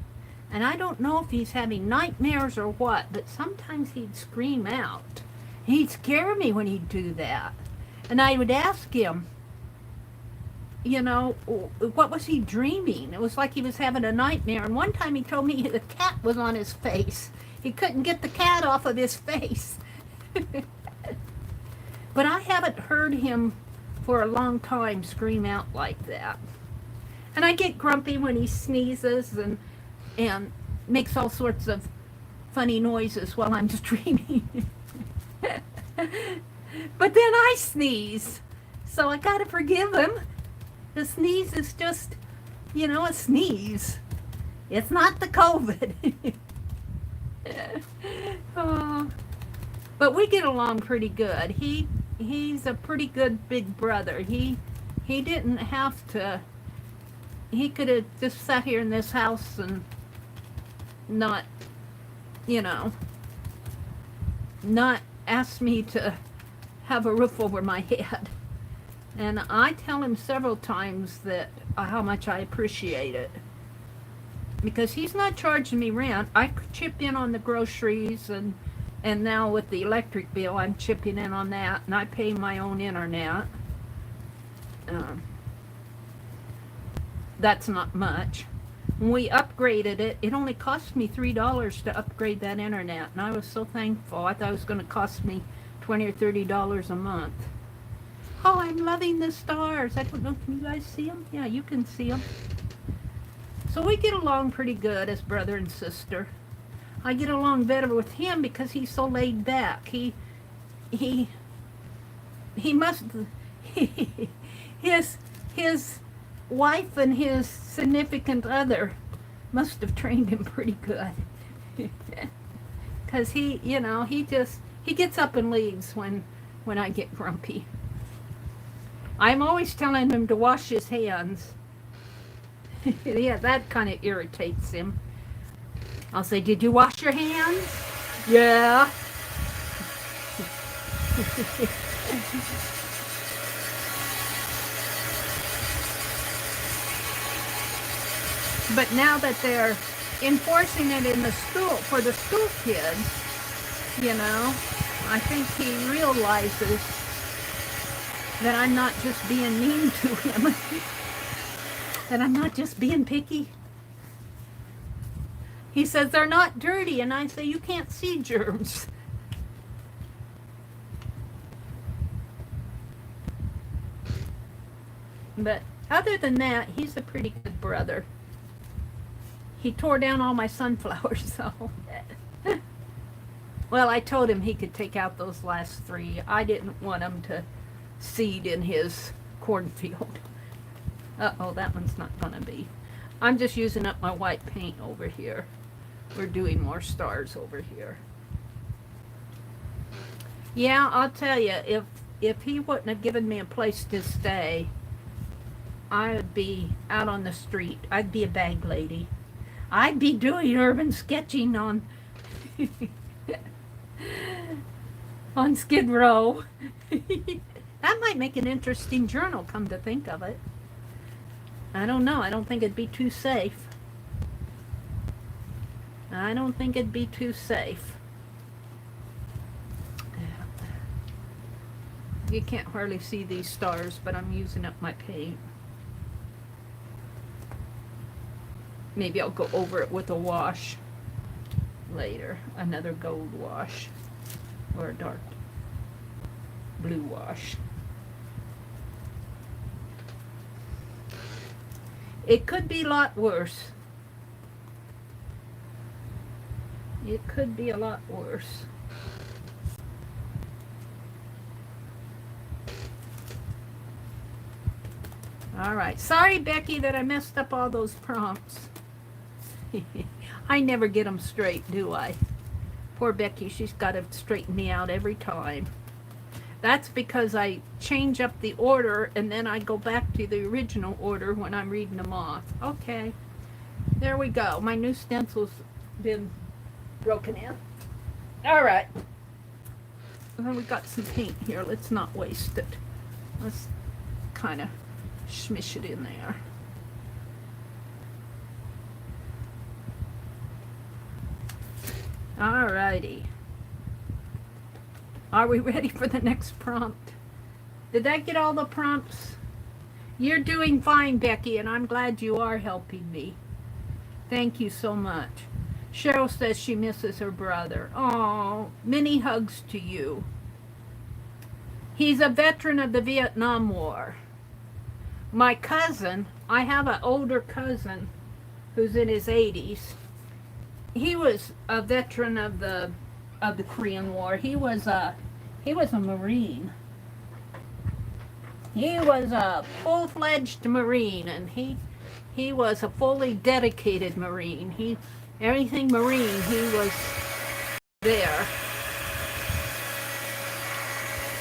and I don't know if he's having nightmares or what, but sometimes he'd scream out. He'd scare me when he'd do that. And I would ask him, you know, what was he dreaming? It was like he was having a nightmare. And one time he told me the cat was on his face. He couldn't get the cat off of his face. But I haven't heard him for a long time scream out like that. And I get grumpy when he sneezes and makes all sorts of funny noises while I'm dreaming. But then I sneeze. So I gotta forgive him. The sneeze is just, you know, a sneeze. It's not the COVID. But we get along pretty good. He's a pretty good big brother. He didn't have to. He could have just sat here in this house and not, you know, not asked me to have a roof over my head. And I tell him several times that how much I appreciate it. Because he's not charging me rent. I chip in on the groceries, and now with the electric bill, I'm chipping in on that, and I pay my own internet. That's not much. When we upgraded it, it only cost me $3 to upgrade that internet, and I was so thankful. I thought it was going to cost me $20 or $30 a month. Oh, I'm loving the stars. I don't know, can you guys see them? Yeah, you can see them. So we get along pretty good as brother and sister. I get along better with him because he's so laid back. He must, his wife and his significant other must have trained him pretty good. Because he, you know, he gets up and leaves when I get grumpy. I'm always telling him to wash his hands. Yeah, that kind of irritates him. I'll say, did you wash your hands? Yeah. But now that they're enforcing it in the school, for the school kids, you know, I think he realizes that I'm not just being mean to him, that I'm not just being picky. He says they're not dirty, and I say you can't see germs. But other than that, he's a pretty good brother. He tore down all my sunflowers, so. Well, I told him he could take out those last 3. I didn't want him to seed in his cornfield. Uh-oh, that one's not gonna be. I'm just using up my white paint over here. We're doing more stars over here. Yeah, I'll tell you, if he wouldn't have given me a place to stay, I would be out on the street. I'd be a bag lady. I'd be doing urban sketching on on Skid Row. That might make an interesting journal, come to think of it. I don't know. I don't think it'd be too safe. I don't think it'd be too safe. You can't hardly see these stars, but I'm using up my paint. Maybe I'll go over it with a wash later. Another gold wash. Or a dark blue wash. It could be a lot worse. It could be a lot worse. All right. Sorry, Becky, that I messed up all those prompts. I never get them straight, do I? Poor Becky, she's got to straighten me out every time. That's because I change up the order and then I go back to the original order when I'm reading them off. Okay. There we go. My new stencil's been broken in. All right. Well, we got some paint here. Let's not waste it. Let's kind of smish it in there. All righty. Are we ready for the next prompt? Did that get all the prompts? You're doing fine, Becky, and I'm glad you are helping me. Thank you so much. Cheryl says she misses her brother. Oh, many hugs to you. He's a veteran of the Vietnam War. My cousin, I have an older cousin who's in his 80s. He was a veteran of the Korean War. He was a Marine. He was a full-fledged Marine, and he was a fully dedicated Marine. Everything Marine, he was there.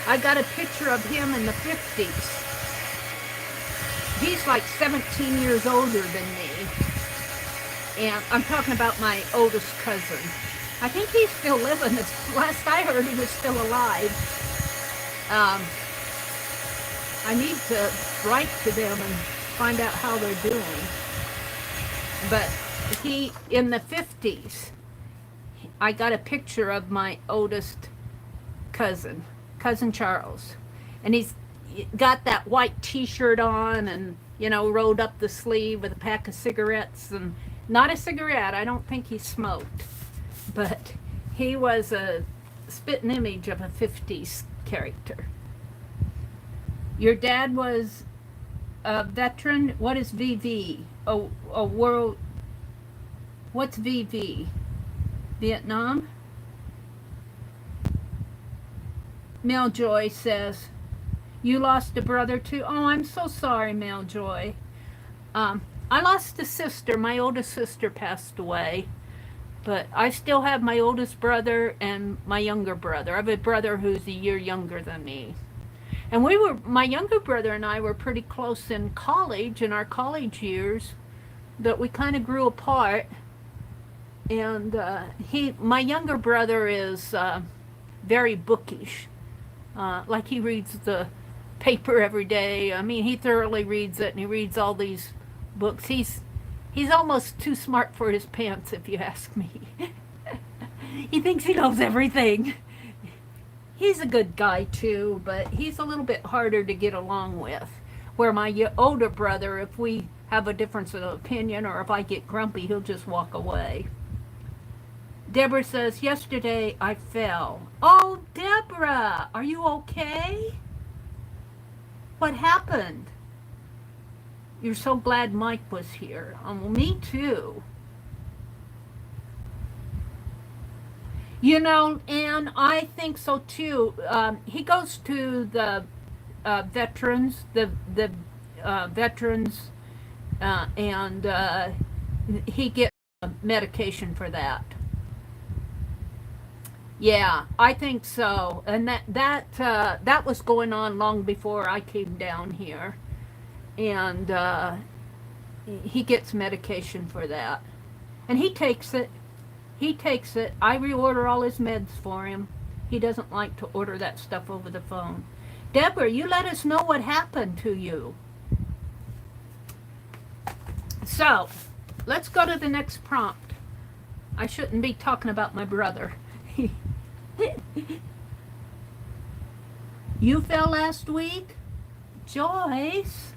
I got a picture of him in the 50s. He's like 17 years older than me. And I'm talking about my oldest cousin. I think he's still living. Last I heard, he was still alive. I need to write to them and find out how they're doing. But he, in the 50s, I got a picture of my oldest cousin, Cousin Charles. And he's got that white t-shirt on and, you know, rolled up the sleeve with a pack of cigarettes. And not a cigarette. I don't think he smoked. But he was a spitting image of a 50s character. Your dad was a veteran. What is VV? A world. What's VV? Vietnam? Mel Joy says, you lost a brother too? Oh, I'm so sorry, Mel Joy. I lost a sister. My oldest sister passed away. But I still have my oldest brother and my younger brother. I have a brother who's a year younger than me. And my younger brother and I were pretty close in college, in our college years, but we kind of grew apart. And my younger brother is very bookish. Like he reads the paper every day. I mean, he thoroughly reads it, and he reads all these books. He's almost too smart for his pants, if you ask me. He thinks he knows everything. He's a good guy, too, but he's a little bit harder to get along with. Where my older brother, if we have a difference of opinion or if I get grumpy, he'll just walk away. Deborah says, yesterday I fell. Oh, Deborah, are you okay? What happened? You're so glad Mike was here. Well, me too. You know, and I think so too. He goes to the veterans, veterans, and he gets medication for that. Yeah, I think so. And that was going on long before I came down here. And he gets medication for that. And he takes it. I reorder all his meds for him. He doesn't like to order that stuff over the phone. Deborah, you let us know what happened to you. So, let's go to the next prompt. I shouldn't be talking about my brother. You fell last week? Joyce?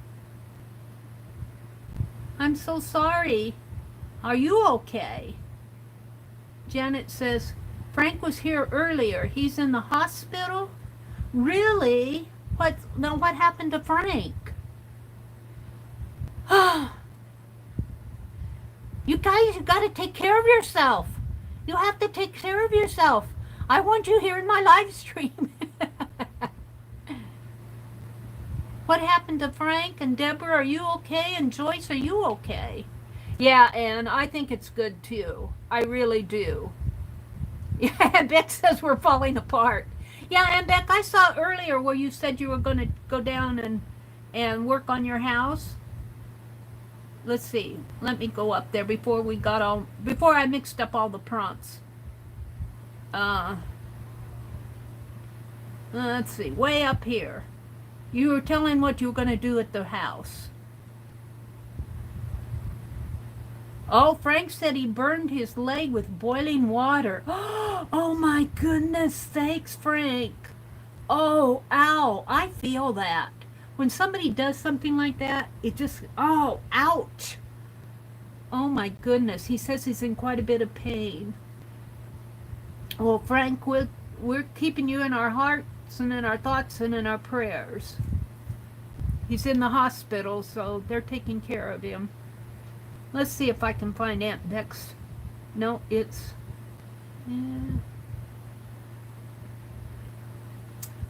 I'm so sorry. Are you okay? Janet says, Frank was here earlier. He's in the hospital? Really? What happened to Frank? You guys, you got to take care of yourself. You have to take care of yourself. I want you here in my live stream. What happened to Frank and Deborah? Are you okay? And Joyce, are you okay? Yeah, and I think it's good too. I really do. Yeah, and Beck says we're falling apart. Yeah, and Beck, I saw earlier where you said you were going to go down and work on your house. Let's see. Let me go up there before I mixed up all the prompts. Let's see. Way up here. You were telling what you were going to do at the house. Oh, Frank said he burned his leg with boiling water. Oh my goodness sakes, Frank. Oh, ow. I feel that. When somebody does something like that, it just, oh, ouch. Oh my goodness. He says he's in quite a bit of pain. Well, Frank, we're keeping you in our hearts and in our thoughts and in our prayers. He's in the hospital, so they're taking care of him. Let's see if I can find Aunt Beck's. No, it's...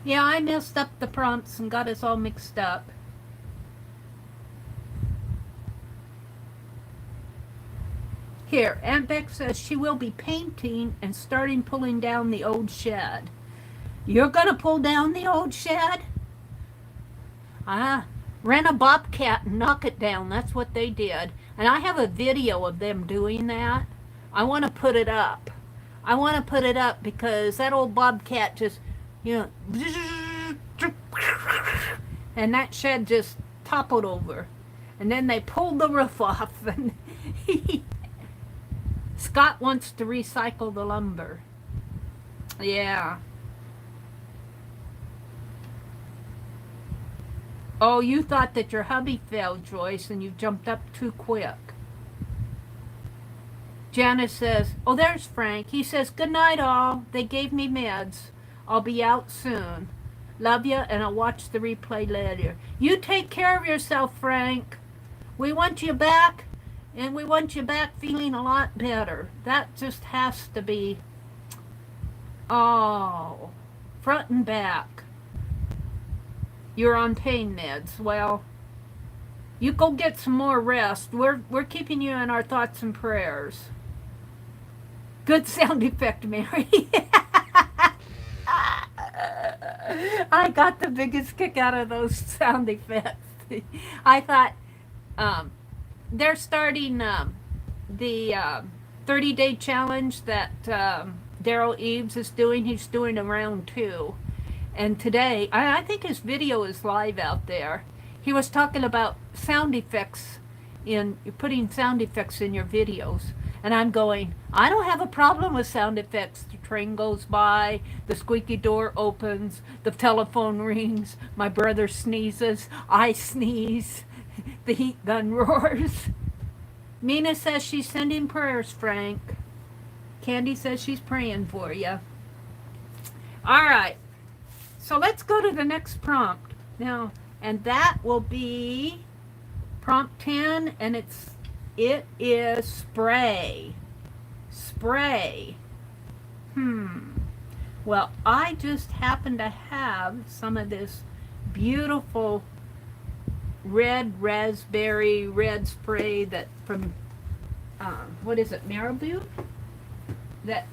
Yeah, I messed up the prompts and got us all mixed up. Here, Aunt Beck says she will be painting and starting pulling down the old shed. You're going to pull down the old shed? Rent a bobcat and knock it down. That's what they did. And I have a video of them doing that. I want to put it up. I want to put it up because that old bobcat just, you know, and that shed just toppled over. And then they pulled the roof off. And Scott wants to recycle the lumber. Yeah. Oh, you thought that your hubby fell, Joyce, and you jumped up too quick. Janice says, oh, there's Frank. He says, good night, all. They gave me meds. I'll be out soon. Love you, and I'll watch the replay later. You take care of yourself, Frank. We want you back, and we want you back feeling a lot better. That just has to be, oh, front and back. You're on pain meds. Well, you go get some more rest. We're keeping you in our thoughts and prayers. Good sound effect, Mary. I got the biggest kick out of those sound effects. I thought they're starting the 30-day challenge that Daryl Eves is doing. He's doing a round 2. And today, I think his video is live out there. He was talking about sound effects, putting sound effects in your videos. And I'm going, I don't have a problem with sound effects. The train goes by, the squeaky door opens, the telephone rings, my brother sneezes, I sneeze, the heat gun roars. Mina says she's sending prayers, Frank. Candy says she's praying for you. All right. So let's go to the next prompt now, and that will be prompt 10, and it is spray. Spray. Well, I just happen to have some of this beautiful red raspberry red spray that from what is it, Meridel? That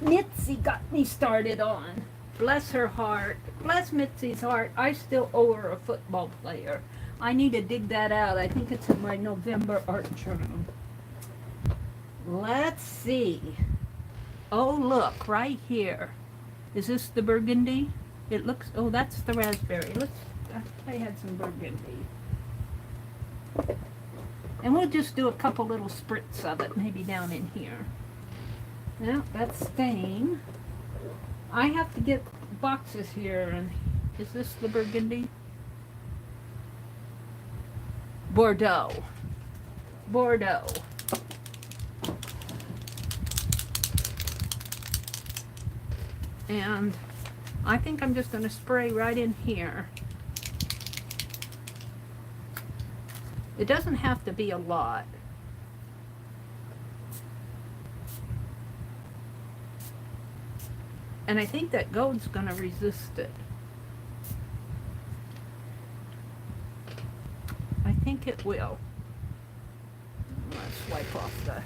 Mitzi got me started on. Bless her heart. Bless Mitzi's heart. I still owe her a football player. I need to dig that out. I think it's in my November art journal. Let's see. Oh, look, right here. Is this the burgundy? It looks, oh, that's the raspberry. I had some burgundy. And we'll just do a couple little spritz of it, maybe down in here. Now, that's stain. I have to get boxes here, and is this the burgundy? Bordeaux. Bordeaux. And I think I'm just going to spray right in here. It doesn't have to be a lot. And I think that gold's going to resist it. think it will. Let's wipe off the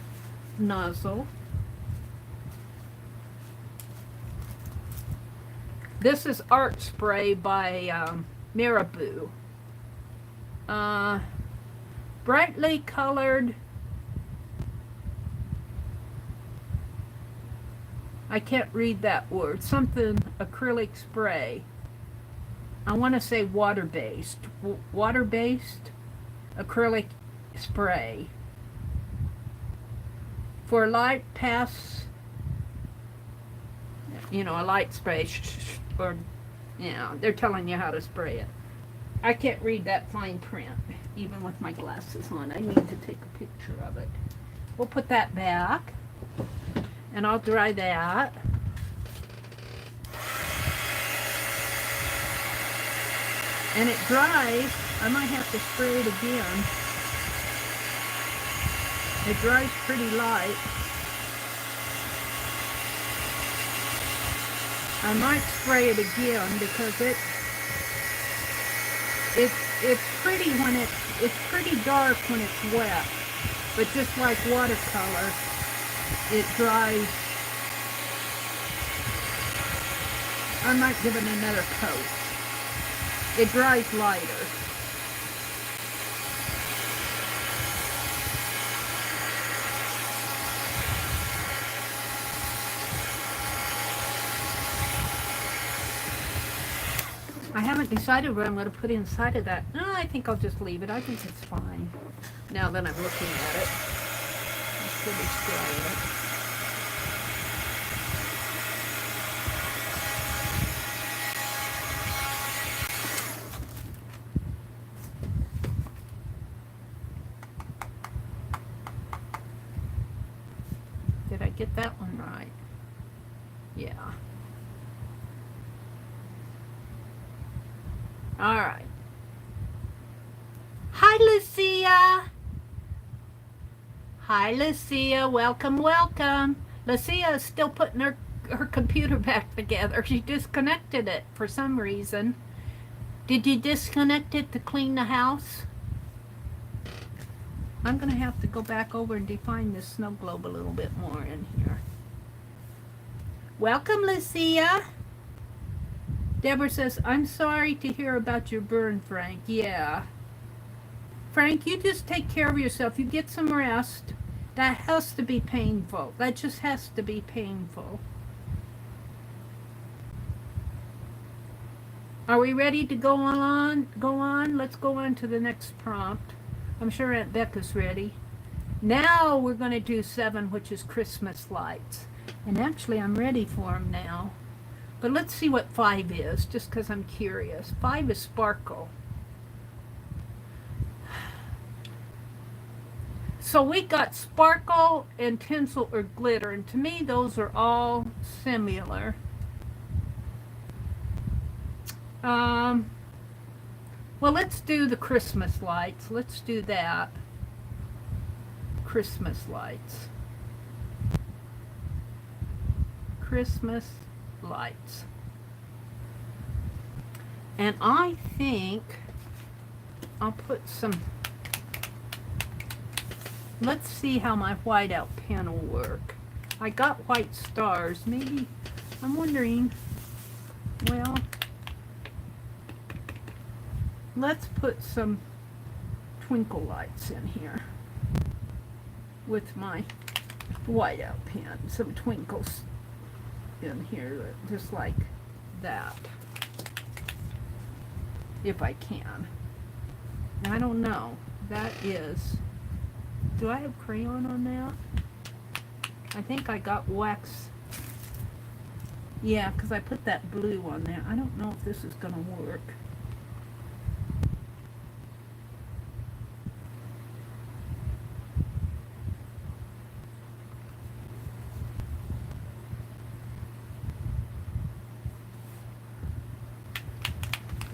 nozzle. This is Art Spray by Meridel. Brightly colored. I can't read that word. Something acrylic spray. I want to say water-based. Water-based acrylic spray. For light pass, you know, a light spray, or, you know, they're telling you how to spray it. I can't read that fine print, even with my glasses on. I need to take a picture of it. We'll put that back, and I'll dry that. And it dries. I might have to spray it again. It dries pretty light. I might spray it again because it's pretty when it's pretty dark when it's wet, but just like watercolor, it dries. I might give it another coat. It dries lighter. I haven't decided what I'm going to put inside of that. No, I think I'll just leave it. I think it's fine. Now that I'm looking at it. Let's finish drying it. Did I get that one right? Yeah. All right. Hi, Lucia. Hi, Lucia. Welcome, welcome. Lucia is still putting her computer back together. She disconnected it for some reason. Did you disconnect it to clean the house? I'm going to have to go back over and define this snow globe a little bit more in here. Welcome, Lucia. Deborah says, I'm sorry to hear about your burn, Frank. Yeah. Frank, you just take care of yourself. You get some rest. That has to be painful. That just has to be painful. Are we ready to go on? Let's go on to the next prompt. I'm sure Aunt Becca's ready. Now we're going to do 7, which is Christmas lights. And actually, I'm ready for them now. But let's see what 5 is, just because I'm curious. 5 is sparkle. So we got sparkle and tinsel or glitter, and to me those are all similar. Well, let's do the Christmas lights. Let's do that. Christmas lights. Christmas lights. And I think I'll put some, let's see how my whiteout pen will work. I got white stars. Maybe, I'm wondering, well, let's put some twinkle lights in here with my whiteout pen. Some twinkles in here, just like that, if I can. I don't know. That is, do I have crayon on that? I think I got wax. Yeah, because I put that blue on there. I don't know if this is going to work.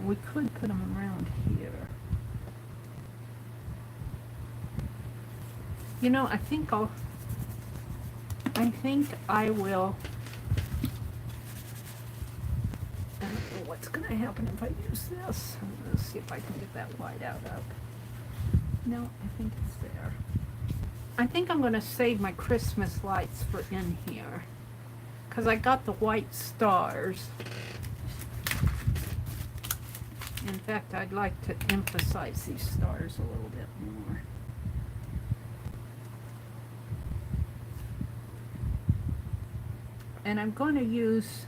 We could put them around here. You know, I think I will. I don't know what's going to happen if I use this. Let's see if I can get that white out up. No, I think it's there. I think I'm going to save my Christmas lights for in here, because I got the white stars. In fact, I'd like to emphasize these stars a little bit more. And I'm going to use,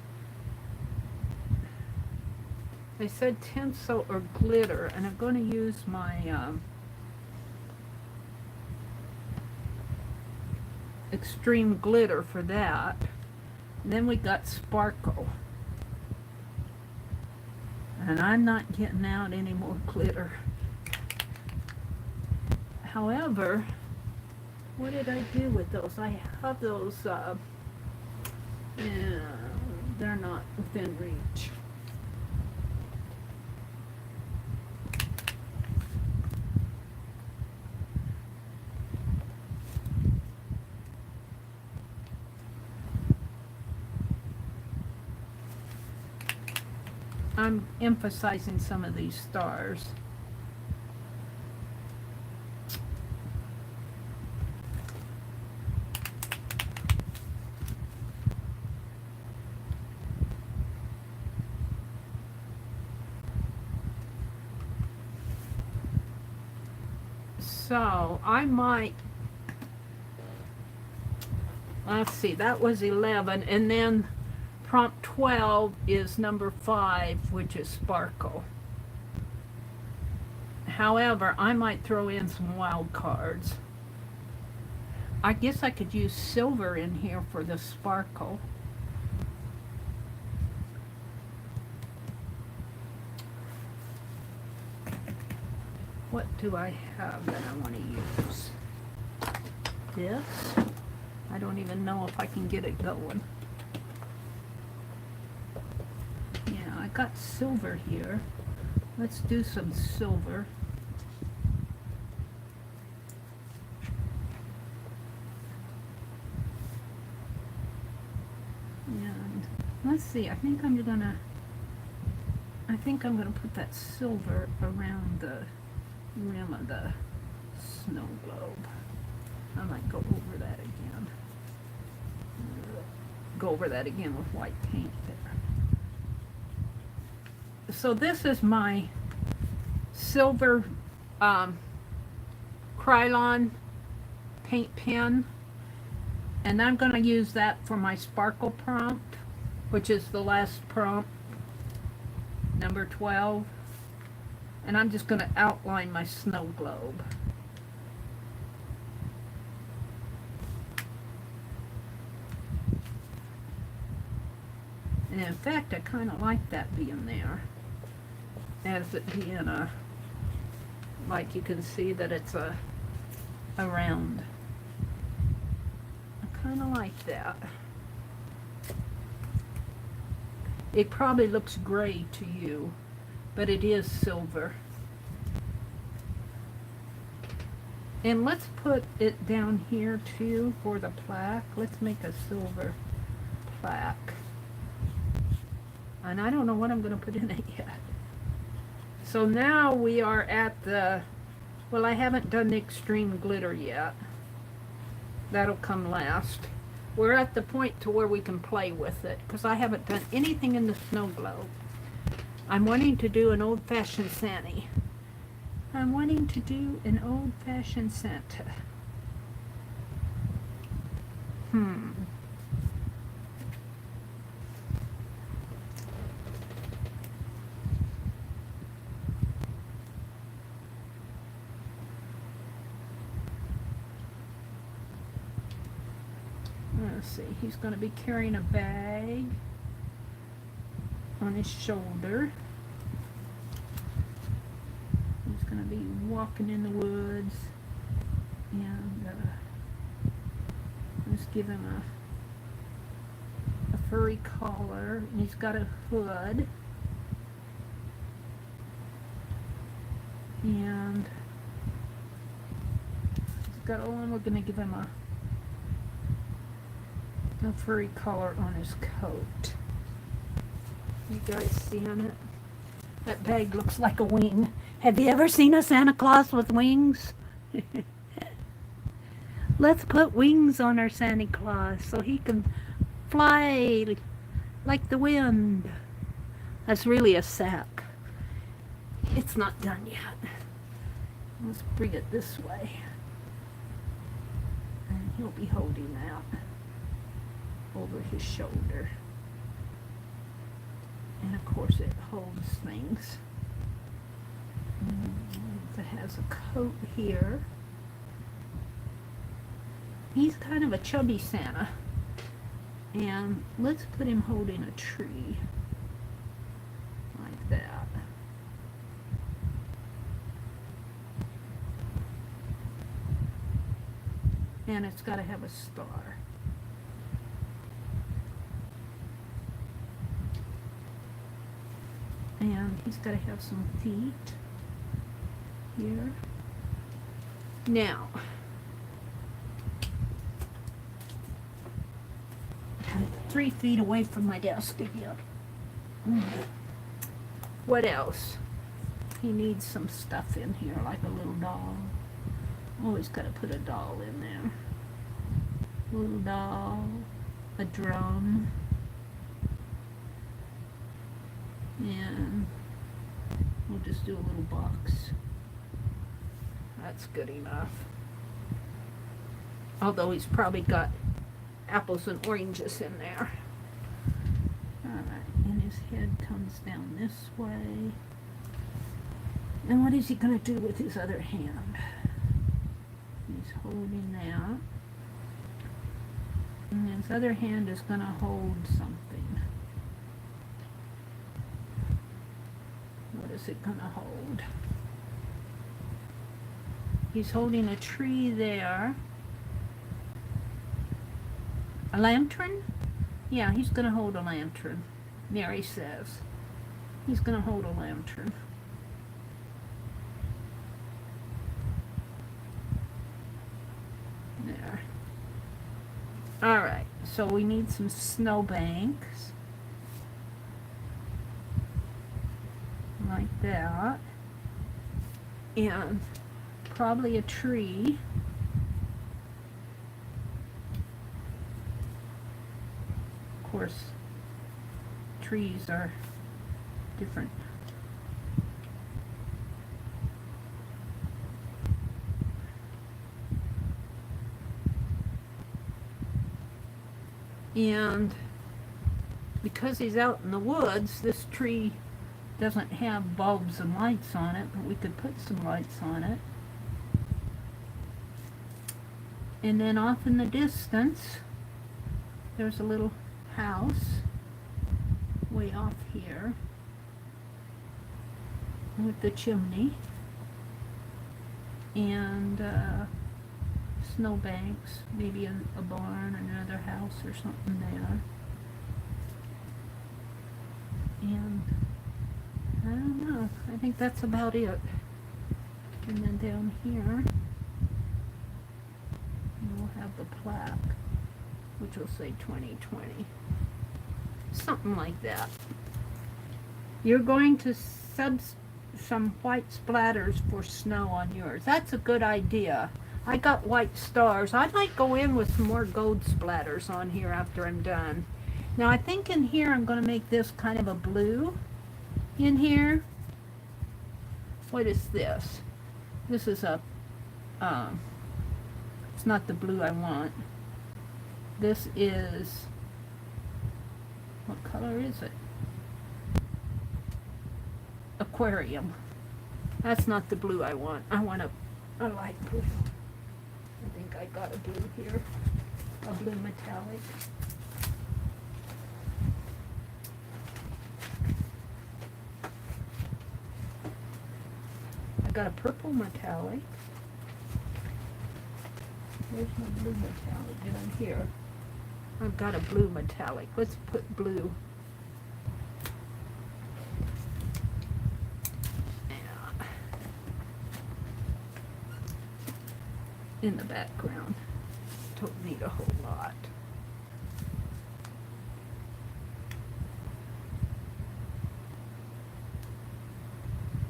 they said tinsel or glitter, and I'm going to use my extreme glitter for that. And then we got sparkle. And I'm not getting out any more glitter. However, what did I do with those? I have those, yeah, they're not within reach. I'm emphasizing some of these stars. So I might, let's see, that was 11, and then prompt 12 is number 5, which is sparkle. However, I might throw in some wild cards. I guess I could use silver in here for the sparkle. What do I have that I want to use? This? I don't even know if I can get it going. Yeah, I got silver here. Let's do some silver. And let's see, I think I'm gonna put that silver around the rim of the snow globe. I might go over that again. Go over that again with white paint there. So this is my silver Krylon paint pen, and I'm going to use that for my sparkle prompt, which is the last prompt, number 12. And I'm just going to outline my snow globe. And in fact, I kind of like that being there, as it being a, like you can see that it's a round. I kind of like that. It probably looks gray to you, but it is silver. And let's put it down here too for the plaque. Let's make a silver plaque. And I don't know what I'm going to put in it yet. So now we are at the, well, I haven't done the extreme glitter yet. That'll come last. We're at the point to where we can play with it, because I haven't done anything in the snow globe. I'm wanting to do an old-fashioned Santa. I'm wanting to do an old-fashioned Santa. Let's see, he's going to be carrying a bag on his shoulder. He's going to be walking in the woods, and let's give him a furry collar, and he's got a hood, and he's got, oh, and we're going to give him a furry collar on his coat. You guys seeing it? That bag looks like a wing. Have you ever seen a Santa Claus with wings? Let's put wings on our Santa Claus so he can fly like the wind. That's really a sack. It's not done yet. Let's bring it this way. And he'll be holding that over his shoulder. And of course it holds things. It has a coat here. He's kind of a chubby Santa. And let's put him holding a tree. Like that. And it's got to have a star. And he's got to have some feet here. Now, I'm 3 feet away from my desk again. What else? He needs some stuff in here, like a little doll. Always got to put a doll in there. Little doll, a drum, and we'll just do a little box. That's good enough. Although he's probably got apples and oranges in there. Alright, and his head comes down this way. And what is he going to do with his other hand? He's holding that. And his other hand is going to hold something. What is it going to hold? He's holding a tree there. A lantern? Yeah, he's going to hold a lantern. Mary says. He's going to hold a lantern. There. Alright, so we need some snowbanks. Like that. And probably a tree. Of course, trees are different. And because he's out in the woods, this tree doesn't have bulbs and lights on it, but we could put some lights on it. And then off in the distance, there's a little house way off here with the chimney and snowbanks, maybe a barn, another house or something there. And I don't know, I think that's about it. And then down here we'll have the plaque, which will say 2020. Something like that. You're going to sub some white splatters for snow on yours. That's a good idea. I got white stars. I might go in with some more gold splatters on here after I'm done. Now I think in here I'm going to make this kind of a blue in here. What is this? This is a, it's not the blue I want. This is, what color is it? Aquarium. That's not the blue I want. I want a light blue. I think I got a blue here. A blue metallic. I got a purple metallic. Where's my blue metallic down here? I've got a blue metallic. Let's put blue. Yeah. In the background. Don't need a whole lot.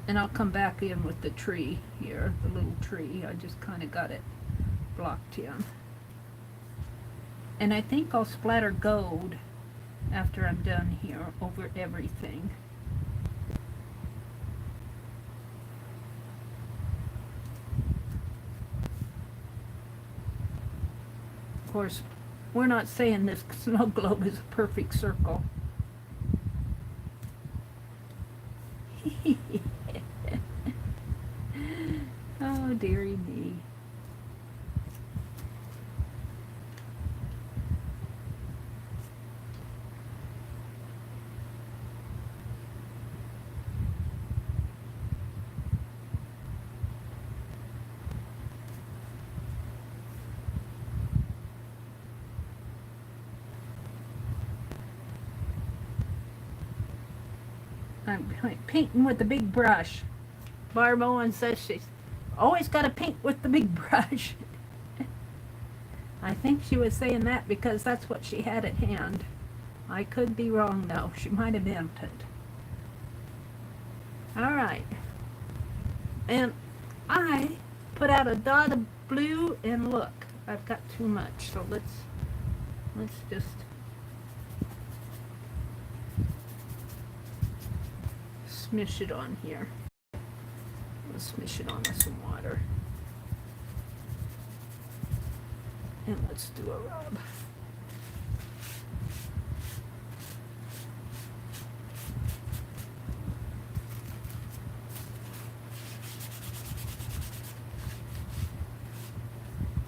And I'll come back in with the tree here, the little tree. I just kind of got it blocked in. And I think I'll splatter gold after I'm done here over everything. Of course, we're not saying this snow globe is a perfect circle. Oh, dearie me. I'm painting with the big brush. Barb Owen says she's always got to paint with the big brush. I think she was saying that because that's what she had at hand. I could be wrong though. She might have meant it. Alright. And I put out a dot of blue, and look, I've got too much. So let's just smish it on here. Let's smish it on with some water. And let's do a rub.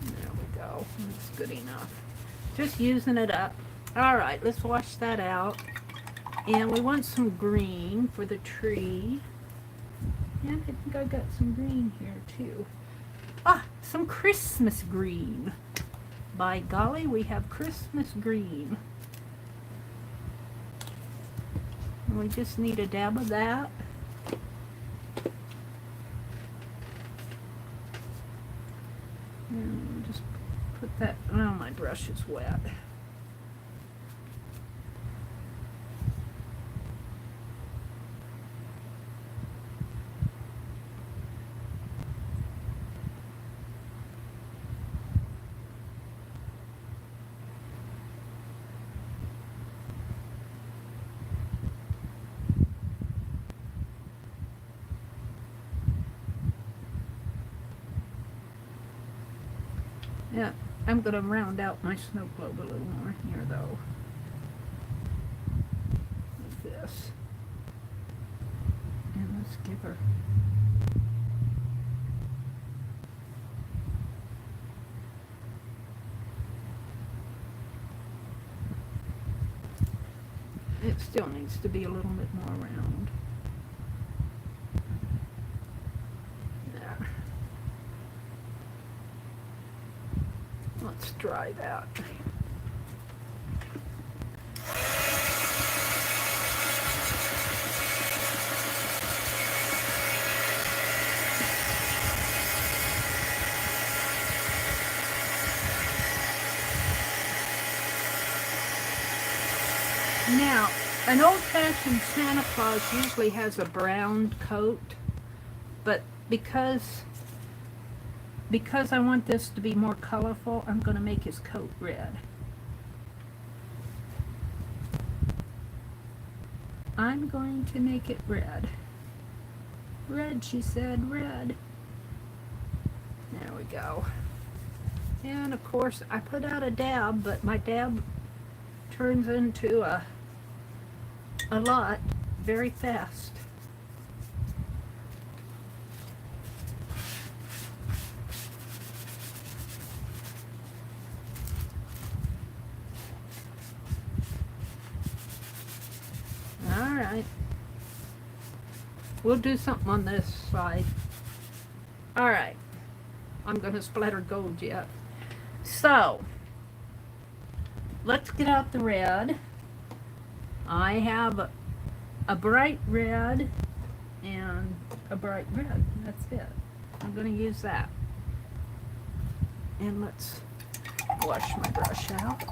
There we go. That's good enough. Just using it up. Alright, let's wash that out. And we want some green for the tree. And I think I got some green here too. Ah, some Christmas green. By golly, we have Christmas green. And we just need a dab of that. And just put that, oh, my brush is wet. Yeah, I'm going to round out my snow globe a little more here, though. Like this. And let's give her... It still needs to be a little bit more round. Let's dry that. Now, an old-fashioned Santa Claus usually has a brown coat, but because I want this to be more colorful, I'm going to make his coat red. I'm going to make it red. Red, she said, red. There we go. And of course, I put out a dab, but my dab turns into a lot very fast. Alright. We'll do something on this side. Alright. I'm going to splatter gold yet. So, let's get out the red. I have a bright red and a bright red. That's it. I'm going to use that. And let's wash my brush out.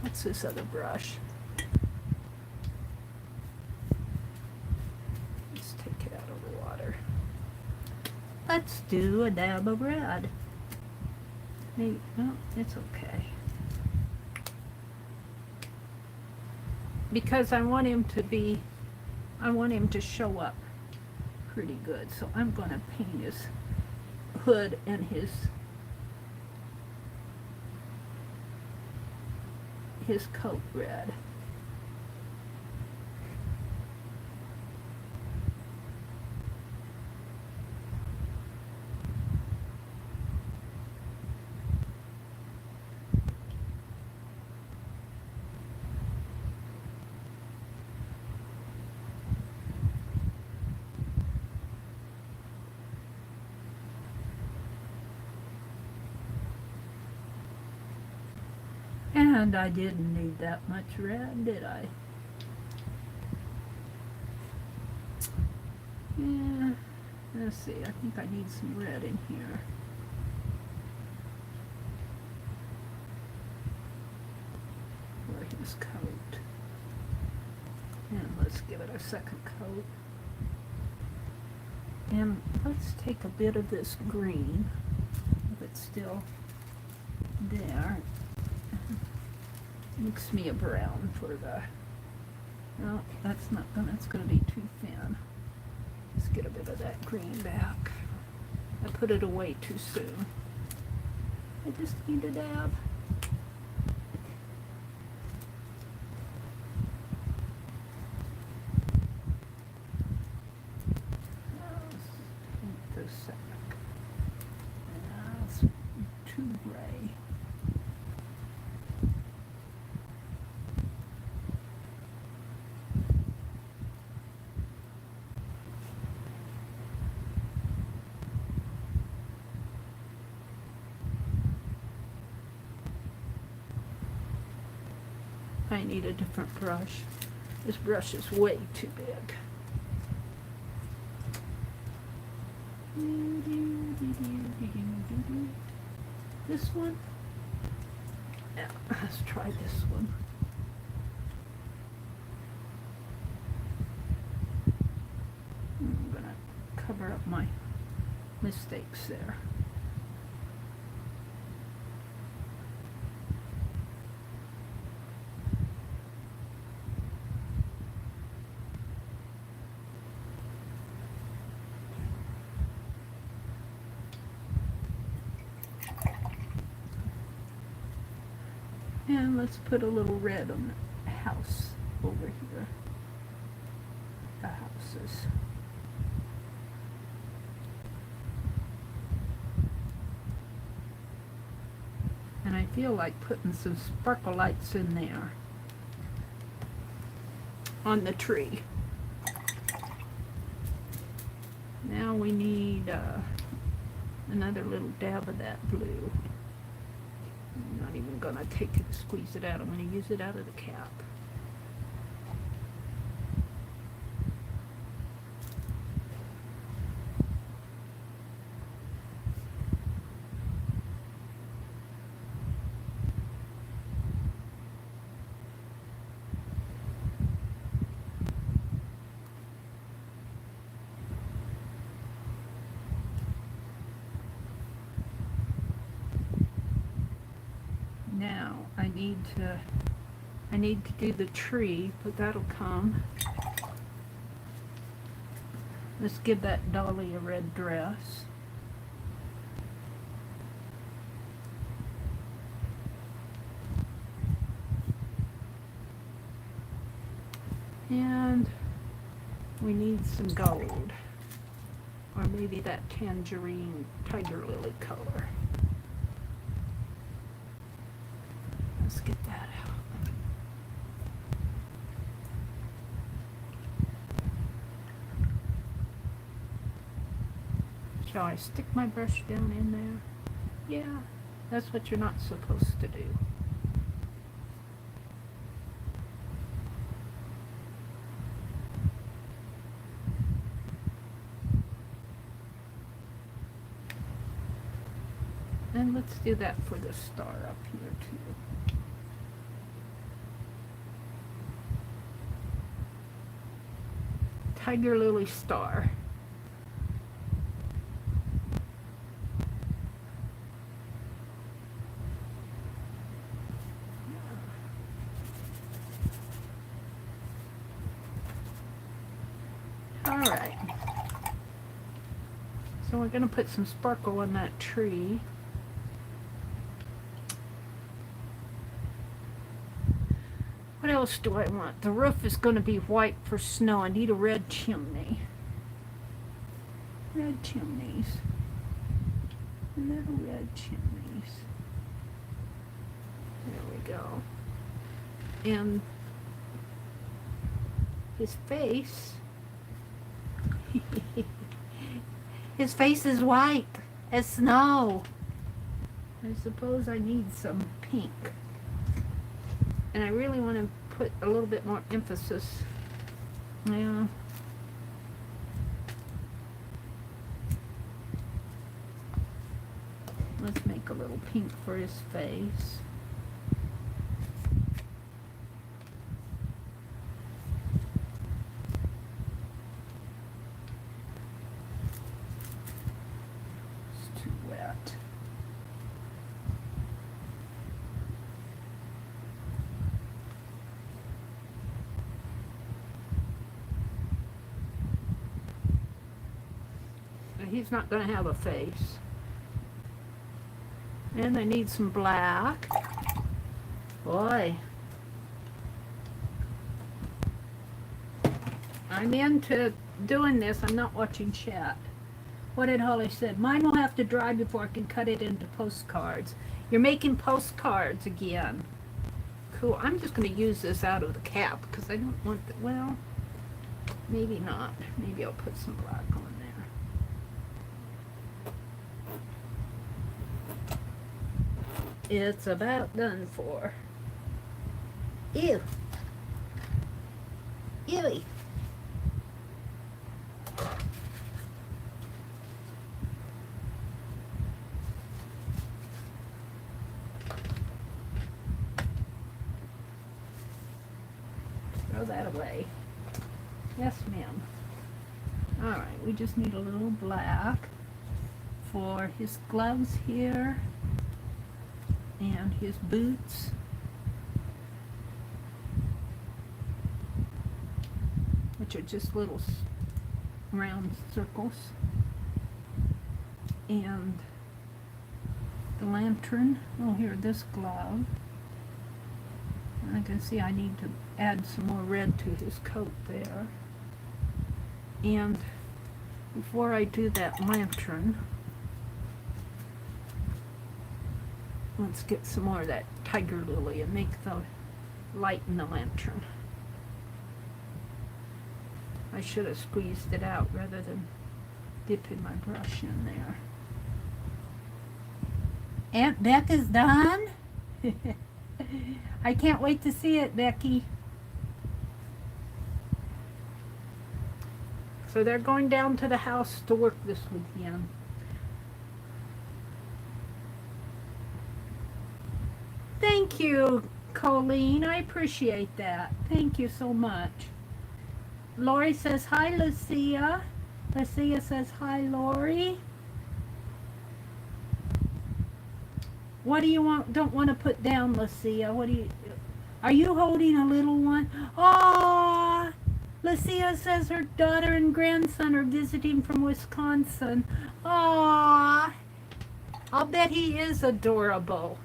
What's this other brush? Let's do a dab of red. Maybe, no, it's okay. Because I want him to show up pretty good. So I'm going to paint his hood and his coat red. And I didn't need that much red, did I? Yeah, let's see, I think I need some red in here. For his coat. And let's give it a second coat. And let's take a bit of this green, if it's still there. Mix me a brown for the, no, that's gonna be too thin. Let's get a bit of that green back. I put it away too soon. I just need a dab. Let's paint this back. It's too gray. I need a different brush. This brush is way too big. This one? Yeah, let's try this one. I'm gonna cover up my mistakes there. And let's put a little red on the house over here. The houses. And I feel like putting some sparkle lights in there on the tree. Now we need another little dab of that blue. I'm not even gonna take it, squeeze it out. I'm gonna use it out of the cap. Now I need to do the tree, but that'll come. Let's give that dolly a red dress. And we need some gold, or maybe that tangerine tiger lily color. Let's get that out. Shall I stick my brush down in there? Yeah, that's what you're not supposed to do. And let's do that for the star up here too. Tiger lily star. Alright. So we're going to put some sparkle on that tree. What else do I want? The roof is going to be white for snow. I need a red chimney. Red chimneys. Little red chimneys. There we go. And his face. His face is white as snow. I suppose I need some pink. And I really want to put a little bit more emphasis. Yeah. Let's make a little pink for his face. It's too wet. He's not going to have a face. And I need some black. Boy. I'm into doing this. I'm not watching chat. What did Holly said? Mine will have to dry before I can cut it into postcards. You're making postcards again. Cool. I'm just going to use this out of the cap because I don't want the, well, maybe not. Maybe I'll put some black on there. It's about done for. Ew. Ewy. Throw that away. Yes, ma'am. Alright, we just need a little black for his gloves here. And his boots. Which are just little round circles. And the lantern. Oh, here, this glove. I can see I need to add some more red to his coat there. And before I do that lantern, let's get some more of that tiger lily and make the light in the lantern. I should have squeezed it out rather than dipping my brush in there. Aunt Beck is done? I can't wait to see it, Becky. So they're going down to the house to work this weekend. Thank you, Colleen. I appreciate that. Thank you so much. Lori says, hi, Lucia. Lucia says, hi, Lori. What do you want? Don't want to put down, Lucia. What do you... Are you holding a little one? Aww. Lucia says her daughter and grandson are visiting from Wisconsin. Aww. I'll bet he is adorable.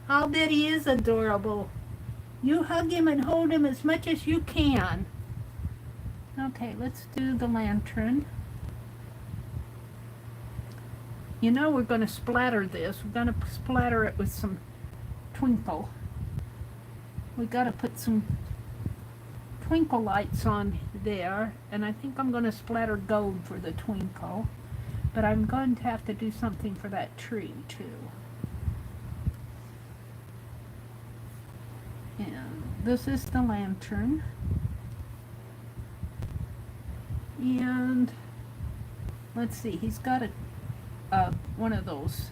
I'll bet he is adorable. You hug him and hold him as much as you can. Okay, let's do the lantern. You know we're going to splatter this. We're going to splatter it with some twinkle. We got to put some twinkle lights on there. And I think I'm going to splatter gold for the twinkle. But I'm going to have to do something for that tree too. And this is the lantern. And let's see, he's got one of those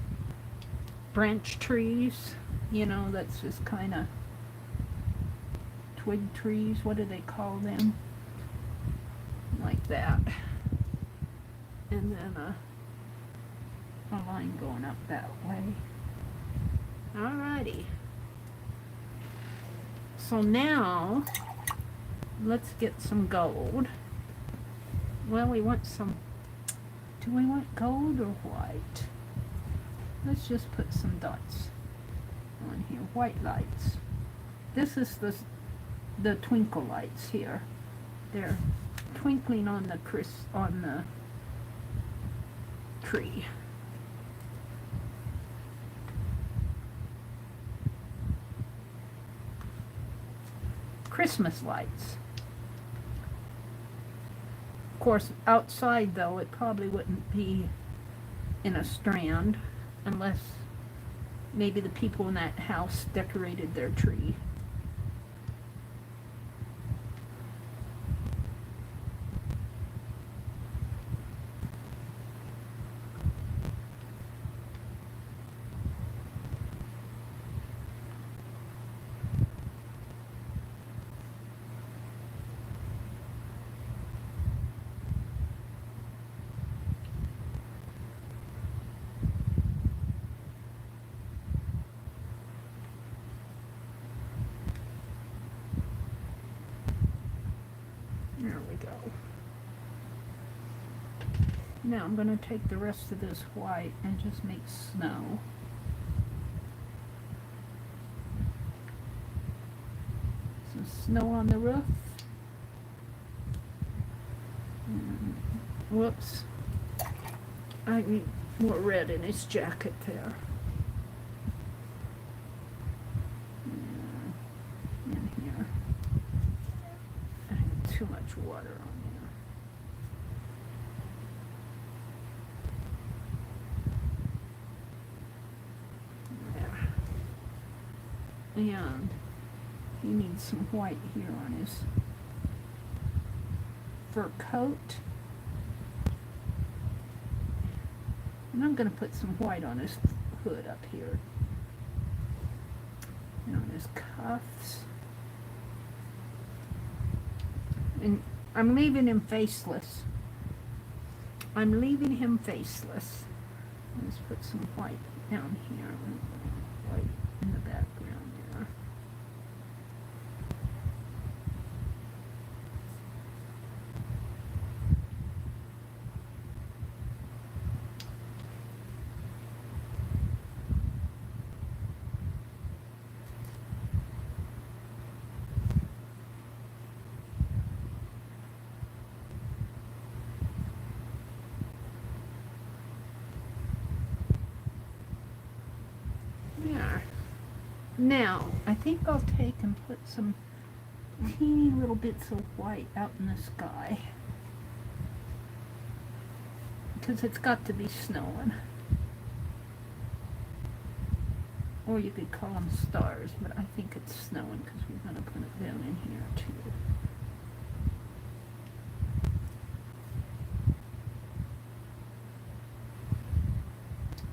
branch trees, you know, that's just kind of twig trees. What do they call them? Like that. And then a line going up that way. Alrighty. So now, let's get some gold. well, we want some, do we want gold or white? Let's just put some dots on here, white lights. This is the twinkle lights here. They're twinkling on the tree. Christmas lights. Of course, outside though, it probably wouldn't be in a strand unless maybe the people in that house decorated their tree. There we go. Now I'm going to take the rest of this white and just make snow. Some snow on the roof. Whoops. I need more red in his jacket there. In here. I have too much water on there. And he needs some white here on his fur coat. And I'm going to put some white on his hood up here. And on his cuffs. And I'm leaving him faceless. I'm leaving him faceless. Let's put some white down here. White in the background there. Now, I think I'll take and put some teeny little bits of white out in the sky. Because it's got to be snowing. Or you could call them stars, but I think it's snowing because we're going to put it down in here too.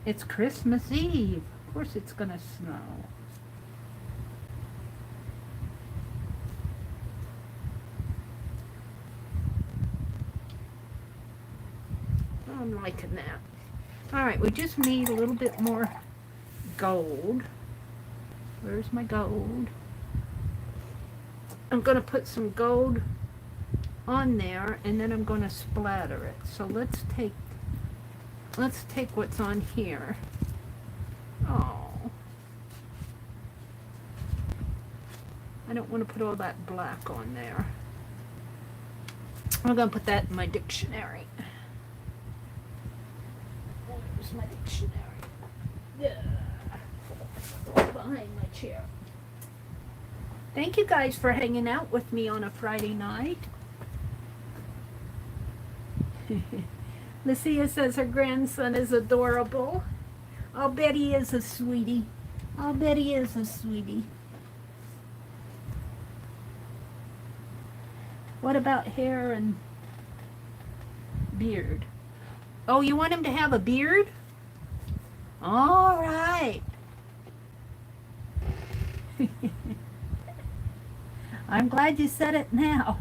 It's Christmas Eve. Of course it's going to snow. I'm liking that. Alright, we just need a little bit more gold. Where's my gold? I'm going to put some gold on there and then I'm going to splatter it. So let's take what's on here. Oh. I don't want to put all that black on there. I'm going to put that in my dictionary. Where's my dictionary? Yeah. Behind my chair. Thank you guys for hanging out with me on a Friday night. Lucia says her grandson is adorable. I'll bet he is a sweetie. I'll bet he is a sweetie. What about hair and beard? Oh, you want him to have a beard? All right. I'm glad you said it now.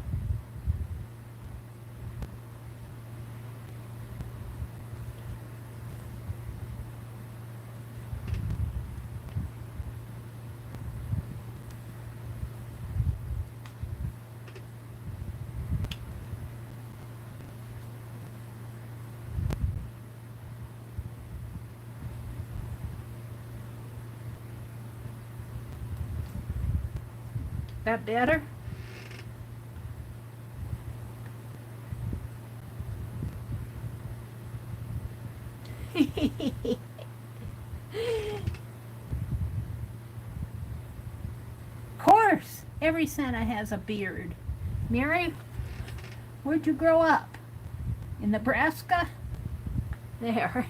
that better? Of course, every Santa has a beard. Mary, where'd you grow up? In Nebraska? There.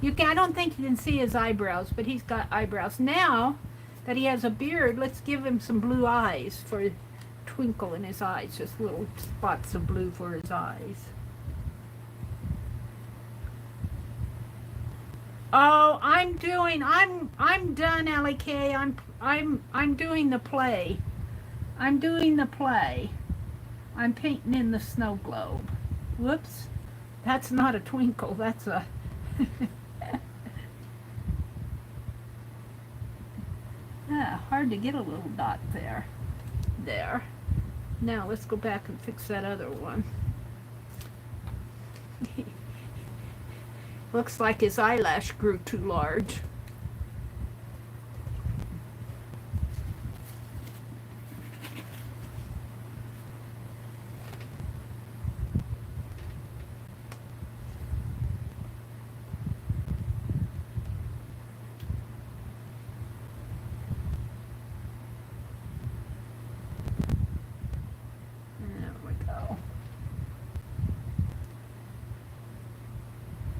I don't think you can see his eyebrows, but he's got eyebrows. Now that he has a beard, let's give him some blue eyes for a twinkle in his eyes. Just little spots of blue for his eyes. Oh, I'm done, Allie K. I'm doing the play. I'm doing the play. I'm painting in the snow globe. Whoops. That's not a twinkle, that's a hard to get a little dot there. There. Now let's go back and fix that other one. Looks like his eyelash grew too large.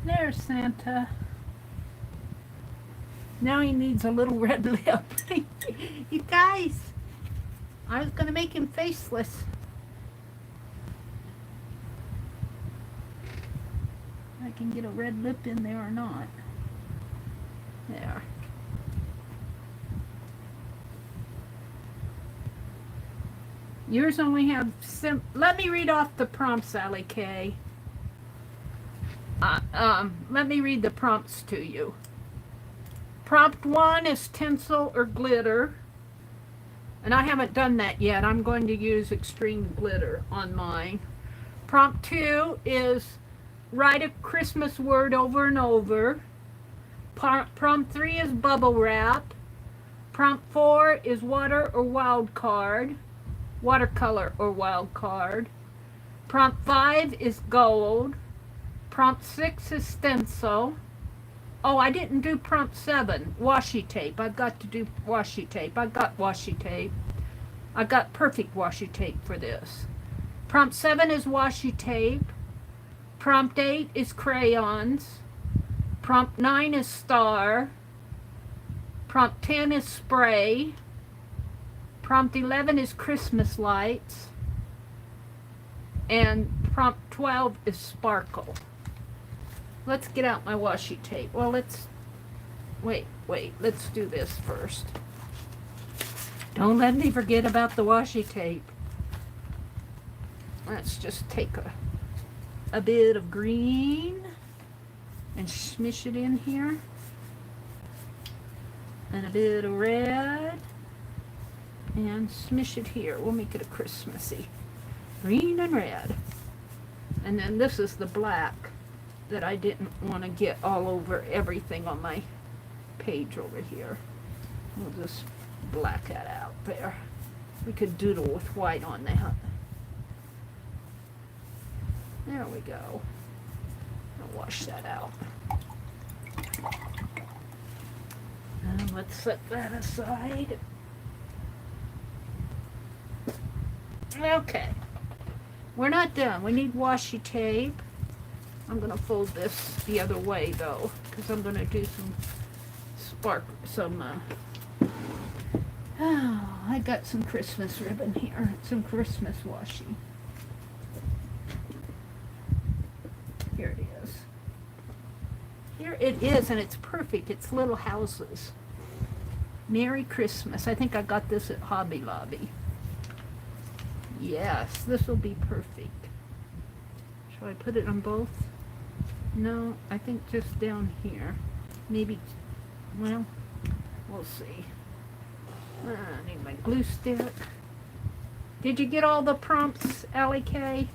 There's Santa. Now he needs a little red lip. You guys, I was going to make him faceless. I can get a red lip in there or not. There. Yours only have let me read off the prompts, Allie K. Let me read the prompts to you. Prompt 1 is tinsel or glitter. And I haven't done that yet. I'm going to use extreme glitter on mine. Prompt 2 is write a Christmas word over and over. Prompt 3 is bubble wrap. Prompt 4 is water or wild card. Watercolor or wild card. Prompt 5 is gold. Prompt 6 is stencil. Oh, I didn't do prompt 7, washi tape. I've got to do washi tape. I got washi tape. I got perfect washi tape for this. Prompt 7 is washi tape. Prompt 8 is crayons. Prompt 9 is star. Prompt 10 is spray. Prompt 11 is Christmas lights. And prompt 12 is sparkle. Let's get out my washi tape. Well, wait, let's do this first. Don't let me forget about the washi tape. Let's just take a bit of green and smish it in here. And a bit of red and smish it here. We'll make it a Christmassy. Green and red. And then this is the black that I didn't want to get all over everything on my page over here. We'll just black that out there. We could doodle with white on that. There we go. I'll wash that out. And let's set that aside. Okay. We're not done. We need washi tape. I'm going to fold this the other way though, because I'm going to do I got some Christmas ribbon here, some Christmas washi. Here it is. Here it is, and it's perfect. It's little houses. Merry Christmas. I think I got this at Hobby Lobby. Yes, this will be perfect. Shall I put it on both? No, I think just down here. Maybe, well, we'll see. I need my glue stick. Did you get all the prompts, Allie K?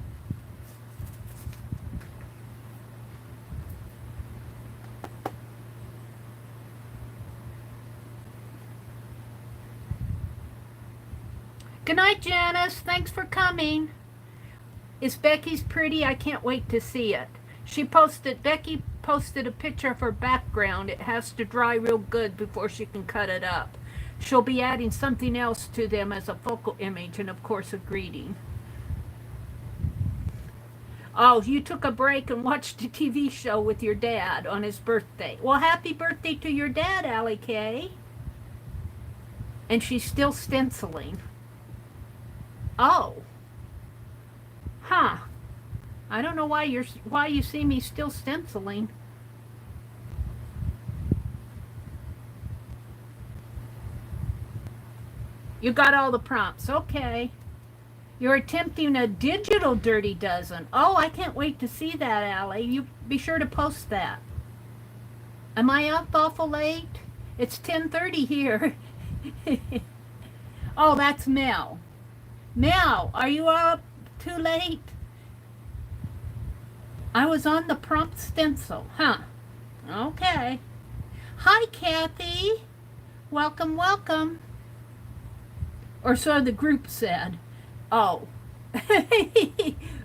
Good night, Janice. Thanks for coming. Is Becky's pretty? I can't wait to see it. Becky posted a picture of her background. It has to dry real good before she can cut it up. She'll be adding something else to them as a focal image and, of course, a greeting. Oh, you took a break and watched a TV show with your dad on his birthday. Well, happy birthday to your dad, Allie Kay. And she's still stenciling. Oh. Huh. I don't know why you see me still stenciling. You got all the prompts. Okay. You're attempting a digital dirty dozen. Oh, I can't wait to see that, Allie. You be sure to post that. Am I up awful late? It's 10:30 here. Oh, that's Mel. Mel, are you up too late? I was on the prompt stencil, huh? Okay. Hi, Kathy. Welcome, welcome. Or so the group said. Oh.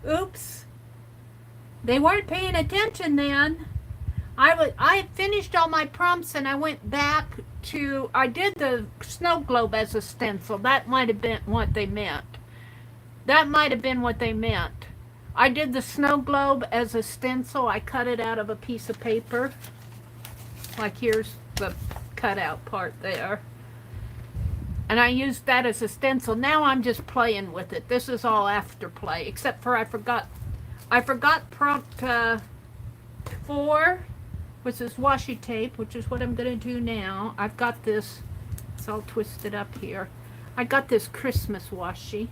Oops. They weren't paying attention then. I finished all my prompts and I went back to, I did the snow globe as a stencil. That might have been what they meant. That might have been what they meant. I did the snow globe as a stencil. I cut it out of a piece of paper. Like here's the cutout part there. And I used that as a stencil. Now I'm just playing with it. This is all after play, except for I forgot prompt 4, which is washi tape, which is what I'm going to do now. I've got this, it's all twisted up here. I got this Christmas washi.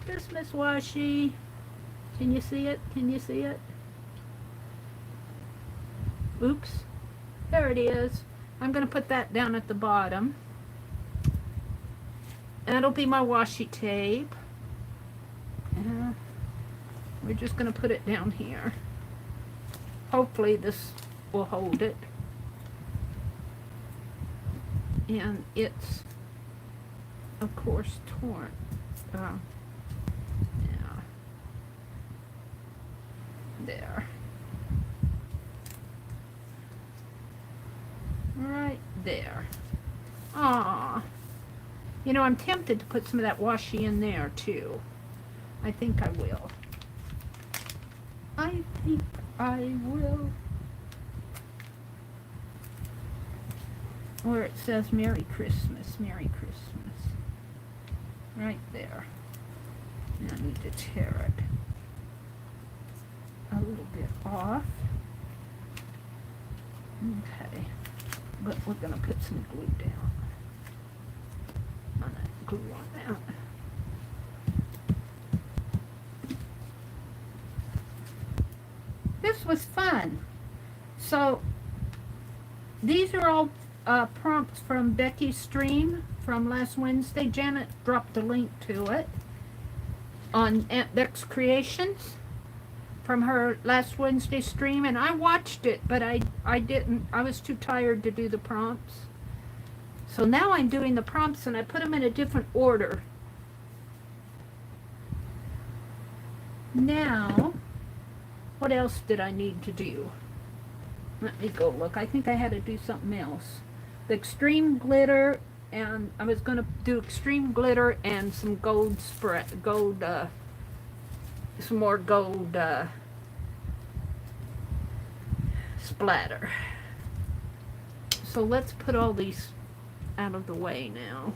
Christmas washi. Can you see it? Can you see it? Oops. There it is. I'm going to put that down at the bottom. That'll be my washi tape. We're just going to put it down here. Hopefully this will hold it. And it's, of course, torn. Yeah. There. Right there. Ah. You know, I'm tempted to put some of that washi in there, too. I think I will. I think I will. Where it says Merry Christmas, Merry Christmas. Right there. And I need to tear it a little bit off. Okay. But we're going to put some glue down. Glue on that. This was fun. So these are all prompts from Becky's stream from last Wednesday. Janet dropped a link to it on Aunt Beck's Creations from her last Wednesday stream, and I watched it, but I didn't. I was too tired to do the prompts. So now I'm doing the prompts and I put them in a different order. Now, what else did I need to do? Let me go look. I think I had to do something else. The extreme glitter, and I was going to do extreme glitter and some gold some more gold splatter. So let's put all these out of the way now.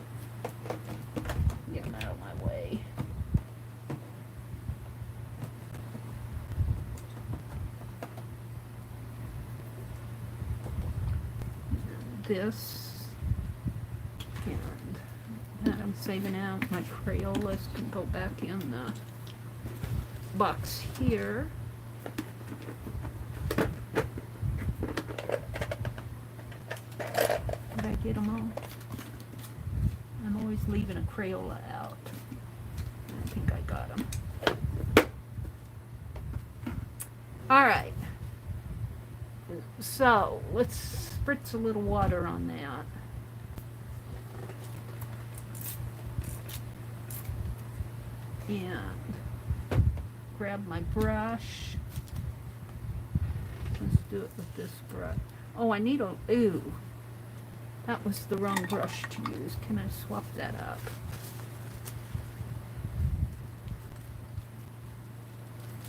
Get them out of my way. And this, and that I'm saving out. My Crayolas can go back in the box here. Did I get them all? I'm always leaving a Crayola out. I think I got them. All right. So let's spritz a little water on that. And grab my brush. Let's do it with this brush. Oh, I need a, ooh, that was the wrong brush to use. Can I swap that up?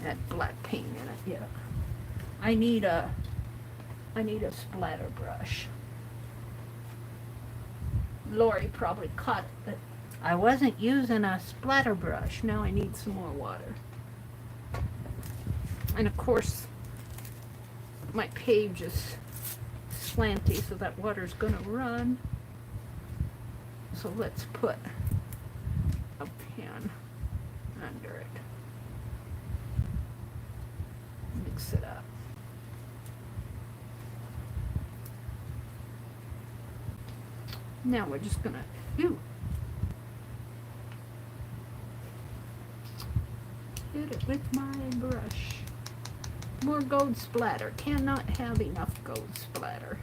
Add black paint in it, yeah. I need a splatter brush. Lori probably caught it, but I wasn't using a splatter brush. Now I need some more water. And of course, my page is slanty, so that water's gonna run. So let's put a pen under it. Mix it up. Now we're just gonna hit it with my brush. More gold splatter. Cannot have enough gold splatter.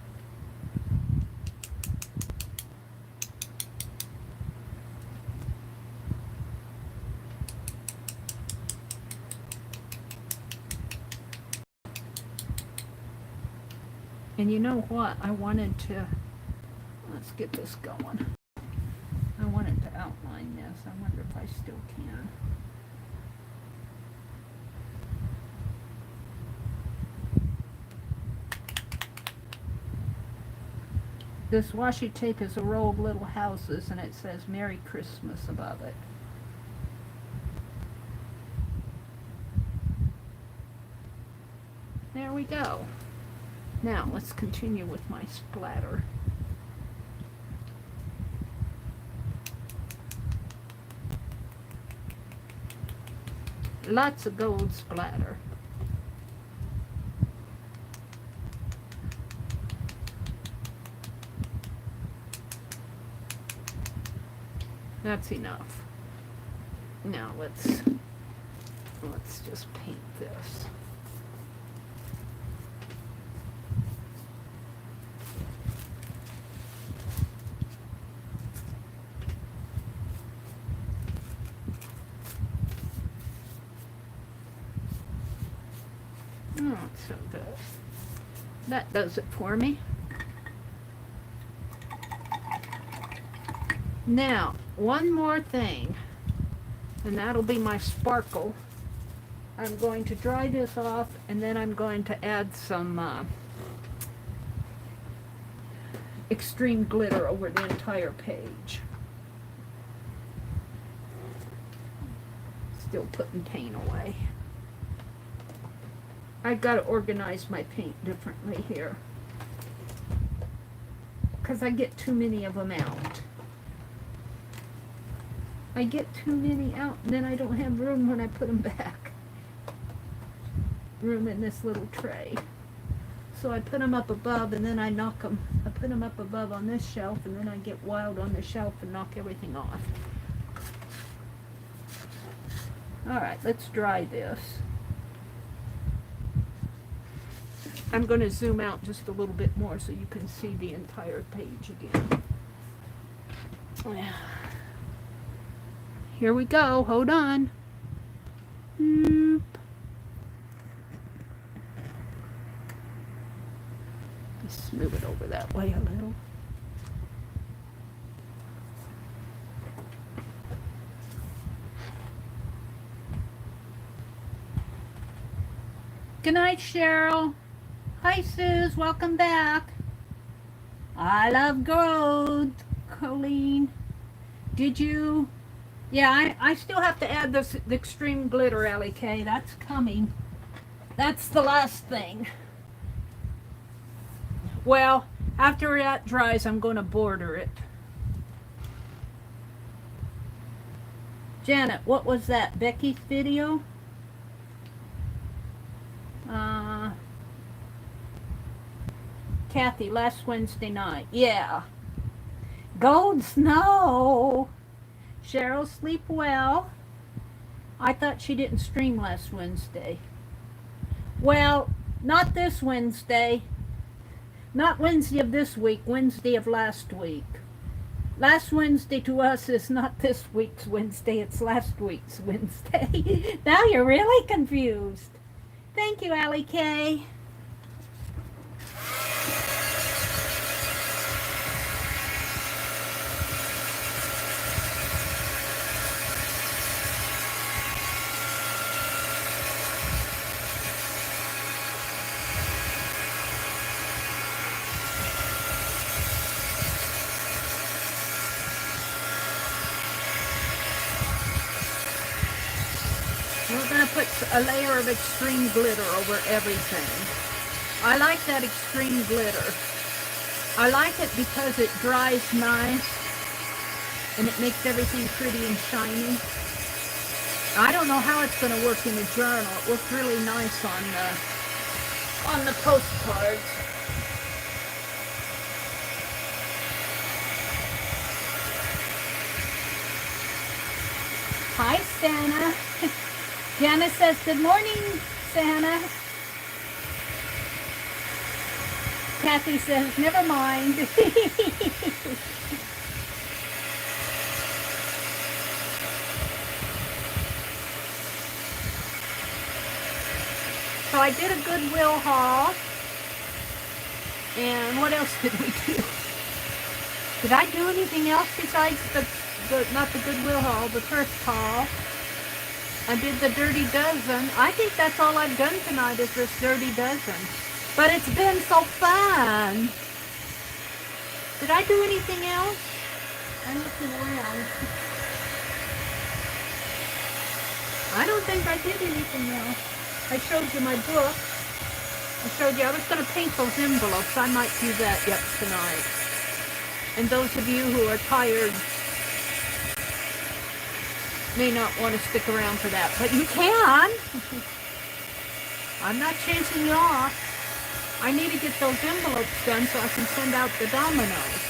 And you know what? I wanted to, let's get this going. I wanted to outline this. I wonder if I still can. This washi tape is a row of little houses, and it says Merry Christmas above it. There we go. Now let's continue with my splatter. Lots of gold splatter. That's enough. Now let's just paint this. Oh, so good. That does it for me. Now, one more thing, and that'll be my sparkle. I'm going to dry this off, and then I'm going to add some extreme glitter over the entire page. Still putting paint away. I've got to organize my paint differently here, because I get too many of them out. I get too many out, and then I don't have room when I put them back. Room in this little tray. So I put them up above, and then I knock them. I put them up above on this shelf, and then I get wild on the shelf and knock everything off. Alright, let's dry this. I'm going to zoom out just a little bit more so you can see the entire page again. Here we go. Hold on. Just move it over that way a little. Good night, Cheryl. Hi, Suze. Welcome back. I love gold, Colleen. Did you? Yeah, I still have to add the extreme glitter, Ellie K. That's coming. That's the last thing. Well, after that dries, I'm going to border it. Janet, what was that? Becky's video? Kathy, last Wednesday night. Yeah. Gold snow. Cheryl, sleep well. I thought she didn't stream last Wednesday. Well, not this Wednesday. Not Wednesday of this week, Wednesday of last week. Last Wednesday to us is not this week's Wednesday, it's last week's Wednesday. Now you're really confused. Thank you, Allie Kay. We're going to put a layer of extreme glitter over everything. I like that extreme glitter. I like it because it dries nice and it makes everything pretty and shiny. I don't know how it's going to work in the journal. It looked really nice on the postcards. Hi, Santa. Janice says, good morning, Santa. Kathy says, never mind. So I did a Goodwill haul. And what else did we do? Did I do anything else besides not the Goodwill haul, the Thrift haul? I did the Dirty Dozen. I think that's all I've done tonight is this Dirty Dozen. But it's been so fun. Did I do anything else? I'm looking around. I don't think I did anything else. I showed you my book. I showed you I was going to paint those envelopes. I might do that yet tonight. And those of you who are tired may not want to stick around for that, but you can. I'm not chasing you off. I need to get those envelopes done so I can send out the dominoes.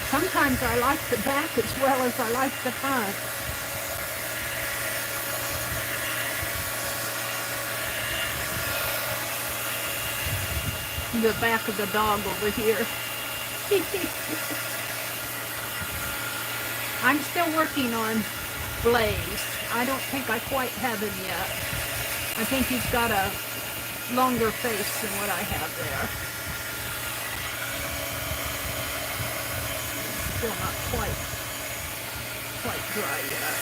Sometimes I like the back as well as I like the front. The back of the dog over here. I'm still working on Blaze. I don't think I quite have him yet. I think he's got a longer face than what I have there. Still not quite dry yet.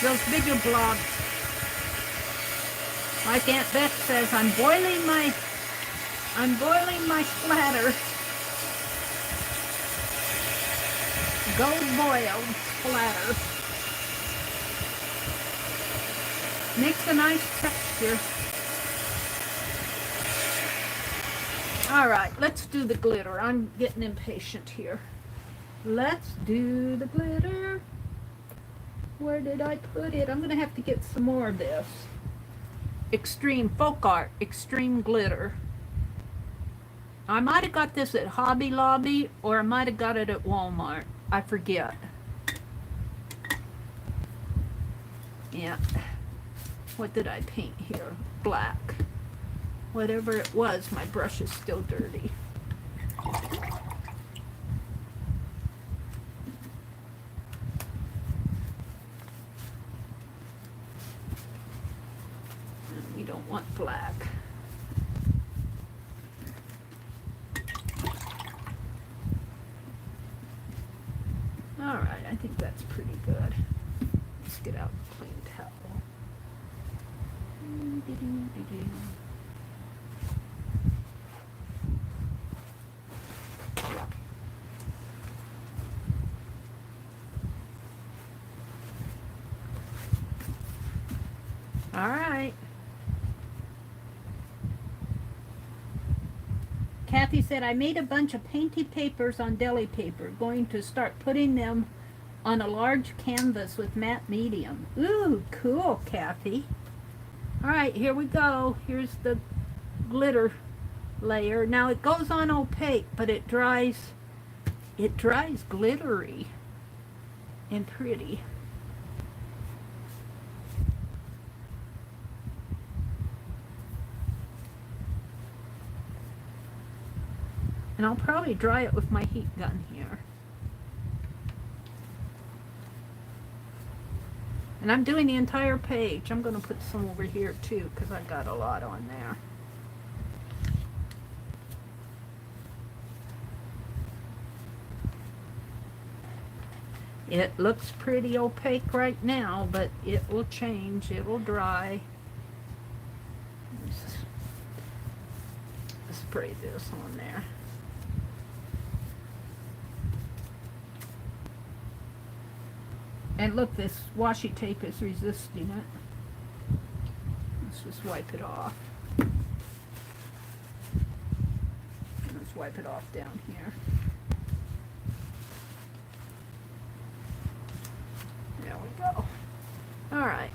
Those bigger blobs. Like Aunt Beth says, I'm boiling my splatter. Gold boiled splatter. Makes a nice texture. All right, let's do the glitter. I'm getting impatient here. Let's do the glitter. Where did I put it? I'm going to have to get some more of this. Extreme Folk Art, Extreme Glitter. I might have got this at Hobby Lobby, or I might have got it at Walmart. I forget. Yeah. What did I paint here? Black. Whatever it was, my brush is still dirty. We don't want black. All right, I think that's pretty good. Let's get out a clean towel. All right. Kathy said, I made a bunch of painty papers on deli paper. Going to start putting them on a large canvas with matte medium. Ooh, cool, Kathy. Alright, here we go. Here's the glitter layer. Now it goes on opaque, but it dries glittery and pretty. And I'll probably dry it with my heat gun here. And I'm doing the entire page. I'm going to put some over here too, because I got a lot on there. It looks pretty opaque right now, but it will change. It will dry. Let's spray this on there. And look, this washi tape is resisting it. Let's just wipe it off. Let's wipe it off down here. There we go. All right.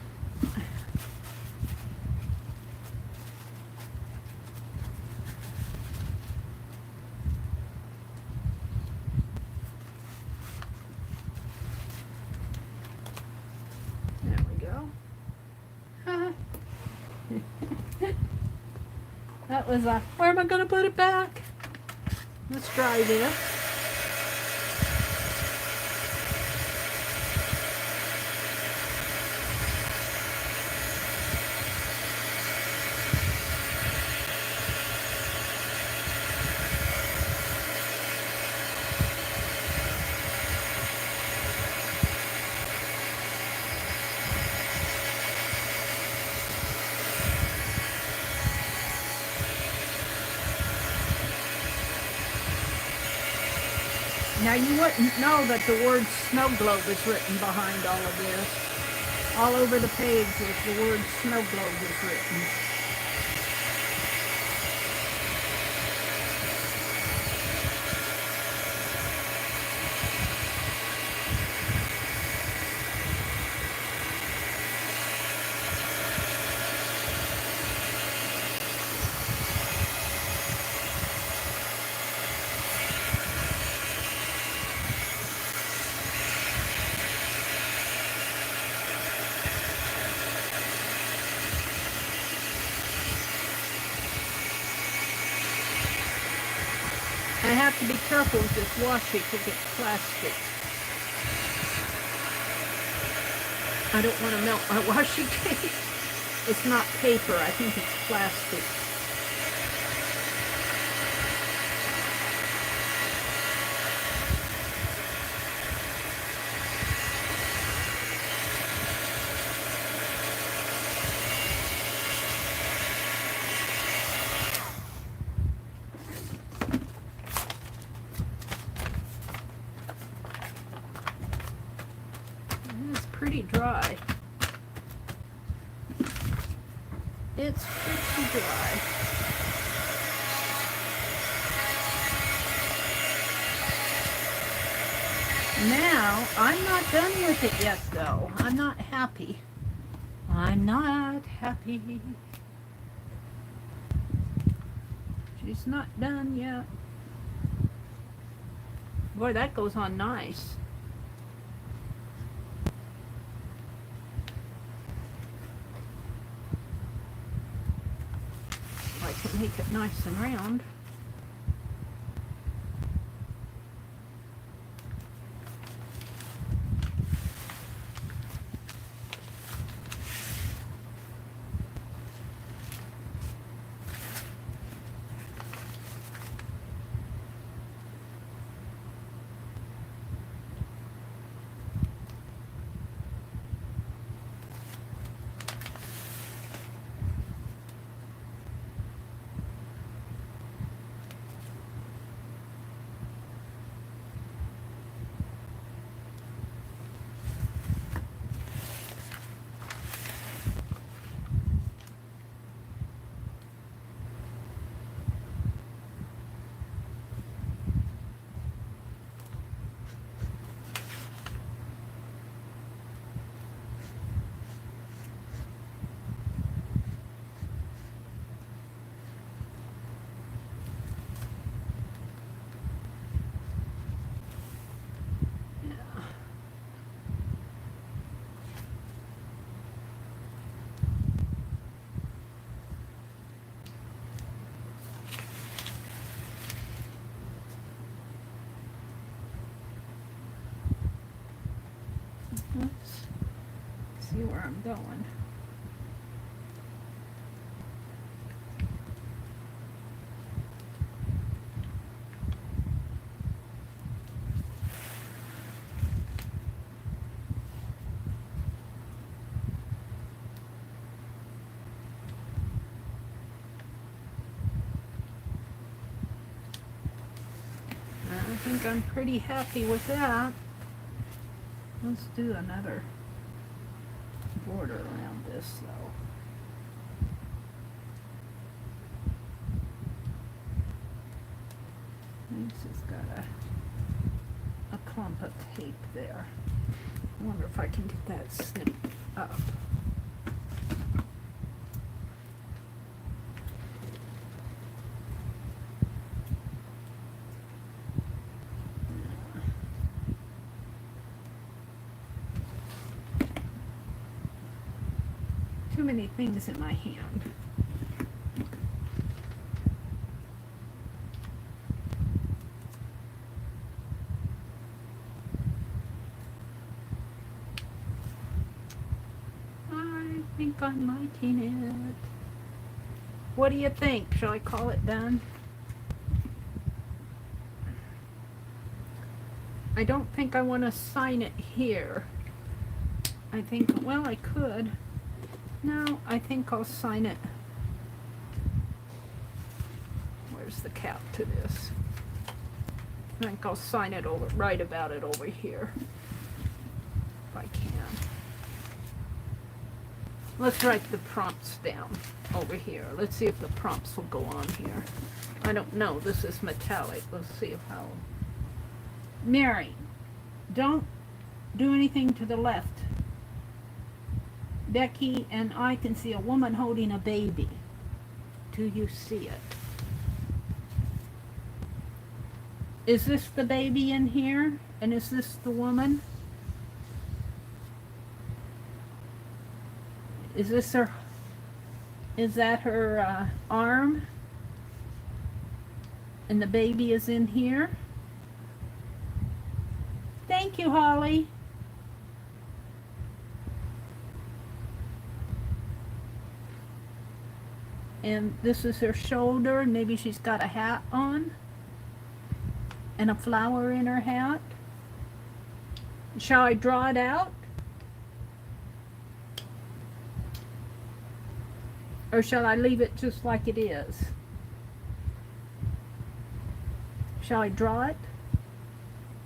There we go. That was a, where am I going to put it back? Let's try this. Now you wouldn't know that the word Snowglobe is written behind all of this. All over the page the word Snowglobe is written. I have to be careful with this washi because it's plastic. I don't want to melt my washi tape. It's not paper, I think it's plastic. Pretty dry. It's pretty dry. Now, I'm not done with it yet though. I'm not happy. I'm not happy. She's not done yet. Boy, that goes on nice. I can make it nice and round. Let's see where I'm going. I think I'm pretty happy with that. Let's do another border around this though. This has got a clump of tape there. I wonder if I can get that snipped up. Too many things in my hand. I think I'm liking it. What do you think? Shall I call it done? I don't think I want to sign it here. I think, well, I could. No, I think I'll sign it. Where's the cap to this? I think I'll sign it over, right about it over here, if I can. Let's write the prompts down over here. Let's see if the prompts will go on here. I don't know. This is metallic. Let's see if how. Mary, don't do anything to the left. Becky and I can see a woman holding a baby. Do you see it? Is this the baby in here? And is this the woman? Is this her? Is that her arm? And the baby is in here? Thank you, Holly. And this is her shoulder. Maybe she's got a hat on. And a flower in her hat. Shall I draw it out? Or shall I leave it just like it is? Shall I draw it?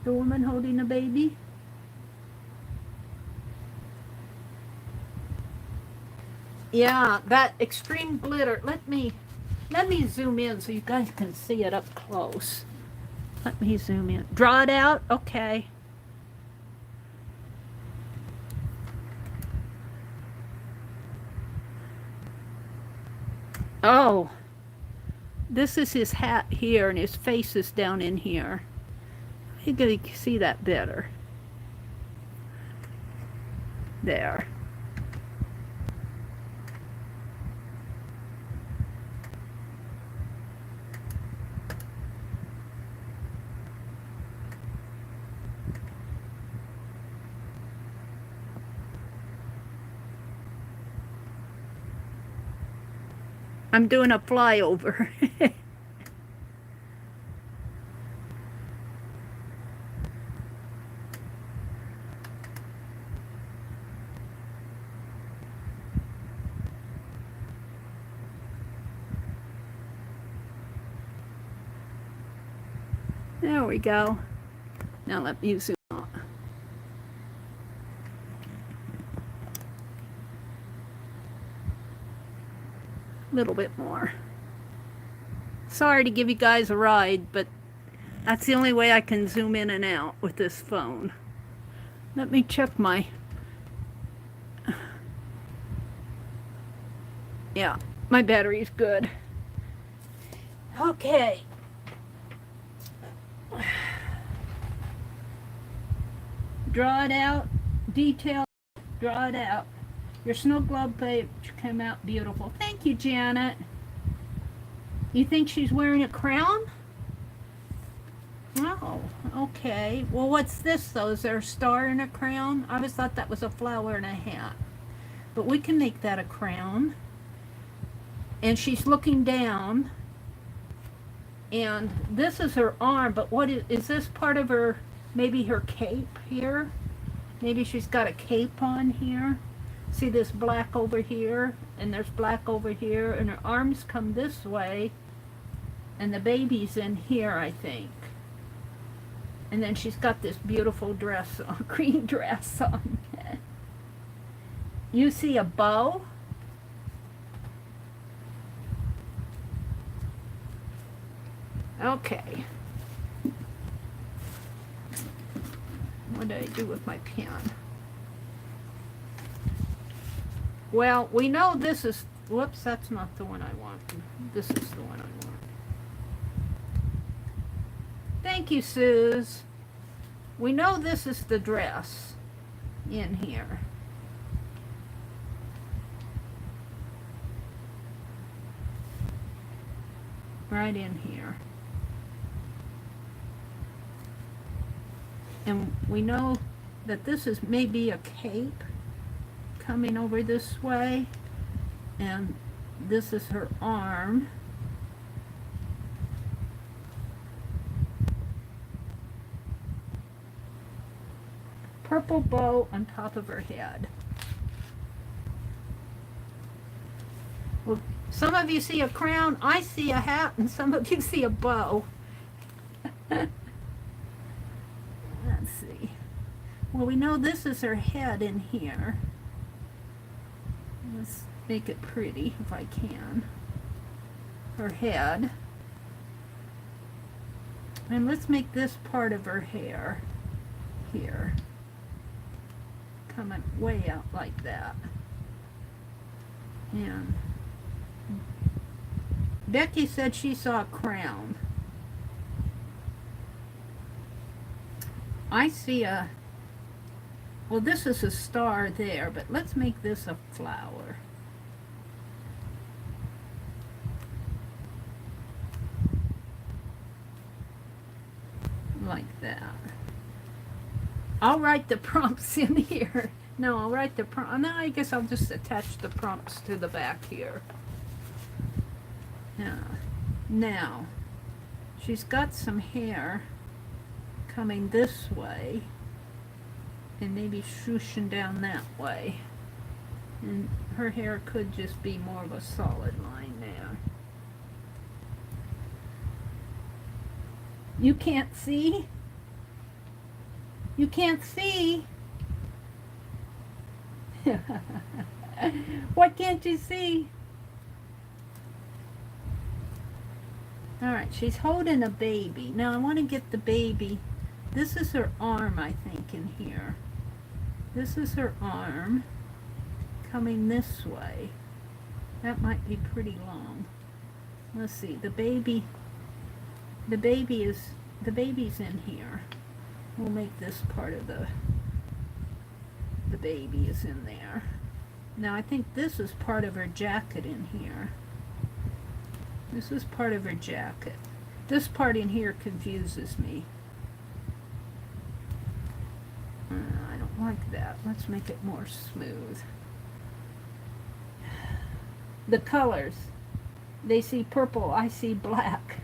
The woman holding a baby? Yeah, that extreme glitter. Let me zoom in so you guys can see it up close. Let me zoom in. Draw it out? Okay. Oh, this is his hat here and his face is down in here. You can see that better. There. I'm doing a flyover. There we go. Now let me zoom out. A little bit more. Sorry to give you guys a ride, but that's the only way I can zoom in and out with this phone. Let me check my... Yeah, my battery's good. Okay. Draw it out, detail, draw it out. Your Snowglobe page came out beautiful. Thank you, Janet. You think she's wearing a crown? Oh, okay. Well, what's this, though? Is there a star in a crown? I always thought that was a flower and a hat. But we can make that a crown. And she's looking down. And this is her arm, but what is this part of her, maybe her cape here? Maybe she's got a cape on here. See this black over here, and there's black over here, and her arms come this way, and the baby's in here, I think. And then she's got this beautiful dress on, green dress on. You see a bow? Okay. What did I do with my pen? Well, we know this is, whoops, that's not the one I want. This is the one I want. Thank you, Suze. We know this is the dress in here. Right in here. And we know that this is maybe a cape coming over this way, and this is her arm. Purple bow on top of her head. Well, some of you see a crown, I see a hat, and some of you see a bow. Let's see. Well, we know this is her head in here. Let's make it pretty if I can. Her head. And let's make this part of her hair here. Coming way out like that. And Becky said she saw a crown. I see a, well, this is a star there, but let's make this a flower. Like that. I'll write the prompts in here. No, I'll write the prompt. No, I guess I'll just attach the prompts to the back here. Now, she's got some hair coming this way, and maybe swooshing down that way. And her hair could just be more of a solid line there. You can't see? You can't see? What can't you see? Alright, she's holding a baby. Now I want to get the baby. This is her arm, I think, in here. This is her arm coming this way. That might be pretty long. Let's see, the baby's in here. We'll make this part of the baby is in there. Now I think this is part of her jacket in here. This is part of her jacket. This part in here confuses me. I don't like that. Let's make it more smooth. The colors. They see purple, I see black.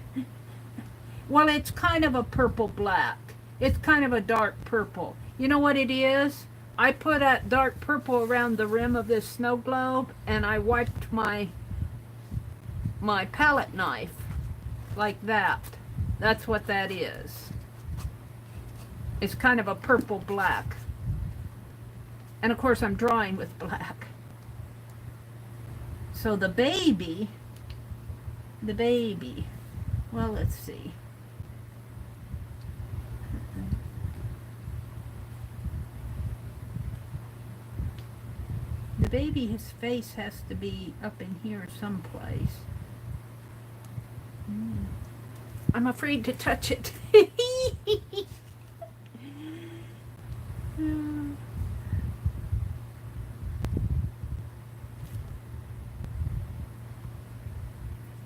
Well, it's kind of a purple black. It's kind of a dark purple. You know what it is? I put that dark purple around the rim of this snow globe, and I wiped my palette knife like that. That's what that is. It's kind of a purple black. And of course I'm drawing with black. So the baby, well, let's see. The baby, his face has to be up in here someplace. I'm afraid to touch it.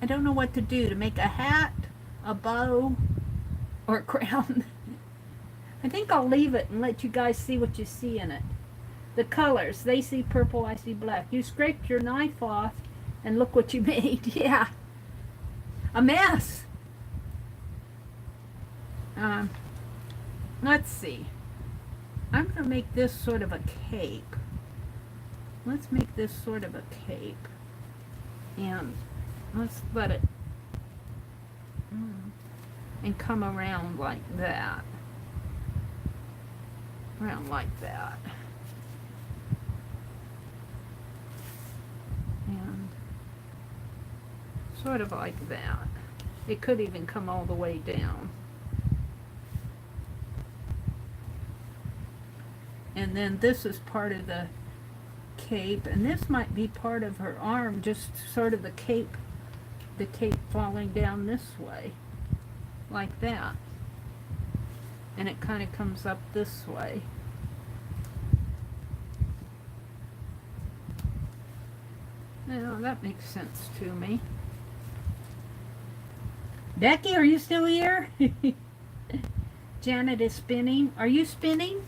I don't know what to do. To make a hat, a bow. or crown. I think I'll leave it and let you guys see what you see in it. The colors, they see purple, I see black. You scraped your knife off and look what you made. Yeah, a mess. Let's see. I'm going to make this sort of a cape. Let's make this sort of a cape. And let's let it and come around like that. Around like that. And sort of like that. It could even come all the way down. And then this is part of the cape, and this might be part of her arm, just sort of the cape falling down this way, like that. And it kind of comes up this way. Now that makes sense to me. Becky, are you still here? Janet is spinning. Are you spinning?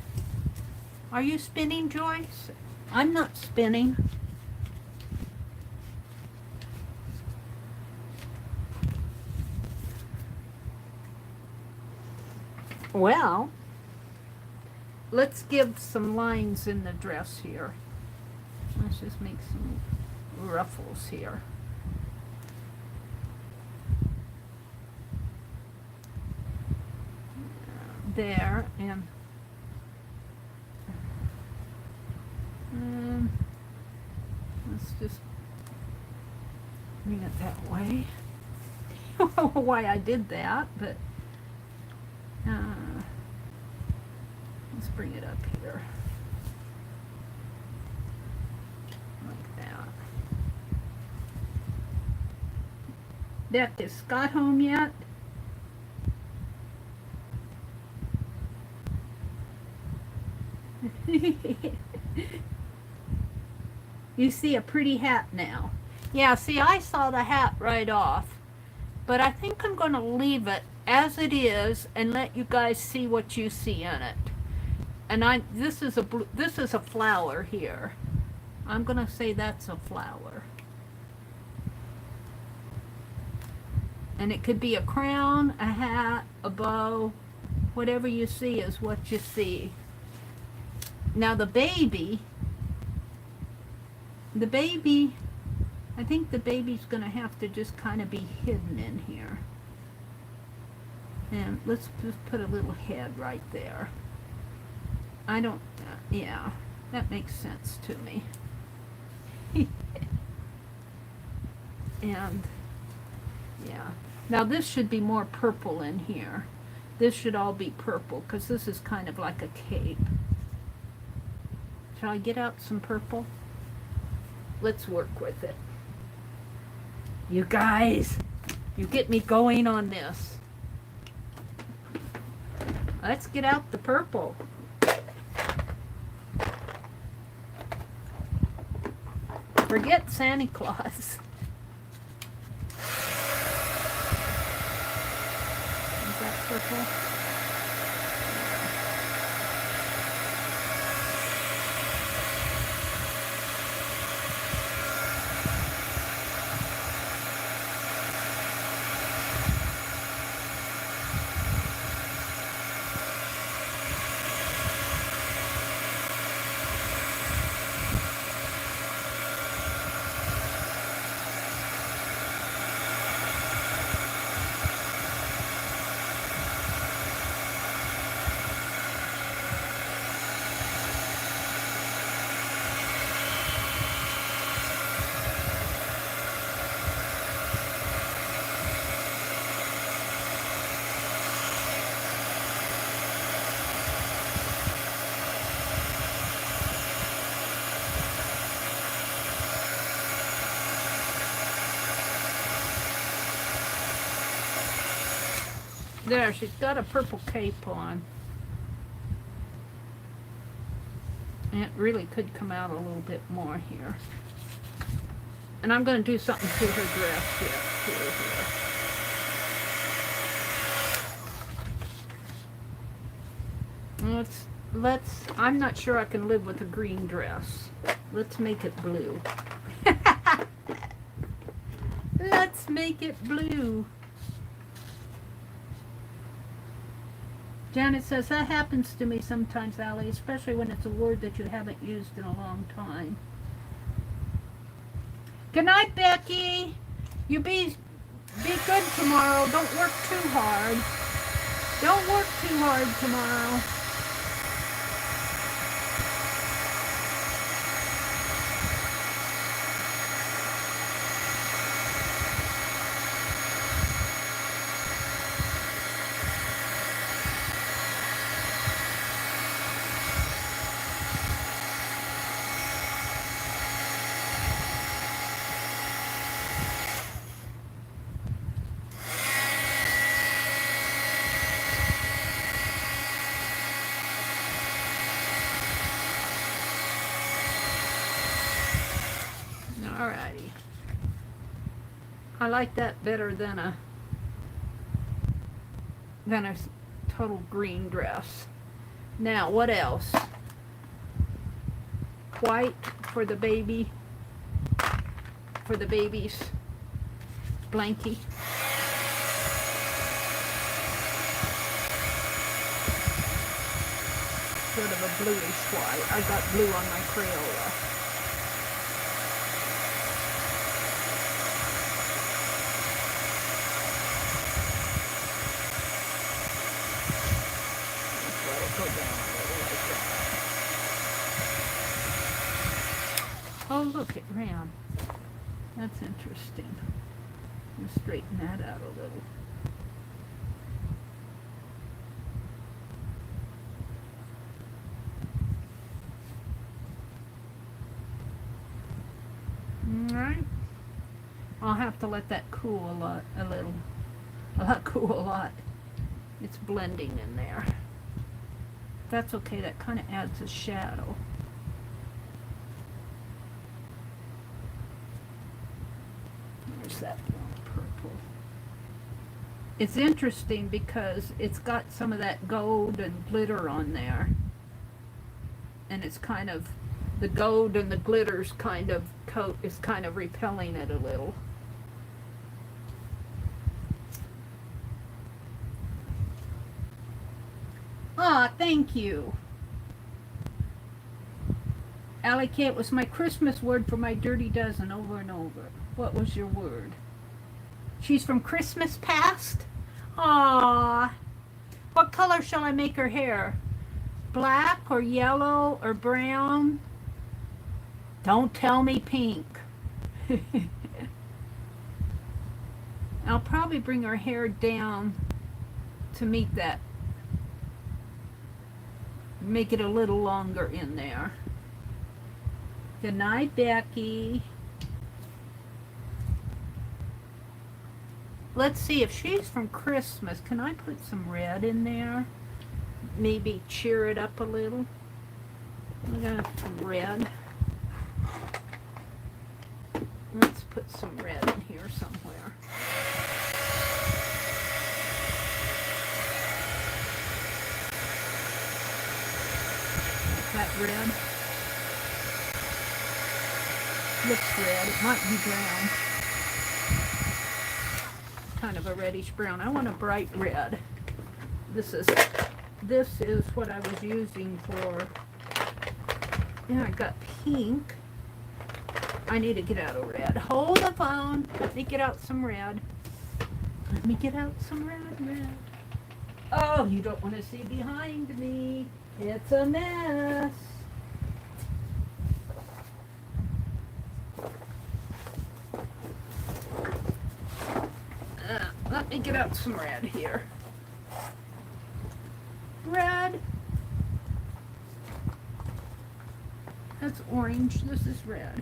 Are you spinning, Joyce? I'm not spinning. Well, let's give some lines in the dress here. Let's just make some ruffles here. There, and let's just bring it that way. I don't know why I did that, but let's bring it up here. Like that. Beck, is Scott home yet? You see a pretty hat now. Yeah, see, I saw the hat right off, but I think I'm going to leave it as it is and let you guys see what you see in it. And this is a flower here. I'm going to say that's a flower. And it could be a crown, a hat, a bow, whatever you see is what you see. Now the baby, I think the baby's going to have to just kind of be hidden in here. And let's just put a little head right there. Yeah, that makes sense to me. And, yeah. Now this should be more purple in here. This should all be purple, because this is kind of like a cape. Shall I get out some purple? Let's work with it. You guys, you get me going on this. Let's get out the purple. Forget Santa Claus. Is that purple? There, she's got a purple cape on. And it really could come out a little bit more here. And I'm going to do something to her dress here. I'm not sure I can live with a green dress. Let's make it blue. Let's make it blue. Janet says, that happens to me sometimes, Allie, especially when it's a word that you haven't used in a long time. Good night, Becky. You be good tomorrow. Don't work too hard. Don't work too hard tomorrow. Alrighty. I like that better than a total green dress. Now, what else? White for the baby's blankie. Sort of a bluish white. I got blue on my Crayola. Oh, look, it ran. That's interesting. I'll straighten that out a little. All right. I'll have to let that cool a little. I'll let cool a lot. It's blending in there. That's okay. That kind of adds a shadow. There's that purple. It's interesting because it's got some of that gold and glitter on there. And it's kind of, the gold and the glitter's kind of coat is kind of repelling it a little. Ah, thank you. Allie K, it was my Christmas word for my dirty dozen over and over. What was your word? She's from Christmas past? Ah. What color shall I make her hair? Black or yellow or brown? Don't tell me pink. I'll probably bring her hair down to meet that. Make it a little longer in there. Good night, Becky. Let's see, if she's from Christmas, can I put some red in there? Maybe cheer it up a little. I'm gonna put some red. Let's put some red in here somewhere. That red looks red. It might be brown. Kind of a reddish brown. I want a bright red. This is what I was using for. Yeah, I got pink. I need to get out of red. Hold the phone. Let me get out some red. Let me get out some red. Oh, you don't want to see behind me. It's a mess. Let me get out some red here. Red. That's orange. This is red.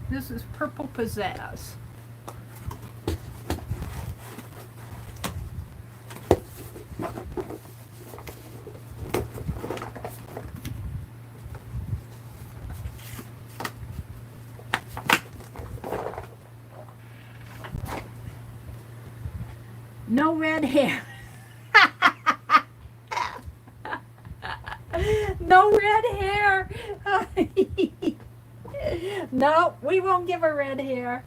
This is purple pizzazz. No red hair. No red hair. No, we won't give her red hair.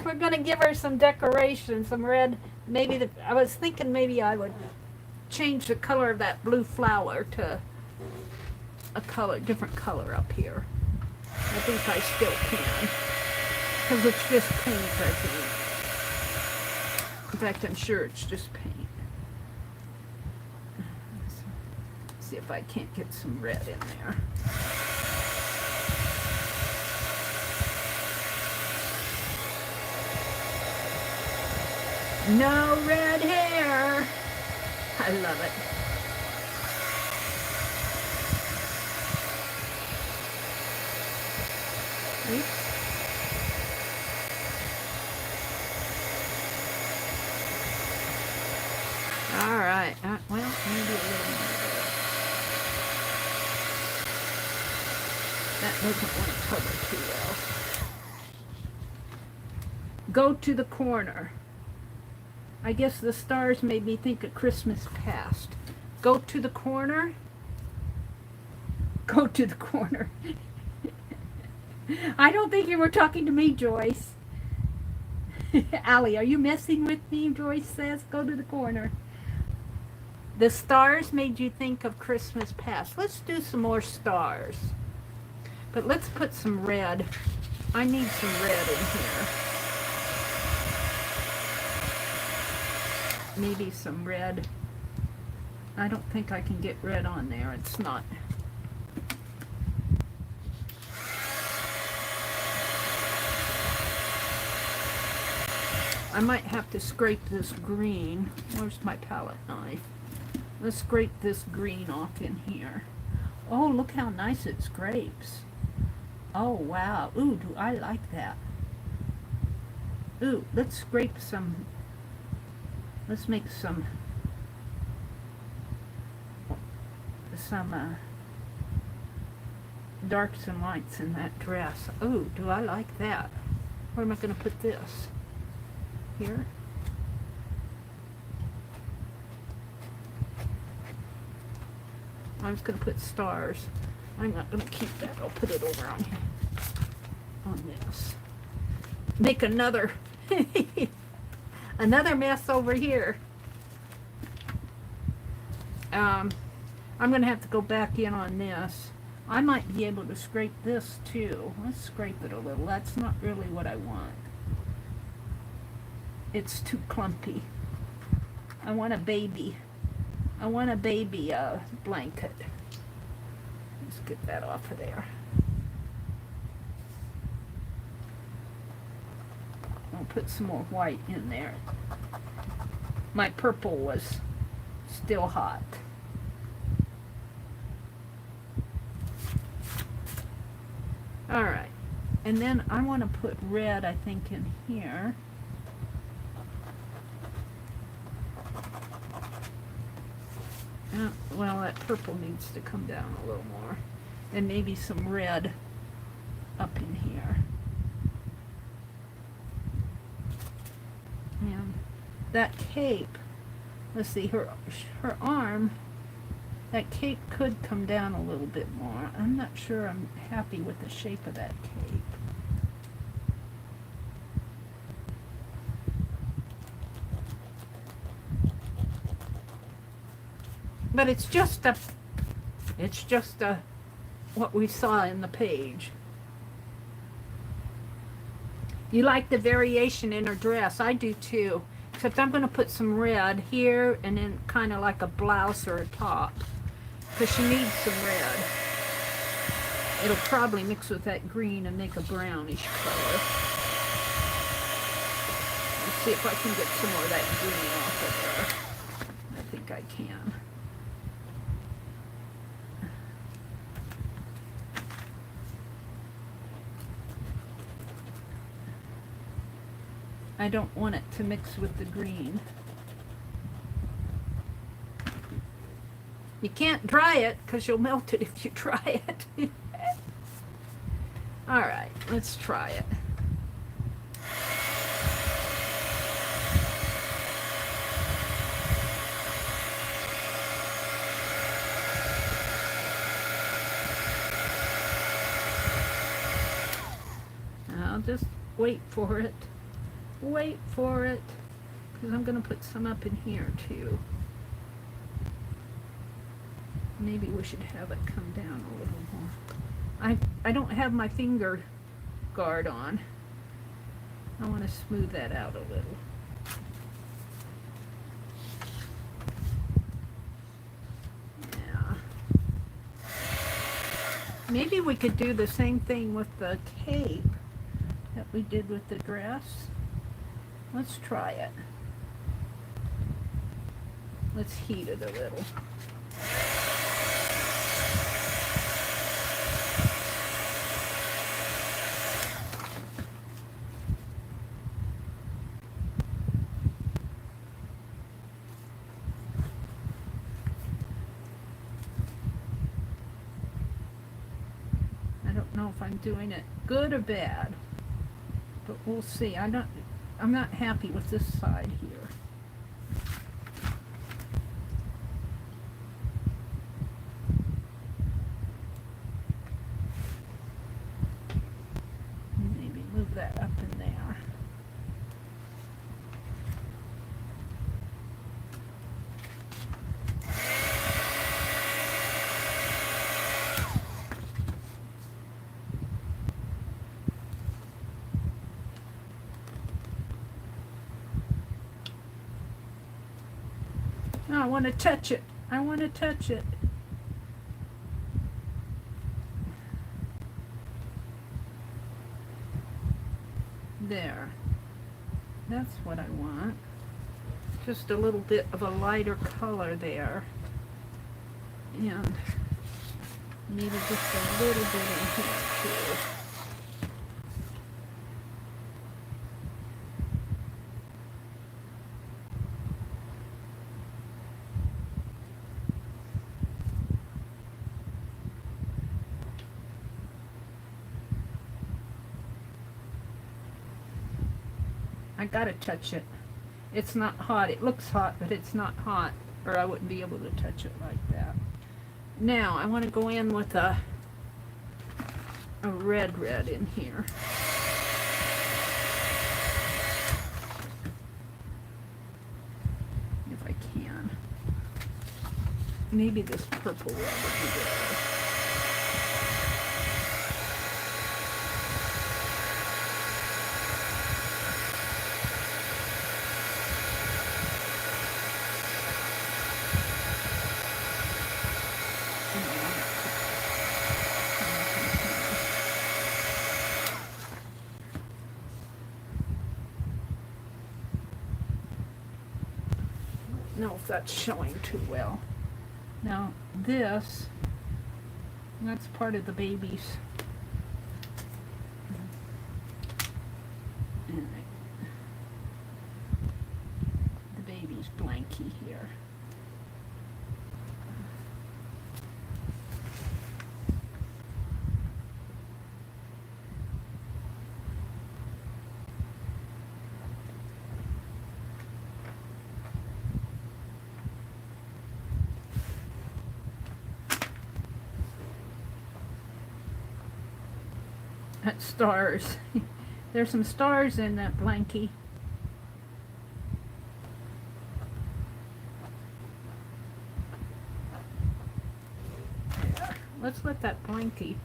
We're going to give her some decoration, some red. Maybe I was thinking maybe I would change the color of that blue flower to a different color up here. I think I still can, because it's just paint, I think. In fact, I'm sure it's just paint. Let's see if I can't get some red in there. No red hair. I love it. Oops. All right. Well, maybe a little more. That doesn't want to cover too well. Go to the corner. I guess the stars made me think of Christmas past. Go to the corner. Go to the corner. I don't think you were talking to me, Joyce. Allie, are you messing with me? Joyce says, go to the corner. The stars made you think of Christmas past. Let's do some more stars. But let's put some red. I need some red in here. Maybe some red. I don't think I can get red on there. It's not. I might have to scrape this green. Where's my palette knife? Let's scrape this green off in here. Oh, look how nice it scrapes. Oh, wow. Ooh, do I like that. Ooh, let's scrape some. Let's make some darks and lights in that dress. Oh, do I like that? Where am I going to put this? Here? I was going to put stars. I'm not going to keep that. I'll put it over on here. On this. Make another another mess over here. I'm going to have to go back in on this. I might be able to scrape this too. Let's scrape it a little. That's not really what I want. It's too clumpy. I want a baby. I want a baby blanket. Let's get that off of there. I'll put some more white in there. My purple was still hot. Alright, and then I want to put red, I think, in here. Well, that purple needs to come down a little more. And maybe some red up in here. And that cape, let's see, her arm, that cape could come down a little bit more. I'm not sure I'm happy with the shape of that cape. But it's just what we saw in the page. You like the variation in her dress. I do too. Except I'm going to put some red here and then kind of like a blouse or a top. Because she needs some red. It'll probably mix with that green and make a brownish color. Let's see if I can get some more of that green off of her. I think I can. I don't want it to mix with the green. You can't dry it because you'll melt it if you dry it. Alright, let's try it. Now just wait for it. Wait for it. Because I'm going to put some up in here too. Maybe we should have it come down a little more. I don't have my finger guard on. I want to smooth that out a little. Yeah. Maybe we could do the same thing with the cape that we did with the dress. Let's try it. Let's heat it a little. I don't know if I'm doing it good or bad, but we'll see. I'm not happy with this side here. Maybe move that up in there. Oh, I want to touch it. I want to touch it. There. That's what I want. Just a little bit of a lighter color there. And maybe just a little bit in here too. I gotta touch it. It's not hot. It looks hot, but it's not hot, or I wouldn't be able to touch it like that. Now I want to go in with a red in here. If I can. Maybe this purple red would be good. Know if that's showing too well. Now this, that's part of the baby's. The baby's blankie here. That's stars. There's some stars in that blankie. There. Let's let that blankie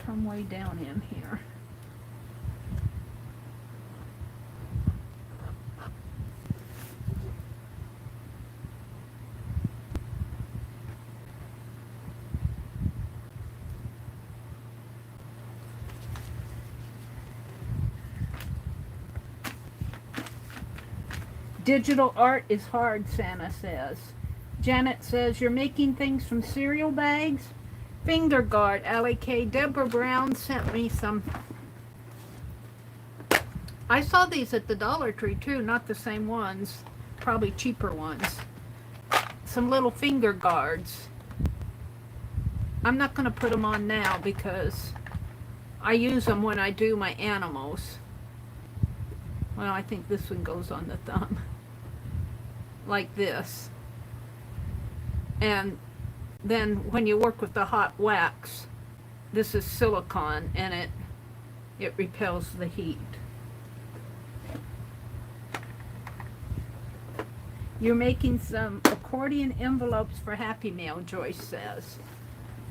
come way down in here. Digital art is hard, Santa says. Janet says, you're making things from cereal bags? Finger guard, Allie K. Deborah Brown sent me some. I saw these at the Dollar Tree too, not the same ones. Probably cheaper ones. Some little finger guards. I'm not going to put them on now because I use them when I do my animals. Well, I think this one goes on the thumb. Like this. And then when you work with the hot wax, this is silicone and it repels the heat. You're making some accordion envelopes for Happy Mail, Joyce says.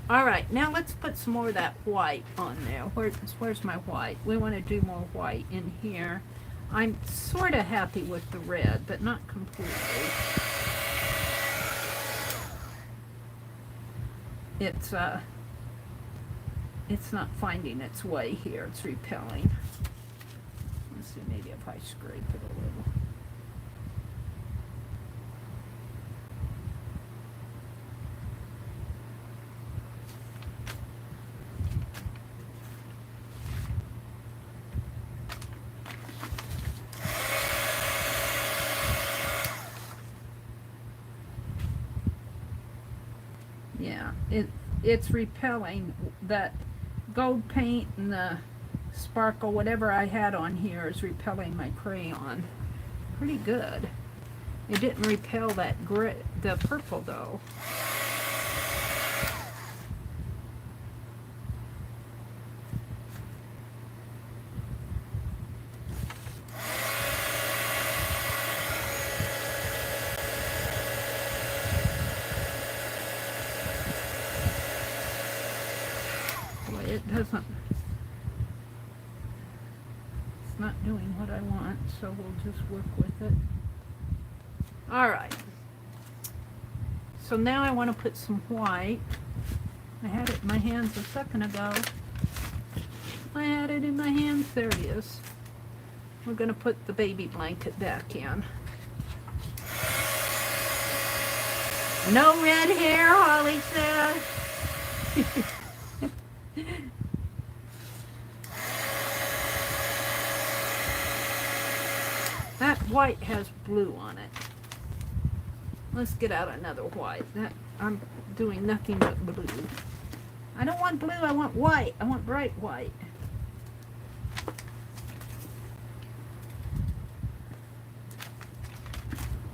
Alright, now let's put some more of that white on there. Where's my white? We want to do more white in here. I'm sort of happy with the red, but not completely. It's not finding its way here. It's repelling. Let's see, maybe if I scrape it a little. Yeah, it's repelling. That gold paint and the sparkle, whatever I had on here, is repelling my crayon. Pretty good. It didn't repel that the purple though. It doesn't, it's not doing what I want, so we'll just work with it. Alright, so now I want to put some white. I had it in my hands a second ago. I had it in my hands, there it is. We're going to put the baby blanket back in. No red hair, Holly says. That white has blue on it. Let's get out another white. I'm doing nothing but blue. I don't want blue, I want white. I want bright white.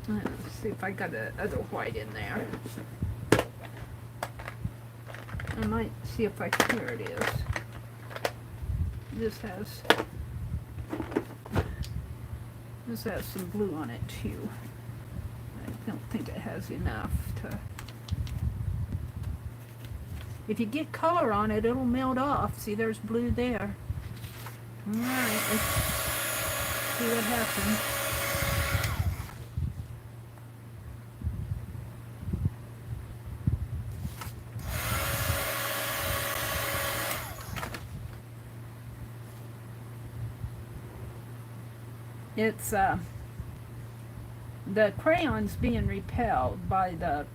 Let's see if I got other white in there. I might see if I, here it is. This has some blue on it too. I don't think it has enough to, if you get color on it, it'll melt off. See, there's blue there. Alright, let's see what happens. It's the crayon's being repelled by the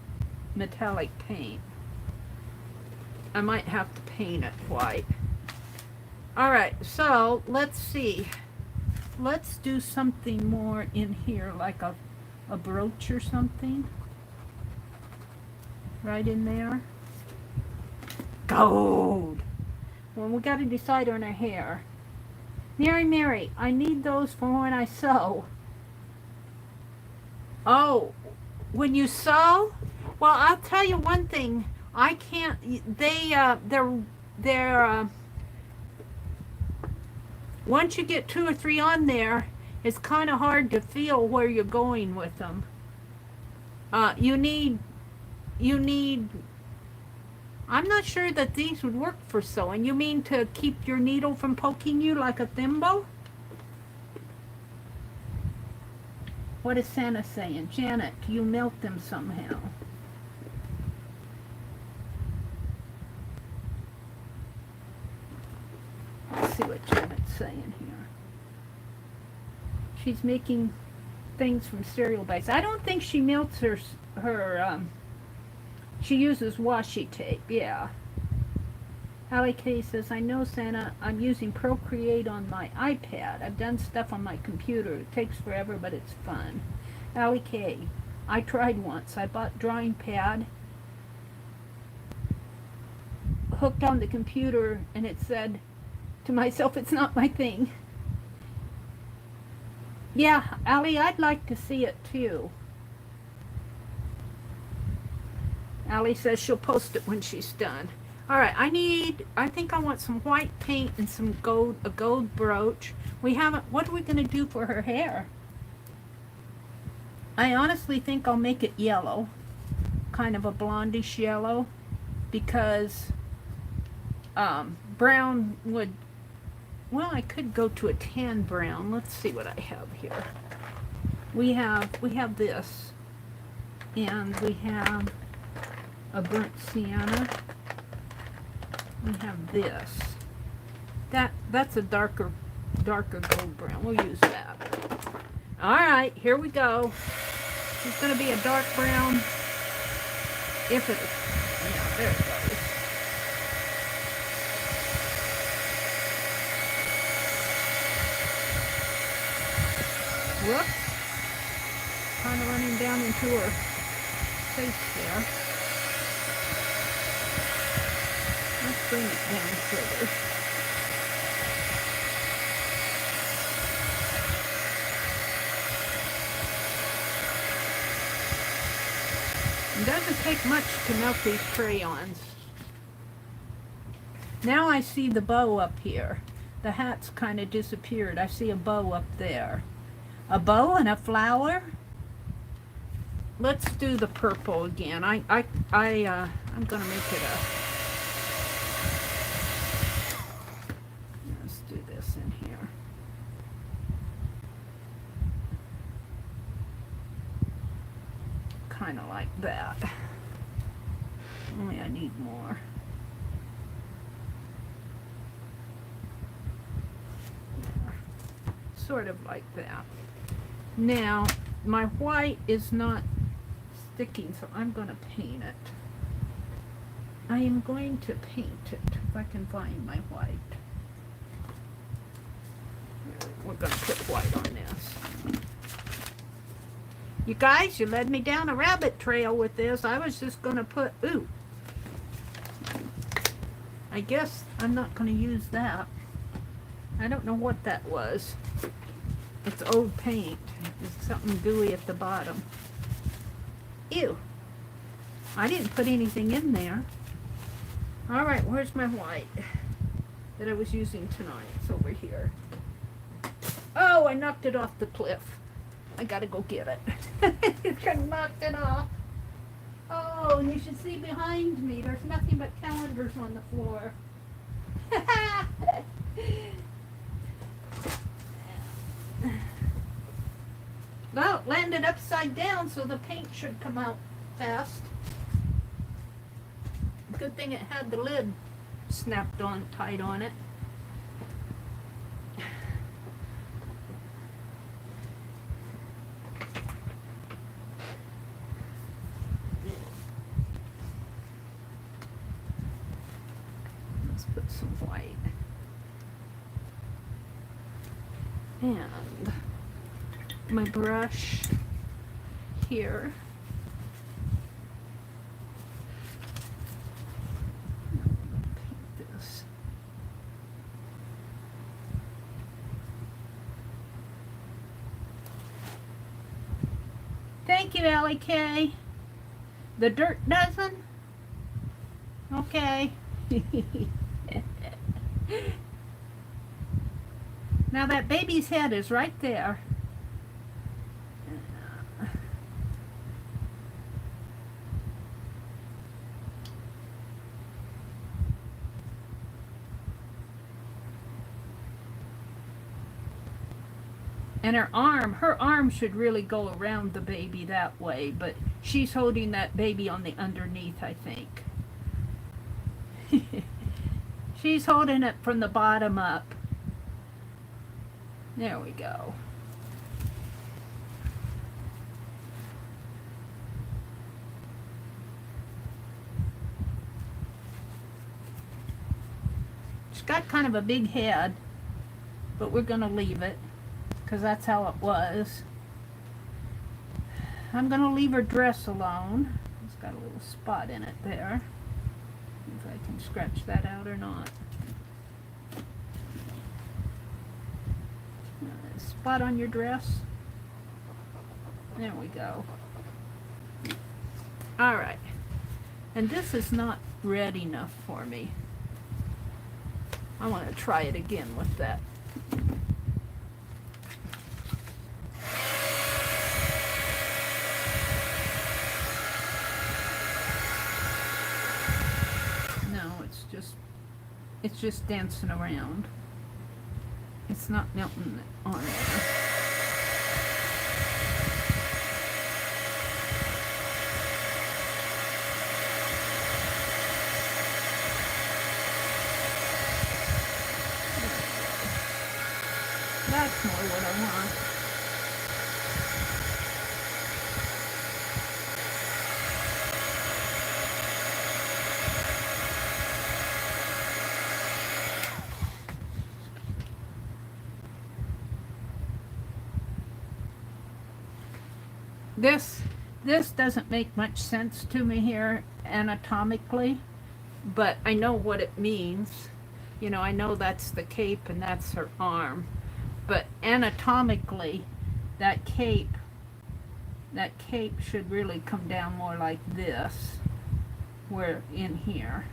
metallic paint. I might have to paint it white. Alright, so let's see. Let's do something more in here, like a brooch or something. Right in there. Gold! Well, we got to decide on our hair. Mary, I need those for when I sew. Oh, when you sew? Well, I'll tell you one thing. I can't, they're once you get 2 or 3 on there, it's kind of hard to feel where you're going with them. You need, I'm not sure that these would work for sewing. You mean to keep your needle from poking you like a thimble? What is Santa saying? Janet, you melt them somehow. Let's see what Janet's saying here. She's making things from cereal bags. I don't think she melts her she uses washi tape, yeah. Allie K says, I know, Santa, I'm using Procreate on my iPad. I've done stuff on my computer. It takes forever, but it's fun. Allie K, I tried once. I bought drawing pad, hooked on the computer, and it said to myself, it's not my thing. Yeah, Allie, I'd like to see it too. Allie says she'll post it when she's done. All right, I think I want some white paint and some gold, a gold brooch. We haven't, what are we going to do for her hair? I honestly think I'll make it yellow, kind of a blondish yellow, because brown would, well, I could go to a tan brown. Let's see what I have here. We have this, and we have a burnt sienna. We have this. That's a darker gold brown. We'll use that. All right, here we go. It's going to be a dark brown. If it, yeah, there it goes. Whoops. Kind of running down into her face there. Let's bring it down further. It doesn't take much to melt these crayons. Now I see the bow up here. The hat's kind of disappeared. I see a bow up there. A bow and a flower? Let's do the purple again. I'm gonna make it a, let's do this in here. Kind of like that. Only I need more. Sort of like that. Now, my white is not sticking, so I'm going to paint it. I am going to paint it, if I can find my white. We're going to put white on this. You guys, you led me down a rabbit trail with this. I was just going to put, ooh. I guess I'm not going to use that. I don't know what that was. It's old paint. There's something gooey at the bottom. Ew. I didn't put anything in there. Alright, where's my white that I was using tonight? It's over here. Oh, I knocked it off the cliff. I gotta go get it. I knocked it off. Oh, and you should see behind me. There's nothing but calendars on the floor. Well, it landed upside down, so the paint should come out fast. Good thing it had the lid snapped on tight on it. Let's put some white. And my brush here. Paint this. Thank you, Allie K. The dirt dozen? Okay. Now that baby's head is right there. And her arm should really go around the baby that way, but she's holding that baby on the underneath, I think. She's holding it from the bottom up. There we go. She's got kind of a big head, but we're going to leave it because that's how it was. I'm going to leave her dress alone. It's got a little spot in it there. If I can scratch that out or not. Spot on your dress. There we go. Alright. And this is not red enough for me. I want to try it again with that. No, it's just dancing around. It's not melting on there. That's more what I want. This doesn't make much sense to me here anatomically, but I know what it means. You know, I know that's the cape and that's her arm. But anatomically, that cape should really come down more like this, where in here.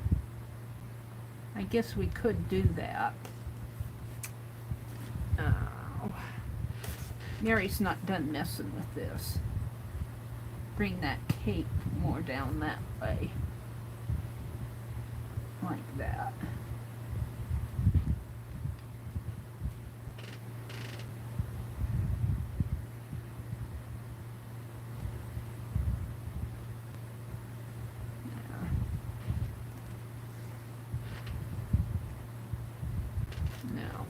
I guess we could do that. Oh. Mary's not done messing with this. Bring that cape more down that way. Like that.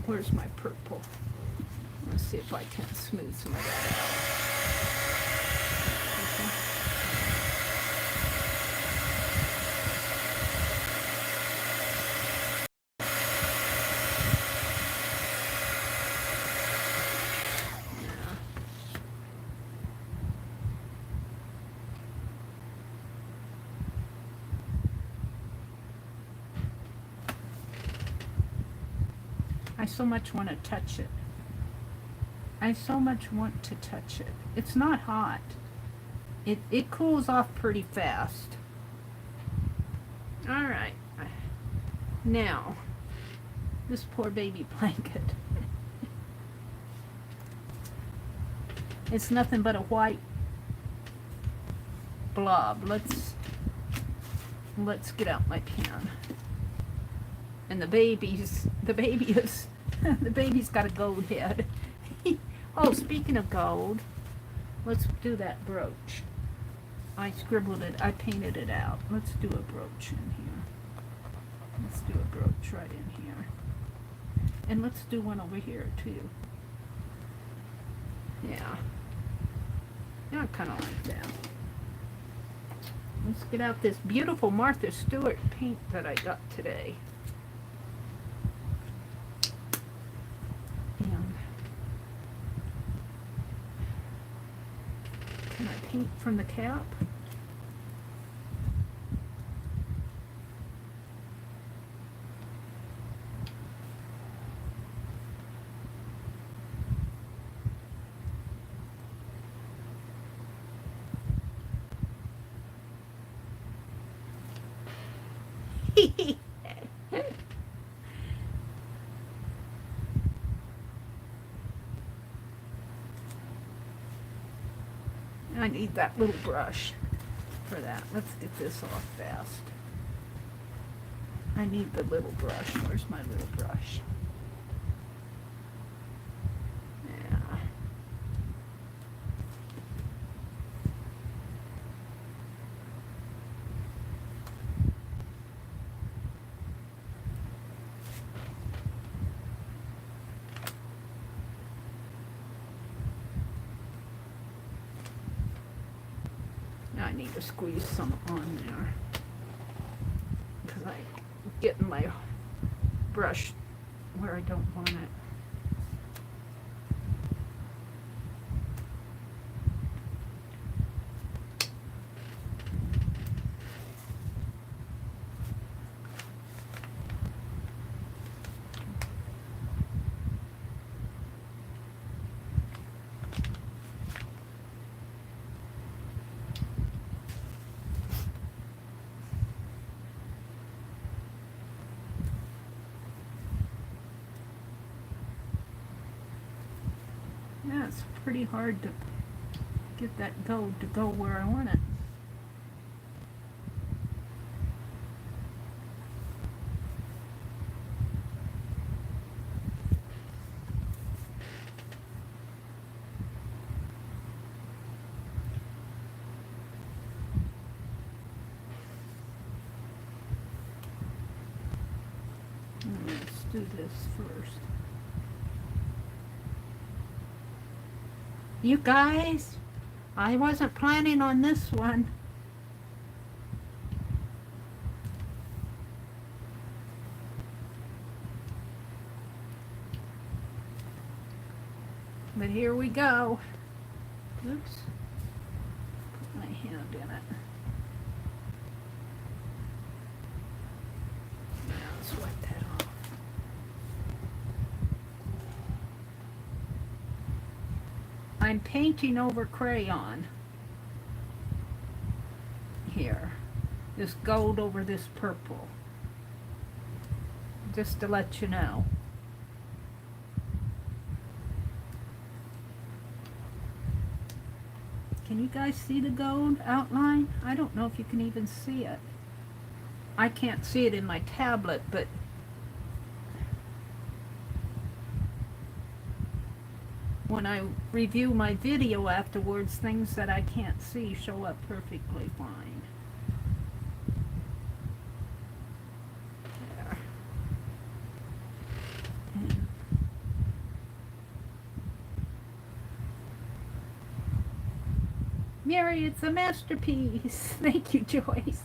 Where's my purple? Let's see if I can smooth some of that I so much want to touch it. I so much want to touch it. It's not hot. It cools off pretty fast. All right. Now, this poor baby blanket. It's nothing but a white blob. Let's get out my pen. And the baby is the baby's got a gold head. Oh, speaking of gold, let's do that brooch. I scribbled it, I painted it out. Let's do a brooch in here. Let's do a brooch right in here. And let's do one over here too. Yeah. Yeah, I kind of like that. Let's get out this beautiful Martha Stewart paint that I got today. Can I paint from the cap? I need that little brush for that. Let's get this off fast. I need the little brush. Where's my little brush? Yeah. I need to squeeze some on there because I'm getting my brush where I don't want it. Yeah, it's pretty hard to get that gold to go where I want it. Let's do this first. You guys, I wasn't planning on this one. But here we go. Oops. Put my hand in it. Now let's wipe that off. I'm painting over crayon here. This gold over this purple. Just to let you know. Can you guys see the gold outline? I don't know if you can even see it. I can't see it in my tablet, but when I review my video afterwards, things that I can't see show up perfectly fine. There. And Mary, it's a masterpiece. Thank you, Joyce.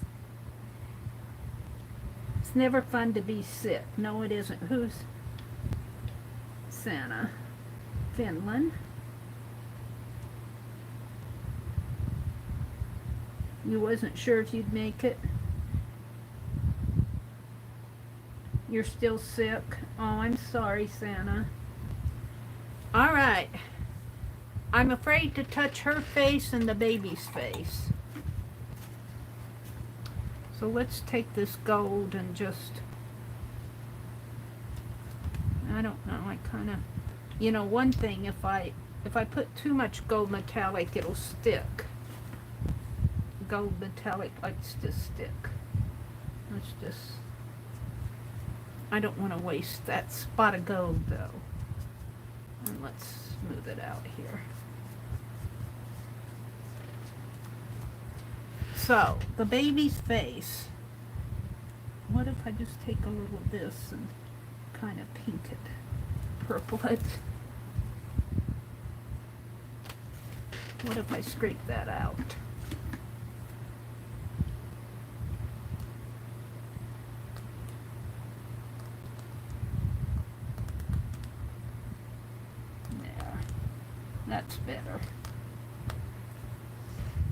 It's never fun to be sick. No, it isn't. Who's Santa? Finland. You wasn't sure if you'd make it. You're still sick. Oh, I'm sorry, Santa. All right. I'm afraid to touch her face and the baby's face. So let's take this gold and just, I don't know, I kind of, you know, one thing, if I put too much gold metallic, it'll stick. Gold metallic likes to stick. Let's just, I don't want to waste that spot of gold though. And let's smooth it out here. So, the baby's face. What if I just take a little of this and kind of pink it, purple it? What if I scrape that out? There. That's better.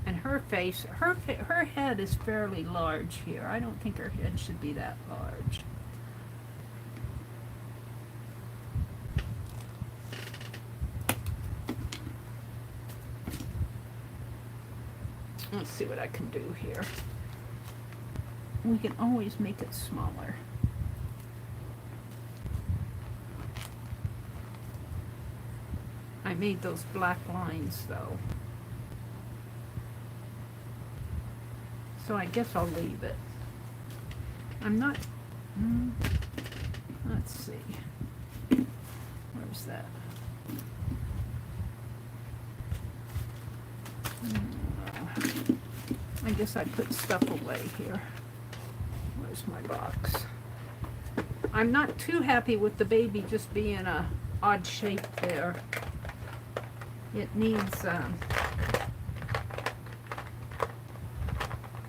And her face, her head is fairly large here. I don't think her head should be that large. Let's see what I can do here. We can always make it smaller. I made those black lines though. So I guess I'll leave it. I'm not, let's see. Where's that? I guess I put stuff away here. Where's my box? I'm not too happy with the baby just being a odd shape there. It needs,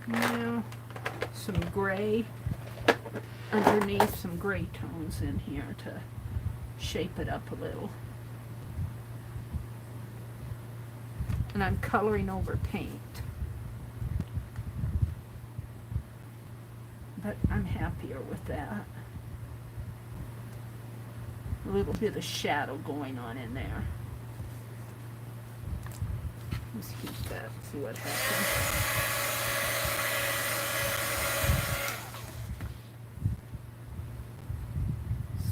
you know, some gray underneath, some gray tones in here to shape it up a little. And I'm coloring over paint. But I'm happier with that. A little bit of shadow going on in there. Let's keep that, see what happens.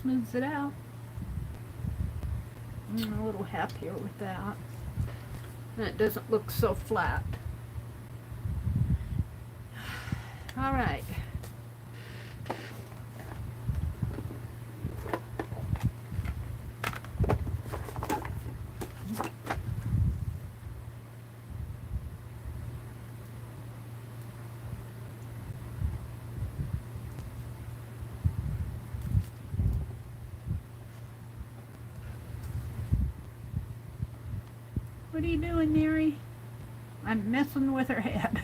Smooths it out. I'm a little happier with that. And it doesn't look so flat. All right. What are you doing, Mary? I'm messing with her head.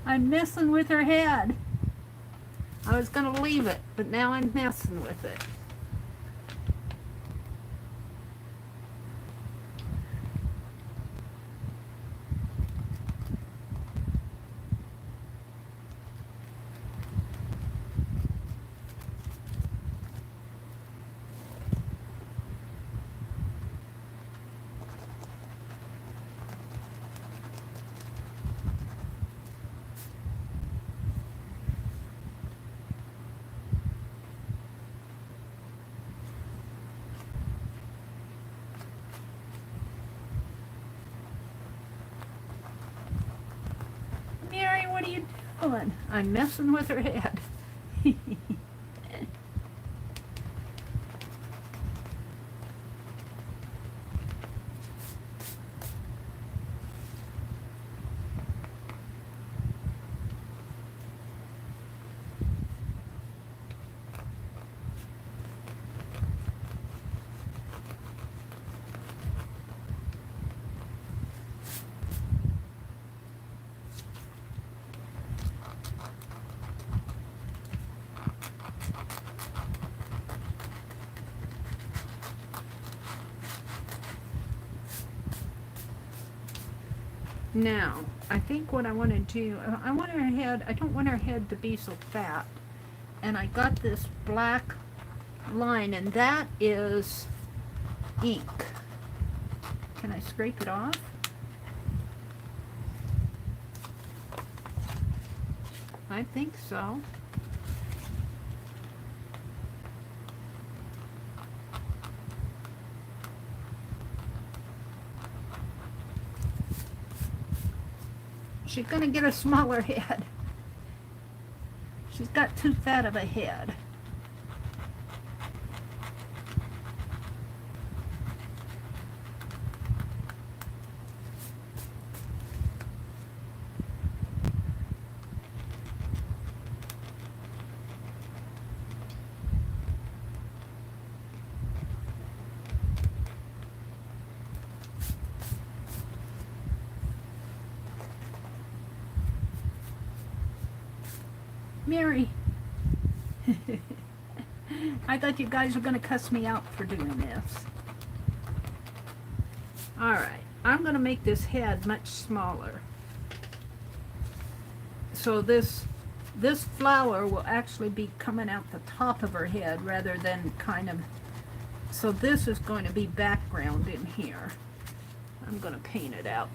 I'm messing with her head. I was going to leave it, but now I'm messing with it. Mary, what are you doing? I'm messing with her head. Now, I think what I want to do, I don't want her head to be so fat. And I got this black line, and that is ink. Can I scrape it off? I think so. She's going to get a smaller head. She's got too fat of a head. Mary, I thought you guys were going to cuss me out for doing this. Alright, I'm going to make this head much smaller. So this flower will actually be coming out the top of her head rather than kind of... So this is going to be background in here. I'm going to paint it out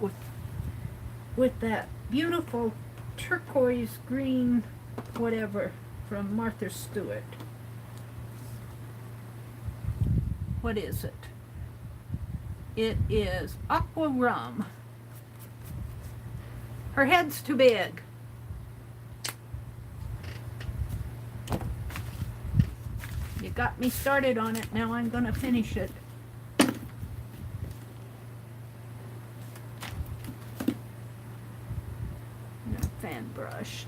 with that beautiful turquoise green whatever from Martha Stewart. What is it? It is Aqua Rum. Her head's too big. You got me started on it, now I'm gonna finish it. And a fan brush.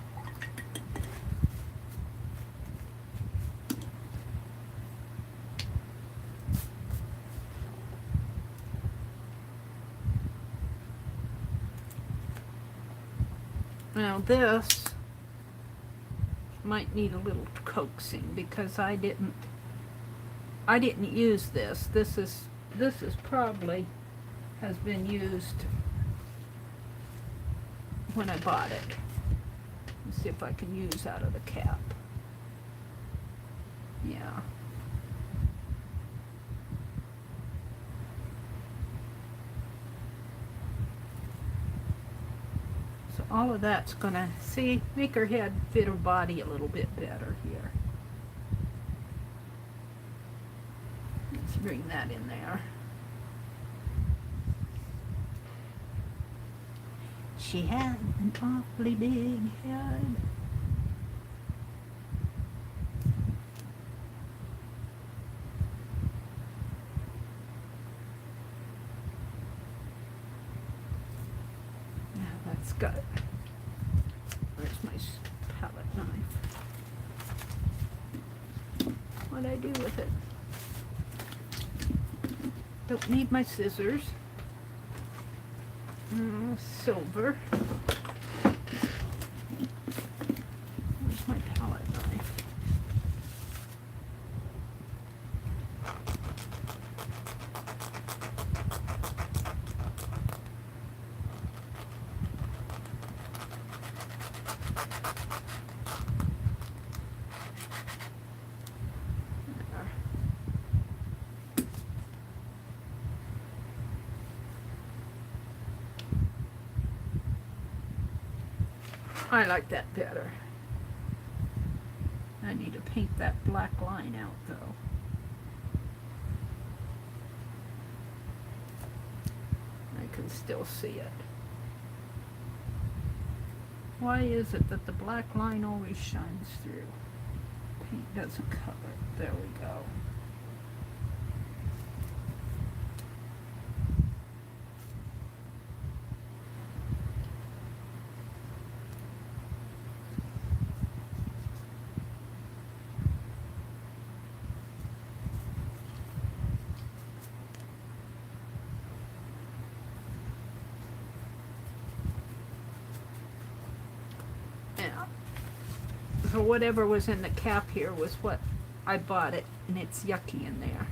Now this might need a little coaxing because I didn't use this. This is probably has been used when I bought it. Let's see if I can use out of the cap. Yeah. All of that's gonna, see, make her head fit her body a little bit better here. Let's bring that in there. She had an awfully big head. Yeah, that's good. Where's my palette knife? What'd I do with it? Don't need my scissors. Silver. Where's my palette knife? I like that better. I need to paint that black line out though. I can still see it. Why is it that the black line always shines through? Paint doesn't cover it. There we go. So whatever was in the cap here was what I bought it, and it's yucky in there.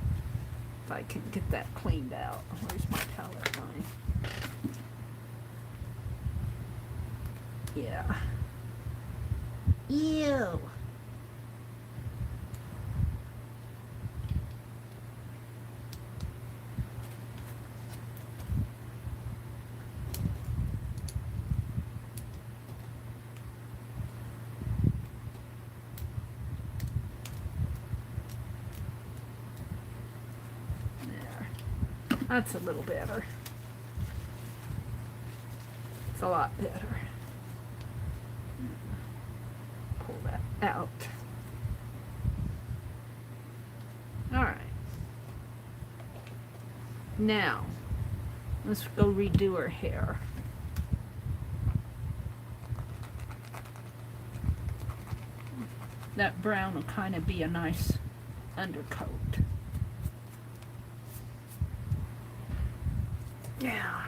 If I can get that cleaned out. Where's my palette line? Yeah. Ew. That's a little better. It's a lot better. Pull that out. All right. Now, let's go redo her hair. That brown will kind of be a nice undercoat. Yeah.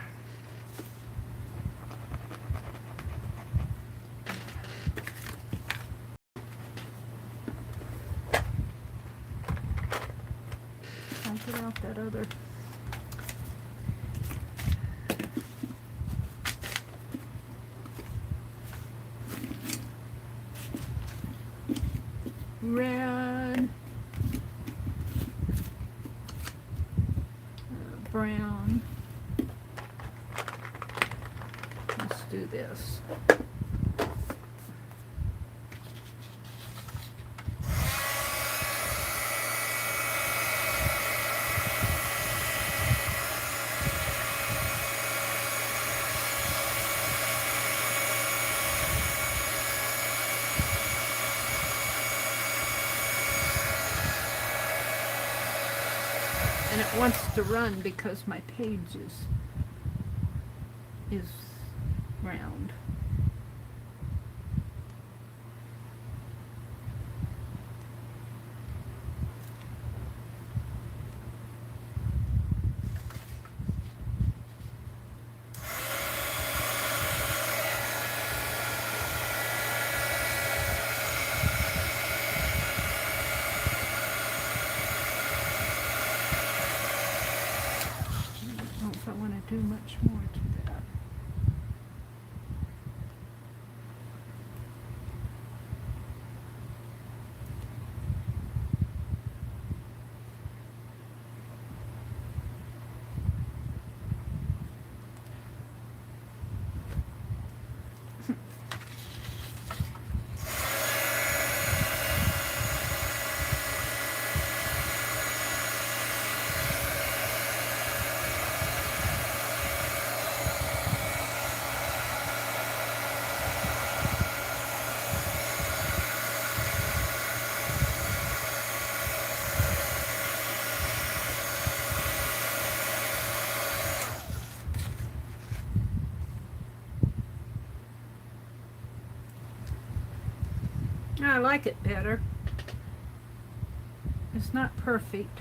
I'll get out that other. Red. Brown. Let's do this. And it wants to run because my page is round. Do much more to that. like it better. It's not perfect.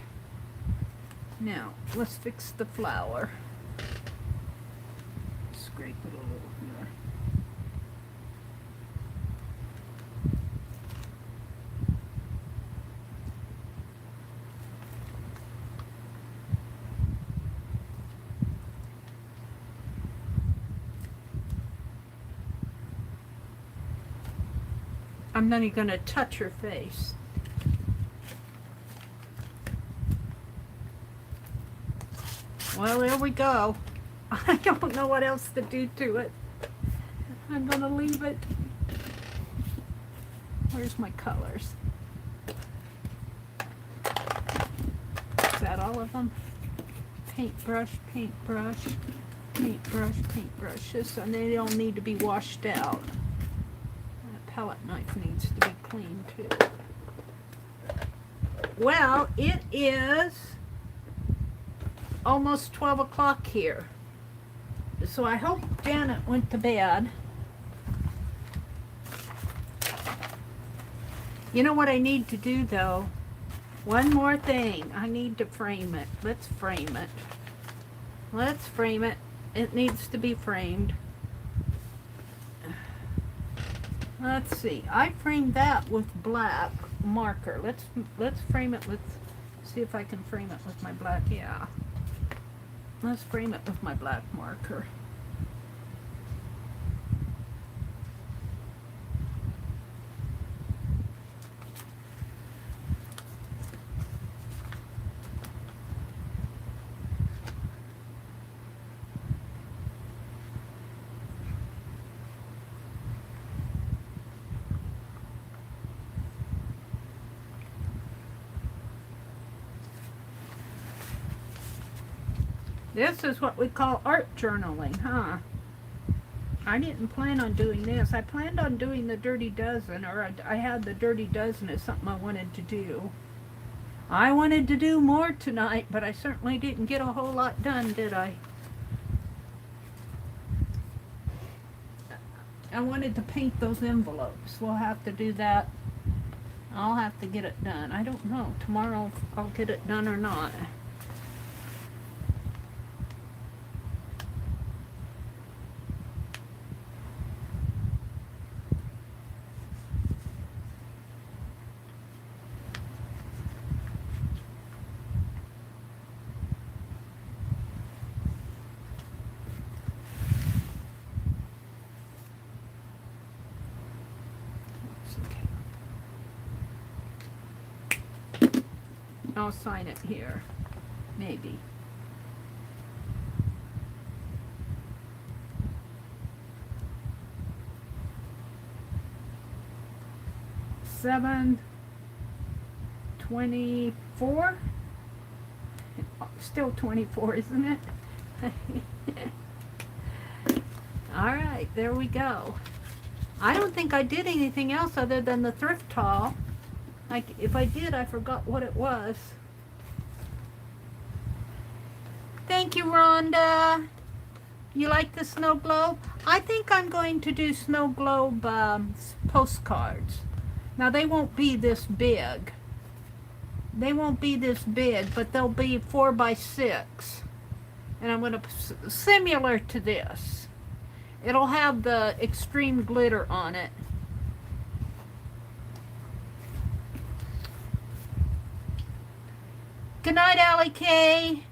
Now, let's fix the flower. Scrape it a little here. I'm not even going to touch her face. Well, there we go. I don't know what else to do to it. I'm going to leave it. Where's my colors? Is that all of them? Paintbrush, paintbrush, paintbrush, paintbrushes, and they don't need to be washed out. Palette knife needs to be cleaned too. Well, it is almost 12 o'clock here. So I hope Janet went to bed. You know what I need to do though? One more thing. I need to frame it. Let's frame it. Let's frame it. It needs to be framed. Let's see. I framed that with black marker. Let's frame it with. See if I can frame it with my black. Yeah. Let's frame it with my black marker. This is what we call art journaling, huh? I didn't plan on doing this. I planned on doing the Dirty Dozen, or I had the Dirty Dozen as something I wanted to do. I wanted to do more tonight, but I certainly didn't get a whole lot done, did I? I wanted to paint those envelopes. We'll have to do that. I'll have to get it done. I don't know. Tomorrow I'll get it done or not. I'll sign it here, maybe. $7.24. Still 24, isn't it? All right, there we go. I don't think I did anything else other than the thrift haul. Like, if I did, I forgot what it was. Thank you, Rhonda. You like the snow globe? I think I'm going to do snow globe postcards. Now, they won't be this big. They won't be this big, but they'll be 4 by 6. And I'm going to, similar to this. It'll have the extreme glitter on it. Good night, Allie K.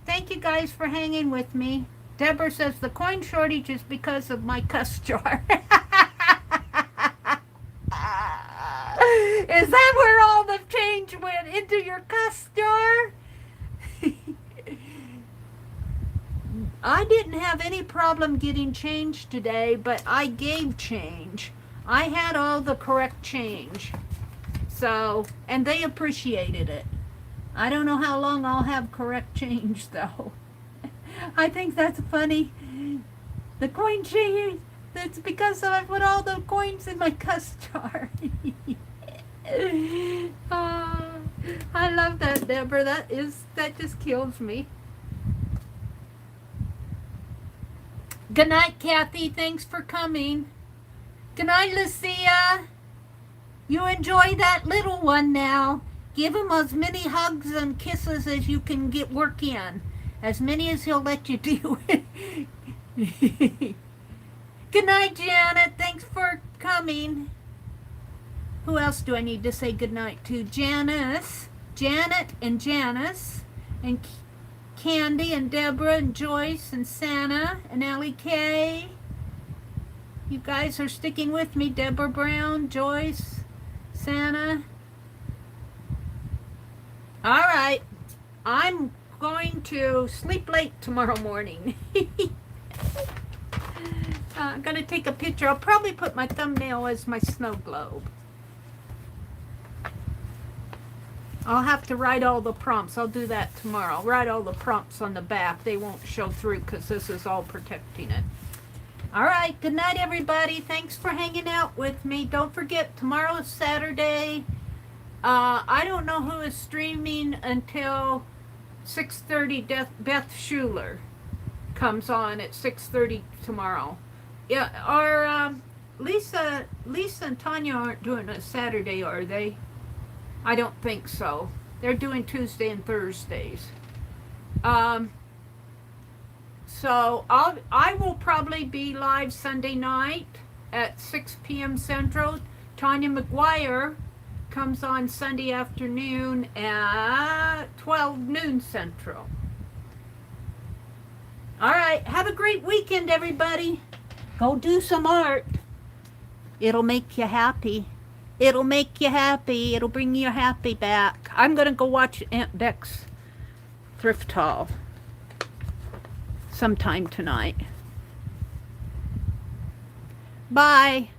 Thank you guys for hanging with me. Deborah says the coin shortage is because of my cuss jar. Is that where all the change went? Into your cuss jar? I didn't have any problem getting change today, but I gave change. I had all the correct change. So, and they appreciated it. I don't know how long I'll have correct change, though. I think that's funny. The coin change, that's because I put all the coins in my cuss jar. I love that, Deborah. That just kills me. Good night, Kathy. Thanks for coming. Good night, Lucia. You enjoy that little one now. Give him as many hugs and kisses as you can get work in. As many as he'll let you do. Good night, Janet. Thanks for coming. Who else do I need to say good night to? Janice, Janet and Janice, and Candy and Deborah and Joyce and Santa and Allie Kay. You guys are sticking with me. Deborah Brown, Joyce, Santa. All right. I'm going to sleep late tomorrow morning. I'm going to take a picture. I'll probably put my thumbnail as my snow globe. I'll have to write all the prompts. I'll do that tomorrow. I'll write all the prompts on the back. They won't show through because this is all protecting it. All right. Good night, everybody. Thanks for hanging out with me. Don't forget, tomorrow is Saturday. I don't know who is streaming until 6:30. Beth Schuler comes on at 6:30 tomorrow. Yeah, or Lisa and Tanya aren't doing a Saturday, are they? I don't think so. They're doing Tuesday and Thursdays. So I will probably be live Sunday night at 6 p.m. Central. Tanya McGuire comes on Sunday afternoon at 12 noon Central. All right, have a great weekend, everybody. Go do some art. It'll make you happy. It'll make you happy. It'll bring your happy back. I'm going to go watch Aunt Beck's thrift haul sometime tonight. Bye.